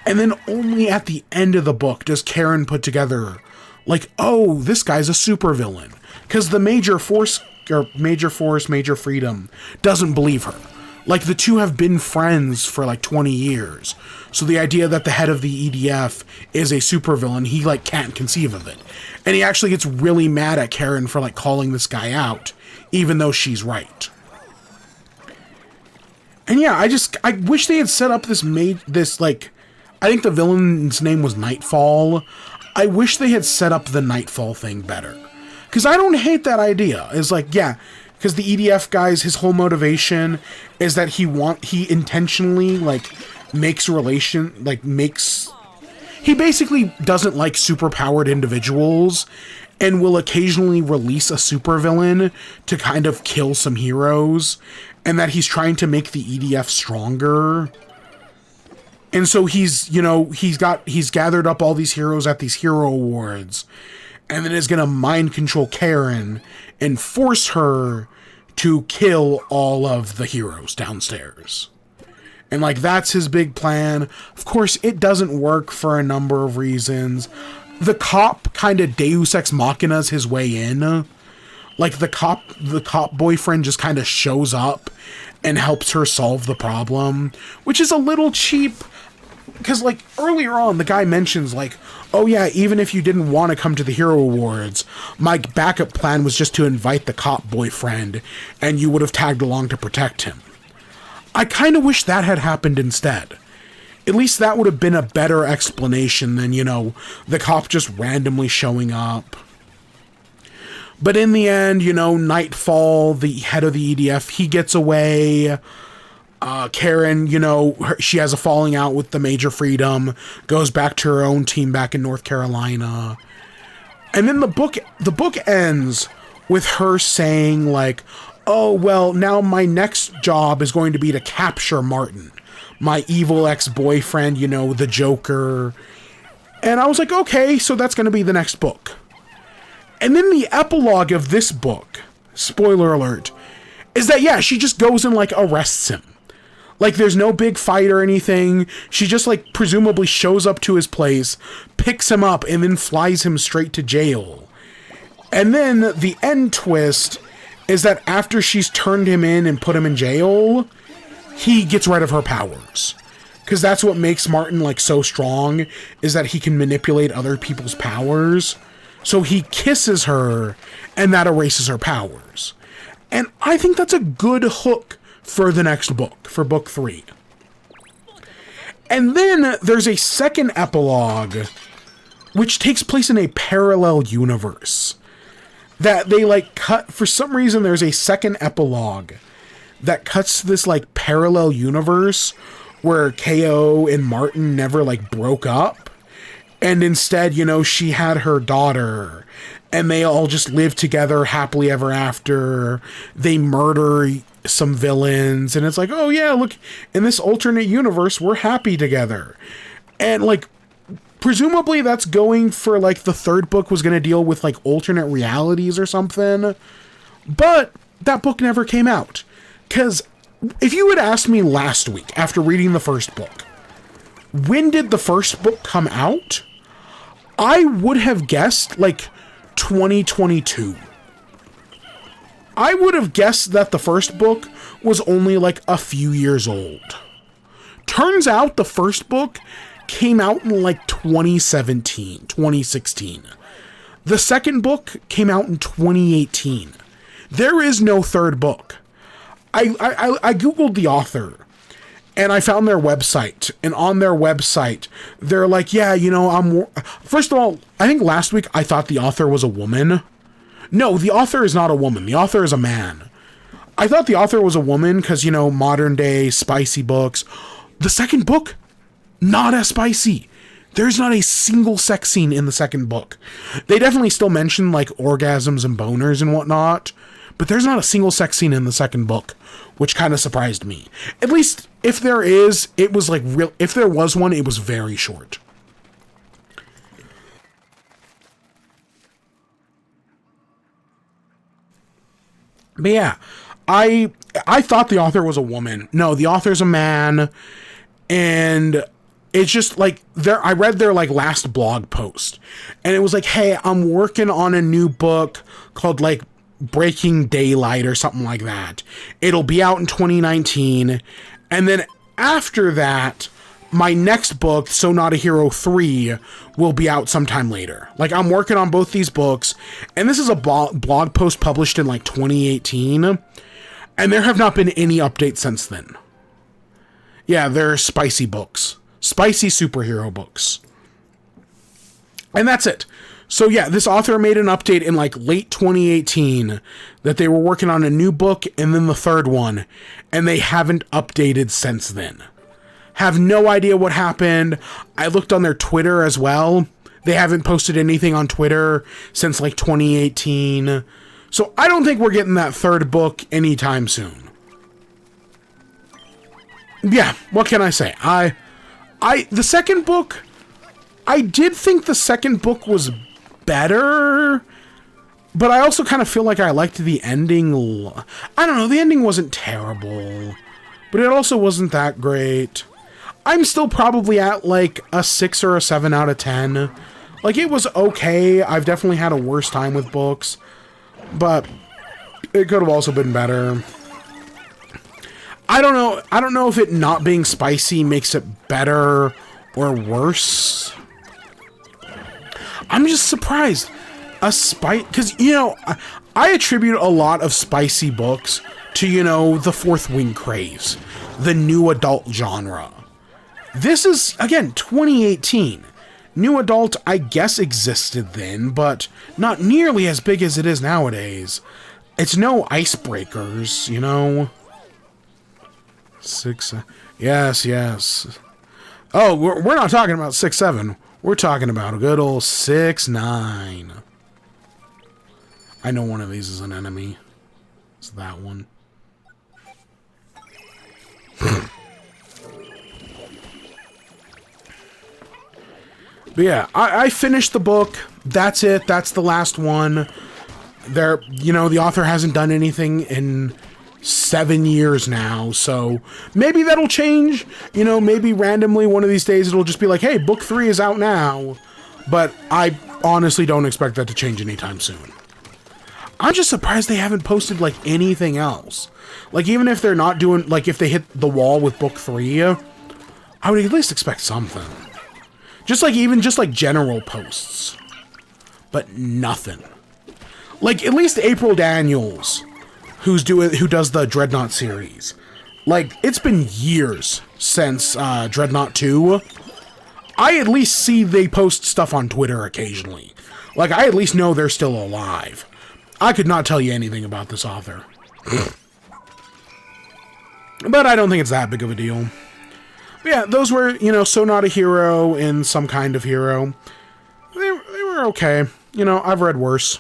And then only at the end of the book does Karen put together, like, oh, this guy's a supervillain. Because the Major Freedom doesn't believe her. Like, the two have been friends for, like, 20 years. So the idea that the head of the EDF is a supervillain, he, like, can't conceive of it. And he actually gets really mad at Karen for, like, calling this guy out, even though she's right. And yeah, I wish they had set up this, like, I think the villain's name was Nightfall. I wish they had set up the Nightfall thing better. Because I don't hate that idea. It's like, yeah, because the EDF guy's, his whole motivation is that he intentionally, like, he basically doesn't like superpowered individuals and will occasionally release a supervillain to kind of kill some heroes, and that he's trying to make the EDF stronger. And so he's gathered up all these heroes at these hero awards, and then is going to mind control Karen and force her to kill all of the heroes downstairs. And, like, that's his big plan. Of course, it doesn't work for a number of reasons. The cop kind of Deus Ex Machinas his way in. Like, the cop boyfriend just kind of shows up and helps her solve the problem, which is a little cheap. Because, like, earlier on, the guy mentions, like, oh yeah, even if you didn't want to come to the Hero Awards, my backup plan was just to invite the cop boyfriend, and you would have tagged along to protect him. I kind of wish that had happened instead. At least that would have been a better explanation than, you know, the cop just randomly showing up. But in the end, you know, Nightfall, the head of the EDF, he gets away. Karen, you know, she has a falling out with the Major Freedom, goes back to her own team back in North Carolina. And then the book ends with her saying, like, oh, well, now my next job is going to be to capture Martin, my evil ex-boyfriend, you know, the Joker. And I was like, okay, so that's going to be the next book. And then the epilogue of this book, spoiler alert, is that, yeah, she just goes and, like, arrests him. Like, there's no big fight or anything. She just, like, presumably shows up to his place, picks him up, and then flies him straight to jail. And then the end twist is that after she's turned him in and put him in jail, he gets rid of her powers. Because that's what makes Martin, like, so strong, is that he can manipulate other people's powers. So he kisses her, and that erases her powers. And I think that's a good hook for the next book, for book 3. And then there's a second epilogue, which takes place in a parallel universe. That they, like, cut, for some reason there's a second epilogue that cuts to this, like, parallel universe where KO and Martin never, like, broke up. And instead, you know, she had her daughter, and they all just live together happily ever after. They murder some villains, and it's like, oh yeah, look, in this alternate universe, we're happy together. And, like, presumably that's going for, like, the third book was going to deal with, like, alternate realities or something. But that book never came out. Because if you had asked me last week, after reading the first book, when did the first book come out? I would have guessed, like, 2022. I would have guessed that the first book was only like a few years old. Turns out the first book came out in like 2016. The second book came out in 2018. There is no third book. I googled the author and I found their website, and on their website they're like, yeah, you know, first of all, I think last week I thought the author was a woman. No, the author is not a woman. The author is a man. I thought the author was a woman because, you know, modern day spicy books. The second book, not as spicy. There's not a single sex scene in the second book. They definitely still mention like orgasms and boners and whatnot, but there's not a single sex scene in the second book, which kind of surprised me. At least if there is, it was like real. If there was one, it was very short. But yeah, I thought the author was a woman. No, the author's a man, and it's just like I read their like last blog post, and it was like, hey, I'm working on a new book called like Breaking Daylight or something like that. It'll be out in 2019, and then after that, my next book, So Not a Hero 3, will be out sometime later. Like, I'm working on both these books, and this is a blog post published in like 2018, and there have not been any updates since then. Yeah, they're spicy books. Spicy superhero books. And that's it. So yeah, this author made an update in like late 2018 that they were working on a new book and then the third one, and they haven't updated since then. Have no idea what happened. I looked on their Twitter as well. They haven't posted anything on Twitter since like 2018. So I don't think we're getting that third book anytime soon. Yeah, what can I say? The second book, I did think the second book was better, but I also kind of feel like I liked the ending. I don't know, the ending wasn't terrible, but it also wasn't that great. I'm still probably at like a 6 or a 7 out of 10. Like, it was okay. I've definitely had a worse time with books, but it could have also been better. I don't know if it not being spicy makes it better or worse. I'm just surprised. Because, you know, I attribute a lot of spicy books to, you know, the fourth wing craze, the new adult genre. This is, again, 2018. New adult, I guess, existed then, but not nearly as big as it is nowadays. It's no icebreakers, you know? 6, yes. Oh, we're not talking about 6-7. We're talking about a good old 6-9. I know one of these is an enemy. It's that one. But yeah, I finished the book. That's it. That's the last one. You know, the author hasn't done anything in 7 years now, so maybe that'll change. You know, maybe randomly one of these days it'll just be like, hey, book 3 is out now. But I honestly don't expect that to change anytime soon. I'm just surprised they haven't posted, like, anything else. Like, even if they're not doing, like, if they hit the wall with book 3, I would at least expect something. Just like general posts. But nothing. Like, at least April Daniels, who does the Dreadnought series. Like, it's been years since Dreadnought 2. I at least see they post stuff on Twitter occasionally. Like, I at least know they're still alive. I could not tell you anything about this author. But I don't think it's that big of a deal. But yeah, those were, you know, So Not a Hero and Some Kind of Hero. They were okay. You know, I've read worse.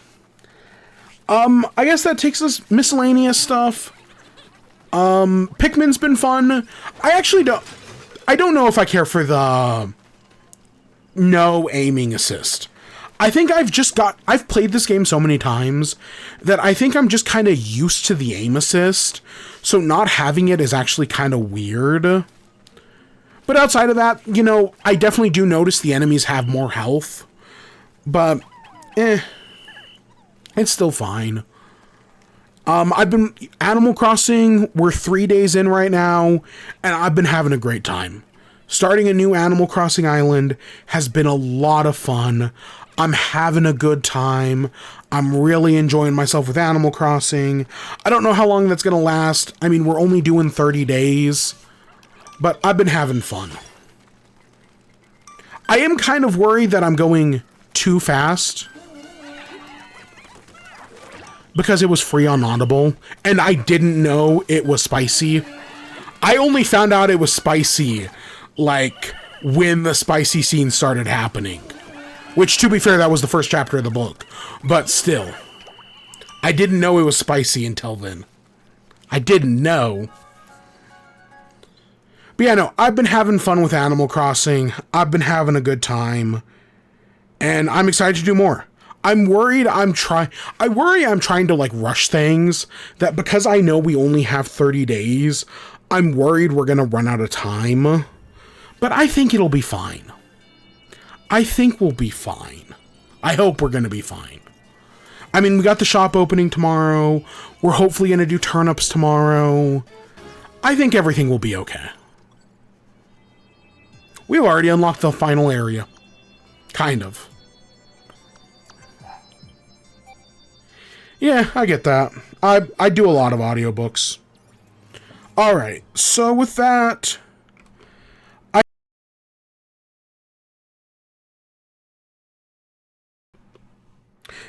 I guess that takes us miscellaneous stuff. Pikmin's been fun. I don't know if I care for the no aiming assist. I think I've played this game so many times that I think I'm just kind of used to the aim assist, so not having it is actually kind of weird. But outside of that, you know, I definitely do notice the enemies have more health, but it's still fine. I've been Animal Crossing. We're 3 days in right now, and I've been having a great time. Starting a new Animal Crossing island has been a lot of fun. I'm having a good time. I'm really enjoying myself with Animal Crossing. I don't know how long that's going to last. I mean, we're only doing 30 days, but I've been having fun. I am kind of worried that I'm going too fast, because it was free on Audible, and I didn't know it was spicy. I only found out it was spicy, like, when the spicy scene started happening. Which, to be fair, that was the first chapter of the book. But still, I didn't know it was spicy until then. I didn't know. But yeah, no, I've been having fun with Animal Crossing. I've been having a good time. And I'm excited to do more. I'm worried I'm trying to like rush things, that because I know we only have 30 days, I'm worried we're going to run out of time. But I think it'll be fine. I think we'll be fine. I hope we're going to be fine. I mean, we got the shop opening tomorrow. We're hopefully going to do turnips tomorrow. I think everything will be okay. We've already unlocked the final area. Kind of. Yeah, I get that. I do a lot of audiobooks. Alright, so with that,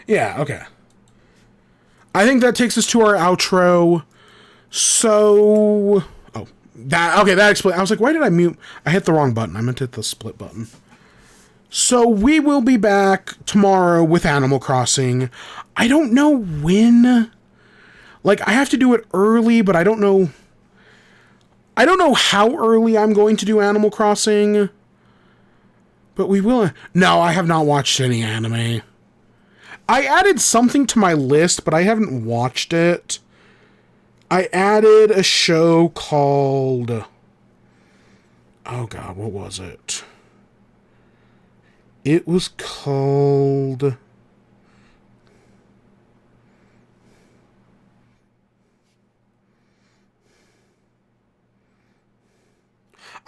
yeah, okay. I think that takes us to our outro. So, that explains. I was like, why did I mute? I hit the wrong button. I meant to hit the split button. So we will be back tomorrow with Animal Crossing. I don't know when. Like, I have to do it early, but I don't know how early I'm going to do Animal Crossing. But we will. No, I have not watched any anime. I added something to my list, but I haven't watched it. I added a show called... Oh god, what was it? It was called...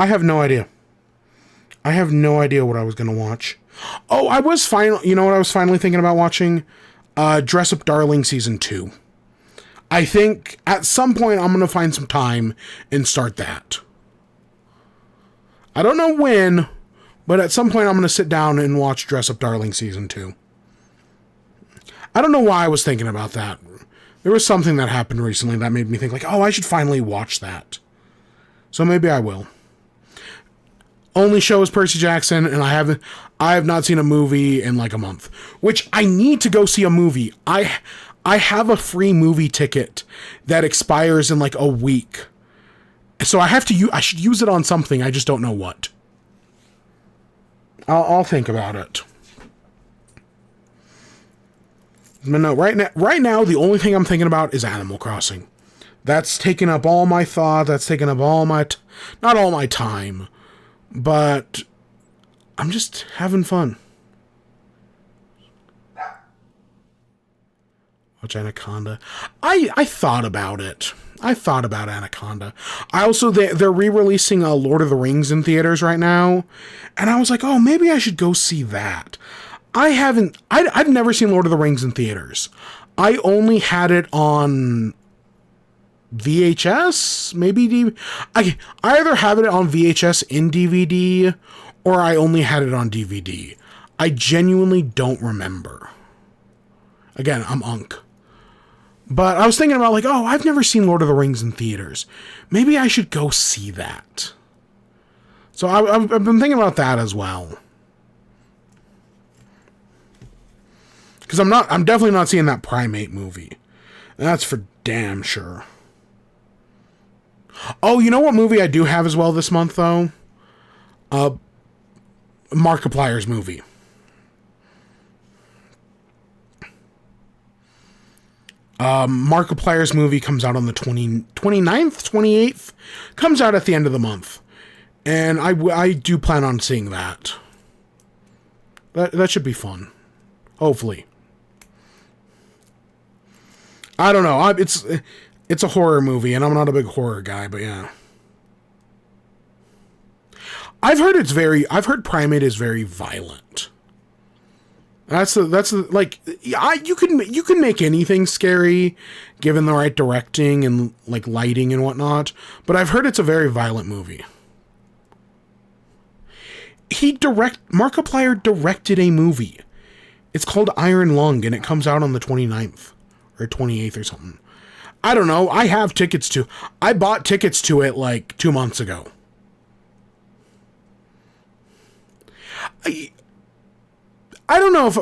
I have no idea. I have no idea what I was going to watch. Oh, I was you know what I was finally thinking about watching? Dress Up Darling Season 2. I think at some point I'm going to find some time and start that. I don't know when, but at some point I'm going to sit down and watch Dress Up Darling Season 2. I don't know why I was thinking about that. There was something that happened recently that made me think like, oh, I should finally watch that. So maybe I will. Only show is Percy Jackson, and I have not seen a movie in like a month, which I need to go see a movie. I have a free movie ticket that expires in like a week. So I should use it on something. I just don't know what. I'll think about it. But no, right now, the only thing I'm thinking about is Animal Crossing. That's taking up all my thought. That's taking up all my, not all my time, but I'm just having fun. Watch Anaconda. I thought about it. I thought about Anaconda. I also, they're re-releasing Lord of the Rings in theaters right now, and I was like, oh, maybe I should go see that. I've never seen Lord of the Rings in theaters. I only had it on VHS, maybe I either have it on VHS in DVD, or I only had it on DVD. I genuinely don't remember. Again, I'm unk. But I was thinking about like, oh, I've never seen Lord of the Rings in theaters. Maybe I should go see that. So I've been thinking about that as well. Because I'm definitely not seeing that Primate movie. That's for damn sure. Oh, you know what movie I do have as well this month, though? Markiplier's movie. Markiplier's movie comes out on the 29th, 28th? Comes out at the end of the month. And I do plan on seeing that. That should be fun. Hopefully. I don't know. It's a horror movie, and I'm not a big horror guy, but yeah. I've heard Primate is very violent. Like, you can make anything scary given the right directing and like lighting and whatnot, but I've heard it's a very violent movie. Markiplier directed a movie. It's called Iron Lung, and it comes out on the 29th or 28th or something. I don't know. I bought tickets to it like 2 months ago. I don't know if...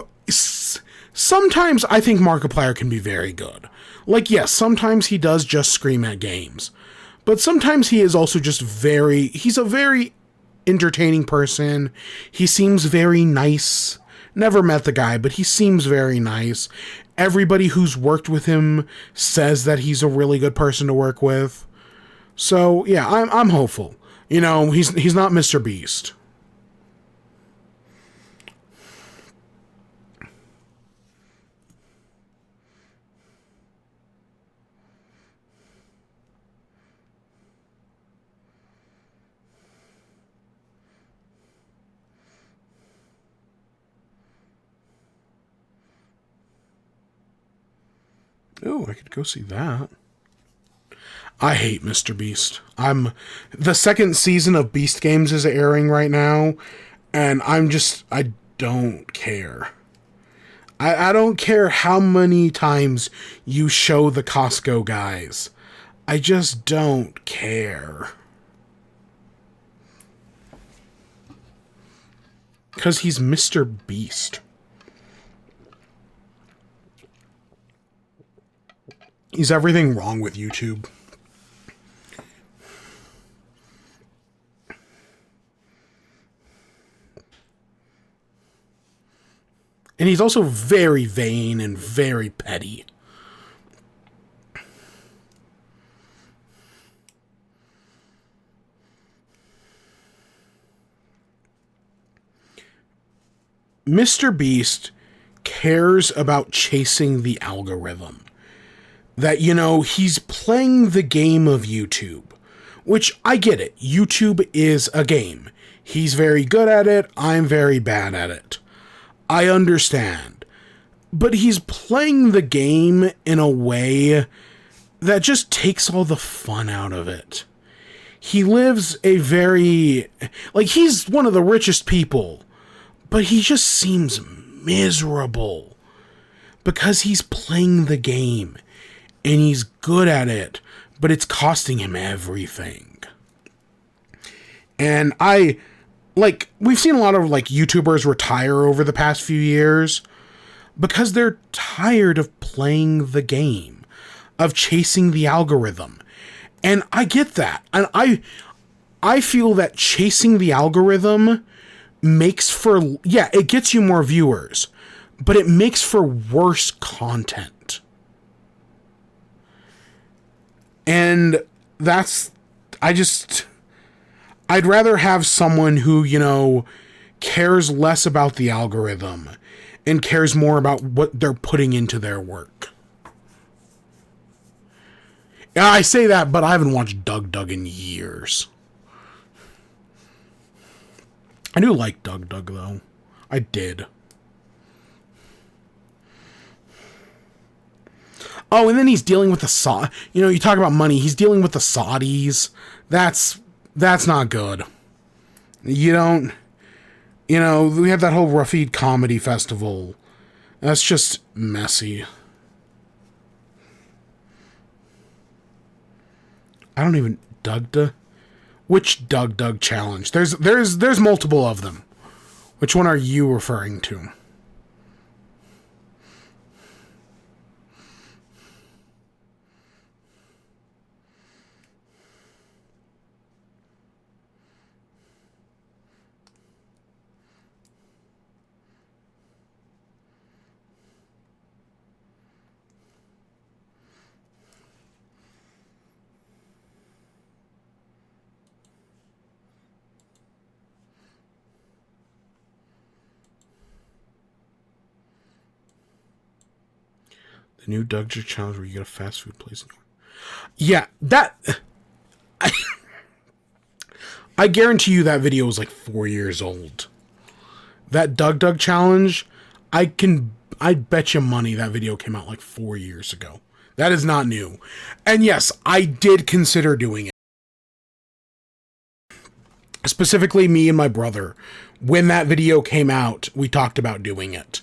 Sometimes I think Markiplier can be very good. Like, yes, sometimes he does just scream at games. But sometimes he is also just he's a very entertaining person. He seems very nice. Never met the guy, but he seems very nice. Everybody who's worked with him says that he's a really good person to work with. So, yeah, I'm hopeful. You know, he's not Mr. Beast. Oh, I could go see that. I hate Mr. Beast. The second season of Beast Games is airing right now, and I don't care. I don't care how many times you show the Costco guys. I just don't care. Because he's Mr. Beast. He's everything wrong with YouTube. And he's also very vain and very petty. Mr. Beast cares about chasing the algorithm. That, you know, he's playing the game of YouTube. Which, I get it. YouTube is a game. He's very good at it. I'm very bad at it. I understand. But he's playing the game in a way that just takes all the fun out of it. He lives a very... Like, he's one of the richest people. But he just seems miserable. Because he's playing the game. And he's good at it, but it's costing him everything. And we've seen a lot of, YouTubers retire over the past few years because they're tired of playing the game, of chasing the algorithm. And I get that. And I feel that chasing the algorithm makes for, it gets you more viewers, but it makes for worse content. And I'd rather have someone who, you know, cares less about the algorithm and cares more about what they're putting into their work. Yeah, I say that, but I haven't watched Doug in years. I do like Doug, though. I did. Oh, and then he's dealing with the you know, you talk about money. He's dealing with the Saudis. That's not good. You don't... You know, we have that whole Rafid Comedy Festival. That's just messy. I don't even... Which Doug challenge? There's multiple of them. Which one are you referring to? The new Doug challenge where you get a fast food place. Yeah, that... I guarantee you that video was like 4 years old. That Doug challenge, I bet you money that video came out like 4 years ago. That is not new. And yes, I did consider doing it. Specifically, me and my brother. When that video came out, we talked about doing it.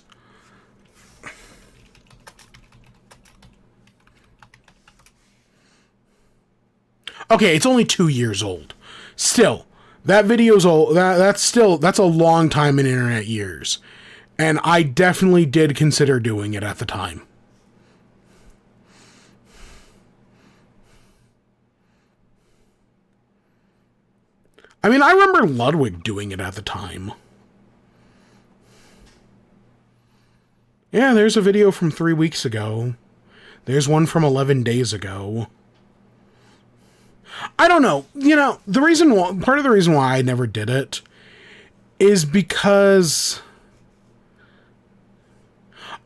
Okay, it's only 2 years old. Still, that video's old. That's a long time in internet years. And I definitely did consider doing it at the time. I mean, I remember Ludwig doing it at the time. Yeah, there's a video from 3 weeks ago. There's one from 11 days ago. I don't know. You know, part of the reason why I never did it is because...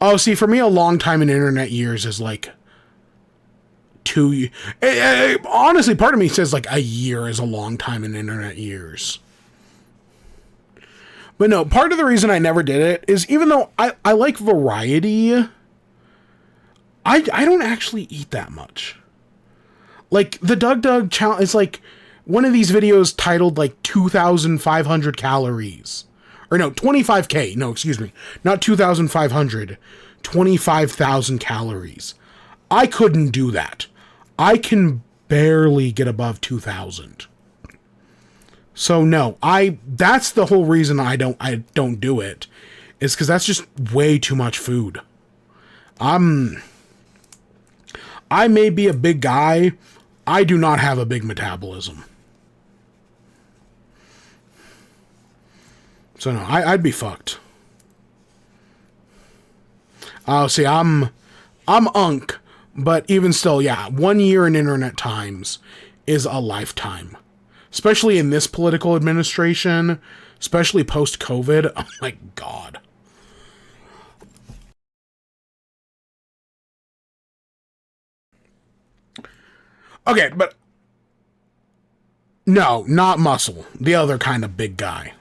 Oh, see, for me, a long time in internet years is like 2... honestly, part of me says like a year is a long time in internet years. But no, part of the reason I never did it is even though I like variety, I don't actually eat that much. Like, the Doug challenge is like one of these videos titled like 2,500 calories. Or no, 25K. No, excuse me. Not 2,500. 25,000 calories. I couldn't do that. I can barely get above 2,000. So no, that's the whole reason I don't do it. Is because that's just way too much food. I may be a big guy. I do not have a big metabolism. So no, I'd be fucked. See, I'm unk, but even still, yeah, 1 year in internet times is a lifetime. Especially in this political administration, especially post-COVID. Oh my God. Okay, but no, not Muscle. The other kind of big guy.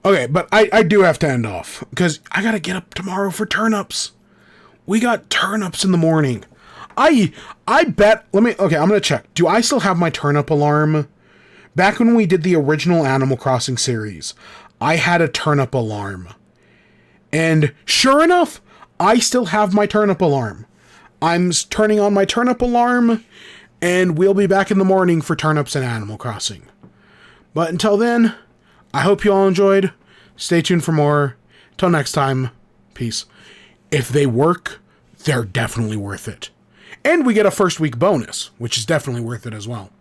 Okay, but I do have to end off, because I gotta get up tomorrow for turnips. We got turnips in the morning. I bet, okay, I'm gonna check. Do I still have my turnip alarm? Back when we did the original Animal Crossing series, I had a turnip alarm. And sure enough, I still have my turnip alarm. I'm turning on my turnip alarm, and we'll be back in the morning for turnips and Animal Crossing. But until then, I hope you all enjoyed. Stay tuned for more. Till next time, peace. If they work, they're definitely worth it. And we get a first week bonus, which is definitely worth it as well.